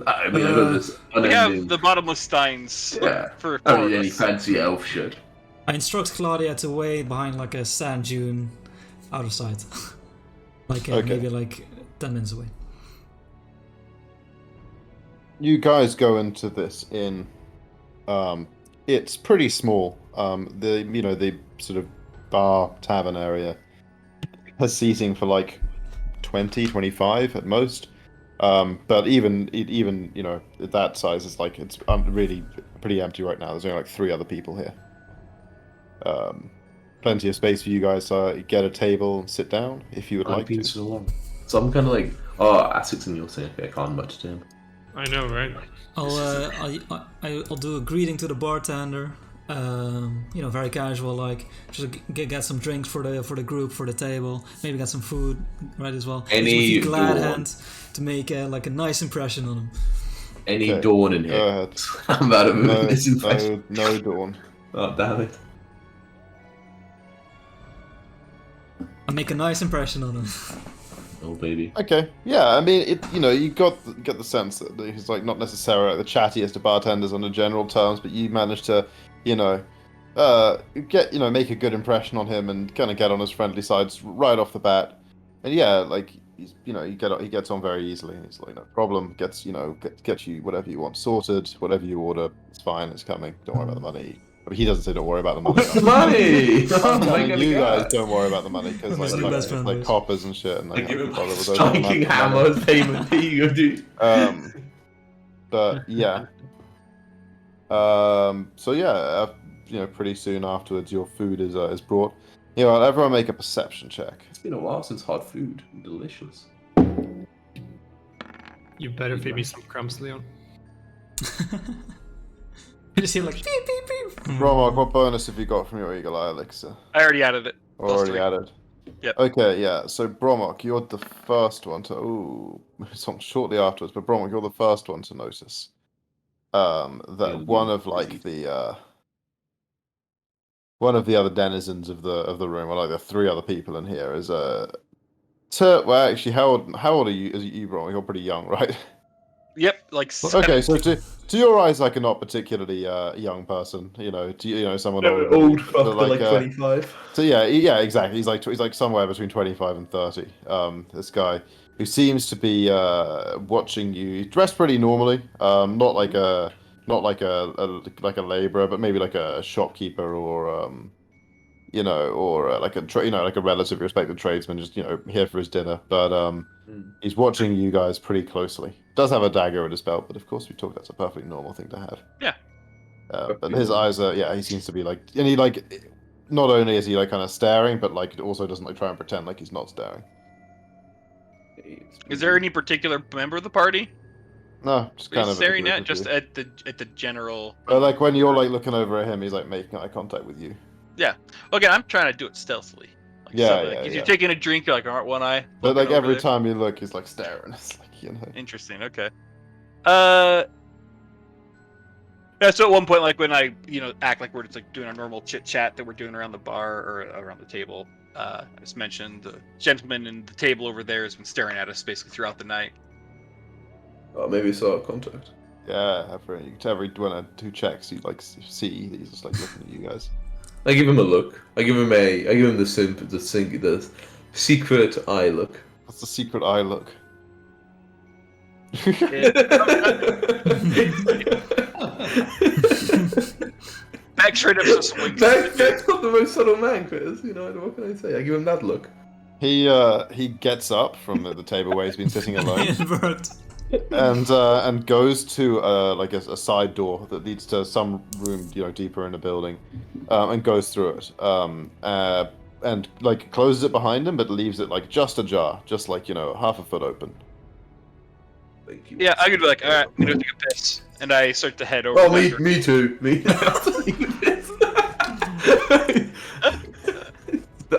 I mean, I got this We unending. have the bottomless steins Yeah. for I four don't of need any us. fancy elf shit. I instruct Claudia to wait behind like a sand dune out of sight. Like Okay. maybe like 10 minutes away. You guys go into this inn. It's pretty small. The sort of bar tavern area has seating for like 20, 25 at most. But even at that size, it's like it's really pretty empty right now. There's only like 3 other people here. Plenty of space for you guys to get a table and sit down if you would I've like been to. so long. So I'm kind of like, oh, Essex and you'll say, okay, I can't much to him. I know, right? I'll do a greeting to the bartender. Very casual, like just get some drinks for the group, for the table. Maybe get some food right as well. Any Just with glad dawn. hand to make like a nice impression on him. Any Okay, dawn in Go here? ahead. I'm about to move No, this impression. no dawn. Oh, damn it. I make a nice impression on him. Oh, baby. Okay, yeah. I mean, you got the sense that he's like not necessarily the chattiest of bartenders on the general terms, but you managed to, make a good impression on him and kind of get on his friendly sides right off the bat. And yeah, like he gets on very easily. He's like, no problem. Gets you whatever you want sorted, whatever you order. It's fine. It's coming. Don't worry about the money. I mean, he doesn't say don't worry about the money. What's the money? I'm Oh, telling my you God. guys don't worry about the money because That's like, your like, best friend, like Lewis. coppers and shit. And I like, give him bother with those striking amount of hammer money. as payment. Here you go, dude. But yeah. So yeah, pretty soon afterwards, your food is brought. Everyone make a perception check. It's been a while since hot food. Delicious. You better feed me some crumbs, Leon. You just hear like beep beep beep. Bromog, what bonus have you got from your Eagle Eye Elixir? I already added it. Already +3. added. Yep. Okay, yeah. So Bromog, you're the first one to. It's on shortly afterwards, but Bromog, you're the first one to notice. That one of like the one of the other denizens of the room, or like the 3 other people in here, is well, actually, how old are you? Is you, Bromog? You're pretty young, right? Yep, like Okay, so to your eyes, like a not particularly young person, someone older, Old but fucker, like 25. So yeah, exactly. He's like somewhere between 25 and 30. This guy who seems to be watching you. He's dressed pretty normally. Not like a laborer, but maybe like a shopkeeper or like a relatively respected tradesman, just here for his dinner. But he's watching you guys pretty closely. Does have a dagger at his belt, but of course we talk that's a perfectly normal thing to have. Yeah. But his eyes are he seems to be like, and he like, not only is he like kind of staring, but like also doesn't like try and pretend like he's not staring. Is there any particular member of the party No, just kind of staring a at? Just at the general. But like when you're like looking over at him, he's like making eye contact with you. Okay, I'm trying to do it stealthily. Like, Yeah, so, like, yeah, if yeah. you're taking a drink, you're like, all right, one eye. But like looking over every there. time you look, he's like staring. It's like Interesting. Okay. Yeah. So at one point, like when I, act like we're just like doing our normal chit chat that we're doing around the bar or around the table, I just mentioned the gentleman in the table over there has been staring at us basically throughout the night. Oh, maybe it's our contact. Yeah, every one or 2 checks, you like see that he's just like looking at you guys. I give him a look. I give him the secret eye look. What's the secret eye look? Back straight up to swing. That's not the most subtle man, Chris. What can I say? I give him that look. He gets up from the table where he's been sitting alone. It worked. and goes to like a side door that leads to some room deeper in the building, and goes through it, and like closes it behind him, but leaves it like just ajar, just like half a foot open. Thank you. Yeah, I could be like, all right, I'm gonna take a piss, and I start to head over. Oh, back me too. Me.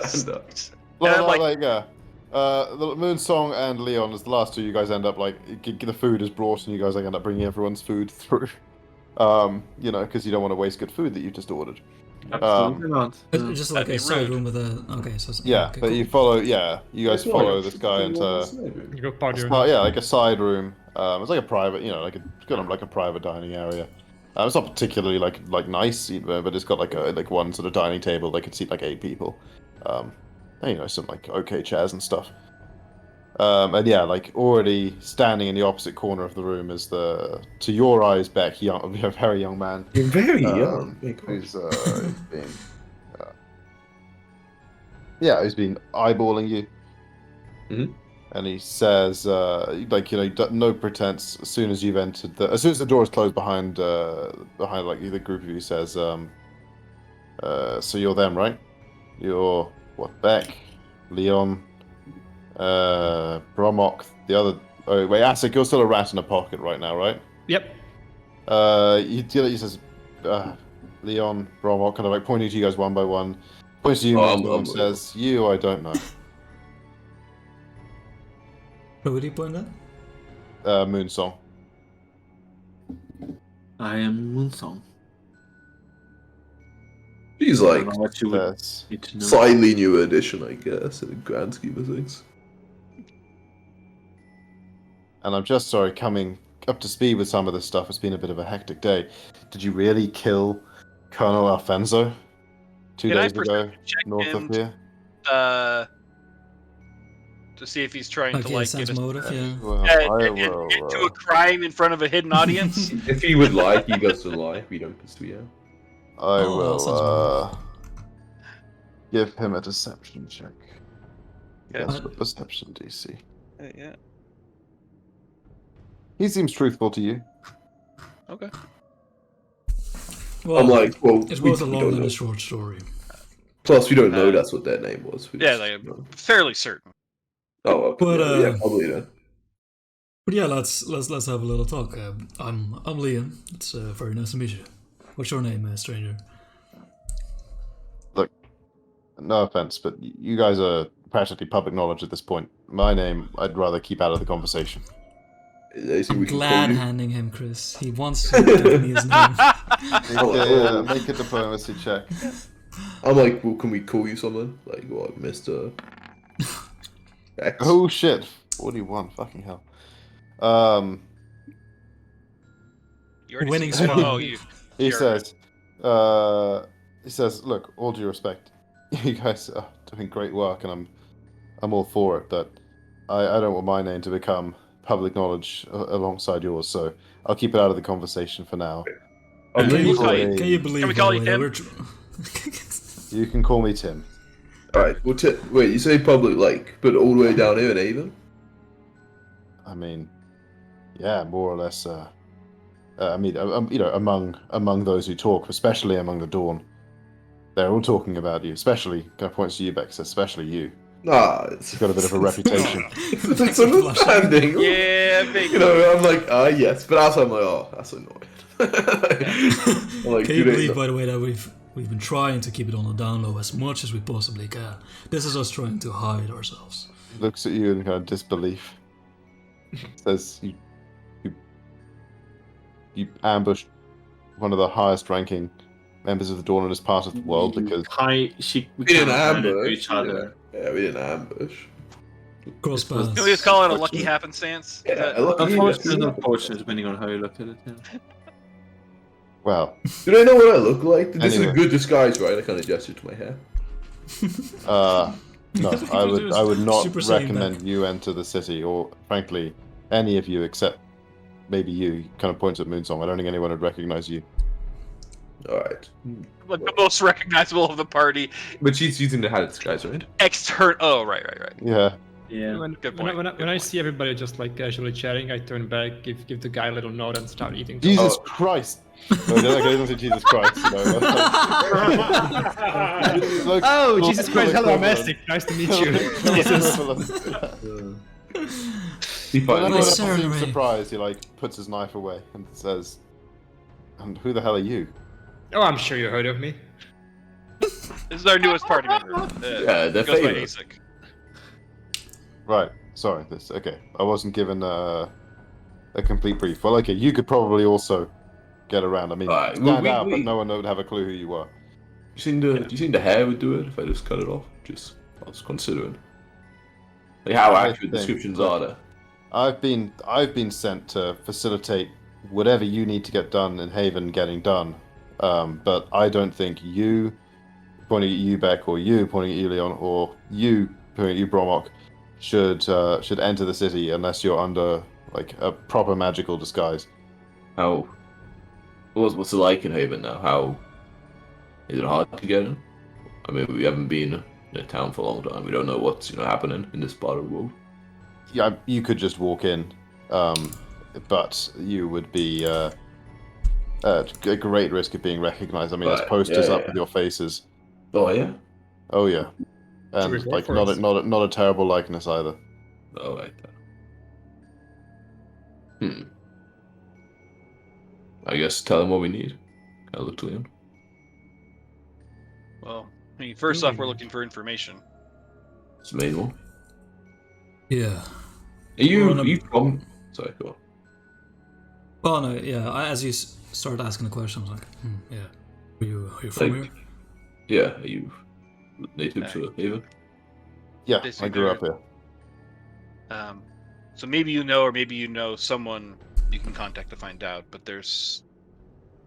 Stand up. The Moonsong and Leon, as the last 2, you guys end up like the food is brought, and you guys like end up bringing everyone's food through. You know, because you don't want to waste good food that you just ordered. Absolutely not. It's just like That'd a be side rude. room with a. Okay, so. Yeah, okay, but cool. you follow. Yeah, you guys It's not like follow a this guy fucking into. sniper. You go party room. Well, yeah, like a side room. It's like a private, you know, like it's got like a private dining area. It's not particularly like nice, but it's got like one sort of dining table that could seat like 8 people. And, you know, some like okay chairs and stuff. And yeah, like already standing in the opposite corner of the room is to your eyes, Beck, a very young man. You're very young. Who's been, yeah, who's been eyeballing you. Mhm. And he says, like, you know, no pretense. As soon as you've entered as soon as the door is closed behind like the group of you, he says, so you're them, right? You're what? Beck, Leon, Bromok, the other. Oh wait, Asik, you're still a rat in a pocket right now, right? Yep. He says, Leon, Bromok, kind of like pointing to you guys one by one. Points to you and says, "You, I don't know." Who would he point at? Moonsong. I am Moonsong. She's I like don't know what you would Says, need to know. slightly new edition, I guess, in the grand scheme of things. and I'm just sorry, coming up to speed with some of this stuff. It's been a bit of a hectic day. Did you really kill Colonel Alfonso 2 Can I days ago, perception check north him of here? To see if he's trying to Okay, like sense get us motive, yeah. Well, I will. into a crime in front of a hidden audience. If he would lie, he does the lie. We don't pursue him. I Oh, sounds will give him a deception check. Okay. Yes, with perception DC. Yeah. He seems truthful to you. Okay. Well, I'm like, well, it's we both a long don't and know. a short story. Plus, we don't know that's what their name was. We Yeah, just like, know. fairly certain. Oh, okay. But, yeah, probably then. But yeah, let's have a little talk. I'm Liam. It's very nice to meet you. What's your name, stranger? Look, no offense, but you guys are practically public knowledge at this point. My name, I'd rather keep out of the conversation. I'm glad handing him Chris. He wants to give me his name. Make a diplomacy check. I'm like, well, can we call you something? Like, what, Mr. X? Oh shit! 41. Fucking hell. You already Winning said- smile. Oh, you. He Sure. says, look, all due respect, you guys are doing great work, and I'm all for it, but I don't want my name to become public knowledge alongside yours, so I'll keep it out of the conversation for now. I'm Can really you call sorry. you- Can you believe Can we call by you the way, Tim? we're You can call me Tim. Alright, well, wait, you say public, like, but all the way down here in Avon? I mean, yeah, more or less. I mean, you know, among those who talk, especially among the Dawn, they're all talking about you. Especially, kind of points to you, Bex. Especially you. Nah, it's You've got a bit of a reputation. it's understanding. Yeah, big. You know, I'm like, yes, but outside I'm like, oh, that's annoying. I'm like, Can you dude, believe, by the way, that we've been trying to keep it on the down low as much as we possibly can. This is us trying to hide ourselves. Looks at you in kind of disbelief. Says you ambushed one of the highest ranking members of the Dawn in this part of the world because we we didn't can't run into ambush. each other. Yeah, we didn't ambush. Cross Can we paths. just call it a lucky happenstance? Is Yeah, that- look, Unfortunate, unfortunate, depending on how you look at it. Yeah. well, Do they know what I look like? This is Anyway. a good disguise, right? I kind of gestured to my hair. no, I would not Super Saiyan recommend you enter the city, or frankly, any of you except maybe you. Kind of points at Moonsong. I don't think anyone would recognize you. Alright. Like the most recognizable of the party. But she's using the hat disguise, right? External. Oh, right. Yeah. Yeah. Good When point. I see everybody just like casually chatting, I turn back, give the guy a little nod, and start eating. Jesus Oh. Christ! No, I don't say Jesus Christ. You know, like, Oh, cool- Jesus cool Christ! Hello, equivalent. Mastic. Nice to meet you. Cool Jesus. equivalent. He When finally everyone else Sorry, seems Ray. surprised, he like puts his knife away and says, "And who the hell are you?" Oh, I'm sure you heard of me. This is our newest party member. Yeah, they're goes by famous. ASIC. Right. Sorry. Okay. I wasn't given a complete brief. Well, okay. You could probably also get around. I mean, Alright, stand out, but no one would have a clue who you were. Do you think the hair would do it if I just cut it off? I was considering. Like how accurate descriptions are there? I've been sent to facilitate whatever you need to get done in Haven getting done. But I don't think you pointing at you, Beck, or you pointing at you, Leon, or you pointing at you, Bromok, should enter the city unless you're under like a proper magical disguise. What's it like in Haven now? How is it hard to get in? I mean, we haven't been in a town for a long time. We don't know what's happening in this part of the world. Yeah, you could just walk in, but you would be at a great risk of being recognized. I mean, there's posters up with your faces. Oh yeah. Oh yeah, and like not a terrible likeness either. Oh right. I guess tell them what we need. I look to Leon. Well, I mean, first off, we're looking for information. It's the main one. Yeah. Are you from? Sorry, go on. Well, no, yeah. As you started asking the question, I was like, yeah. Are you from here? Yeah. Are you native to Haven? Yeah, I grew up here. So maybe you know, or maybe you know someone you can contact to find out. But there's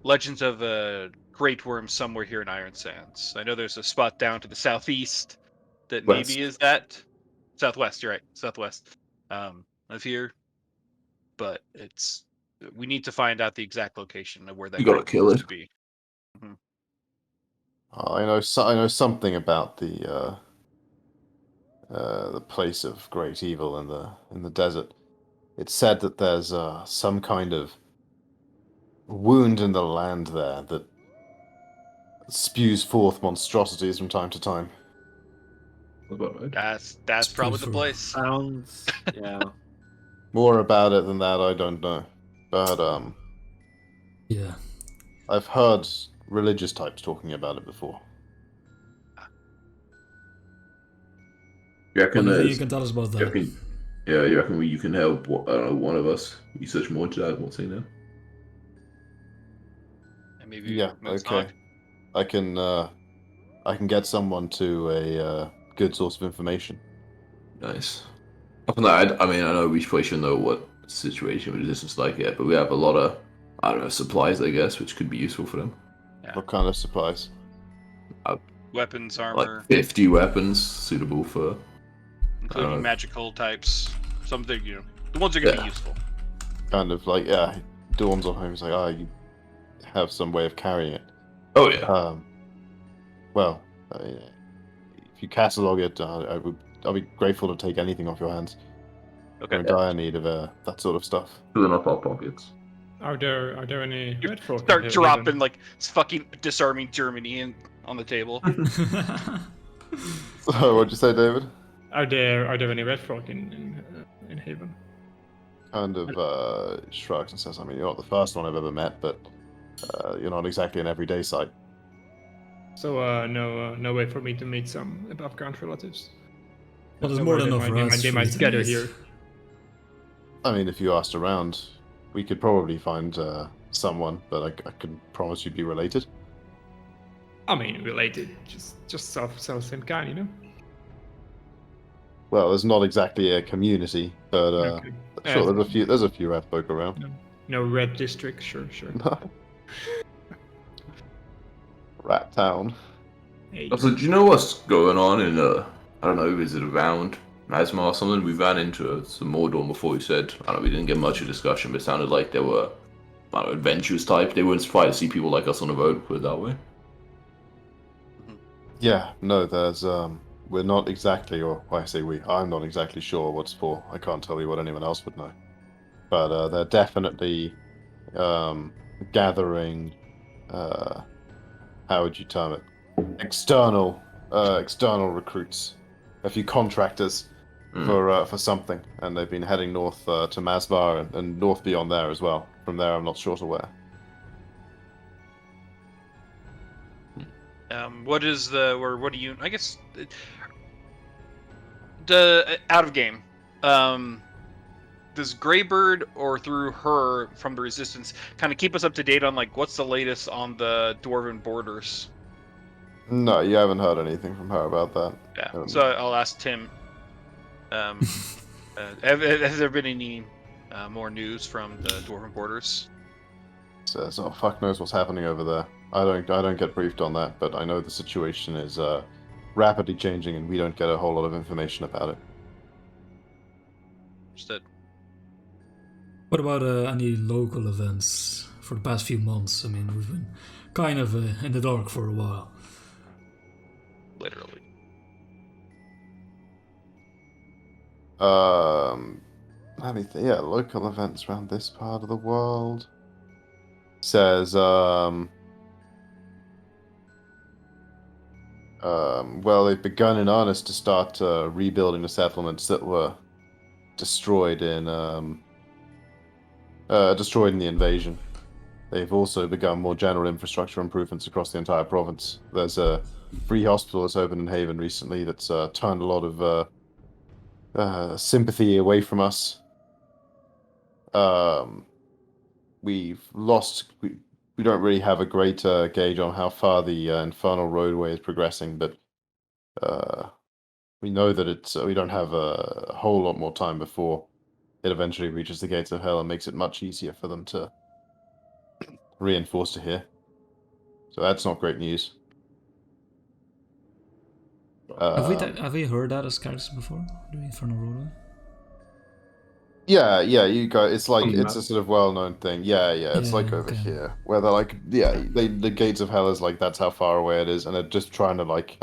legends of a great worm somewhere here in Iron Sands. I know there's a spot down to the southeast that maybe is that southwest. You're right, southwest of here. But we need to find out the exact location of where that. You gotta kill it. To be. Mm-hmm. I know something about the place of great evil in the desert. It's said that there's some kind of wound in the land there that spews forth monstrosities from time to time. That's probably the place. Sounds yeah. More about it than that, I don't know. But yeah, I've heard religious types talking about it before. You reckon you can tell us about that? You reckon you can help? I don't know, one of us research more into that. What's he know? And maybe yeah, okay. I can get someone to a good source of information. Nice. Up on that, I mean, I know we probably should know what the situation with this is like yet, but we have a lot of, I don't know, supplies, I guess, which could be useful for them. Yeah. What kind of supplies? Weapons, armor. Like 50 weapons suitable for... Including magical types. Something, the ones that are going to be useful. Kind of like, dawns on him, he's like, you have some way of carrying it. Oh, yeah. Well, if you catalog it, I'll be grateful to take anything off your hands. Okay. We're in dire need of that sort of stuff. Filling up our pockets. Are there any red folk? Start dropping like fucking disarming Germany on the table. So, what'd you say, David? Are there any red folk in Haven? Kind of shrugs and says, I mean, you're not the first one I've ever met, but you're not exactly an everyday sight. So no way for me to meet some above ground relatives. Well, there's more than enough for us. They might gather here. I mean, if you asked around, we could probably find someone, but I can promise you'd be related. I mean, related, just same kind, Well, there's not exactly a community, but Okay. sure, there's a few red folk around. No red district, sure. Rat town. Hey. Also, do you know what's going on in I don't know, is it around Masma or something? We ran into some Mordor before. We said, I don't know, we didn't get much of a discussion, but it sounded like they were, I don't know, adventurous type. They weren't surprised to see people like us on the road, put it that way. Yeah, no, there's we're not exactly, or I say I'm not exactly sure what's for. I can't tell you what anyone else would know, but they're definitely gathering. How would you term it? External recruits, a few contractors for something, and they've been heading north to Masbar and north beyond there as well. From there, I'm not sure to where. What is what do you? I guess the out of game. does Greybird or through her from the Resistance kind of keep us up to date on like what's the latest on the Dwarven borders? No, you haven't heard anything from her about that. Yeah. So I'll ask Tim. Has there been any more news from the Dwarven borders? Says, "Oh, fuck knows what's happening over there. I don't get briefed on that, but I know the situation is rapidly changing, and we don't get a whole lot of information about it." Understood. What about any local events for the past few months? I mean, we've been kind of in the dark for a while. Literally. Let me think. Yeah, local events around this part of the world. Says, well, they've begun in earnest to start rebuilding the settlements that were destroyed in the invasion. They've also begun more general infrastructure improvements across the entire province. There's a free hospital that's opened in Haven recently that's turned a lot of sympathy away from us. We've lost. We don't really have a great gauge on how far the Infernal Roadway is progressing, but we know that it's. We don't have a whole lot more time before it eventually reaches the gates of hell and makes it much easier for them to reinforce to here. So that's not great news. Have we heard that as characters before? The Infernal Roadway? Yeah, you guys. It's like it's a sort of well-known thing. Yeah. It's like over here, where they're like, the gates of hell is like that's how far away it is, and they're just trying to like,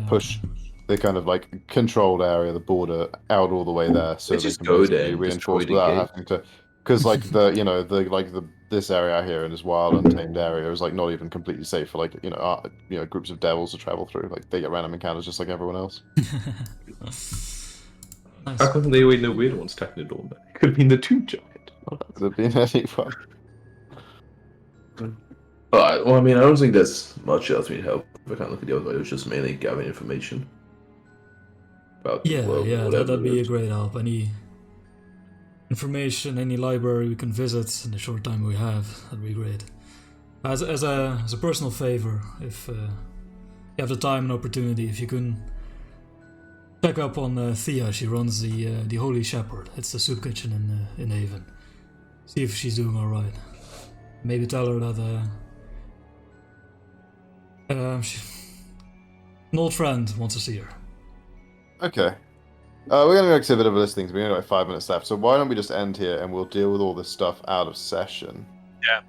push the kind of like controlled area, the border, out all the way there, so They they just can go basically there and reinforce destroy the without gate. having to. Because like this area here in this wild untamed area is like not even completely safe for like groups of devils to travel through. Like they get random encounters just like everyone else. Nice. How come they were the weird ones attacking the door? It could have been the two giant. Could have been anyone. Well, I mean, I don't think there's much else we need help. If I can't look at the other way, it was just mainly gathering information about the world. That'd be a great help. Any information, any library we can visit in the short time we have, that'd be great. As a personal favor, if you have the time and opportunity, if you can check up on Thea. She runs the Holy Shepherd. It's the soup kitchen in Haven. See if she's doing all right. Maybe tell her that an old friend wants to see her. Okay. We're going to go to a bit of a list of things. We're going to have 5 minutes left. So why don't we just end here and we'll deal with all this stuff out of session. Yeah.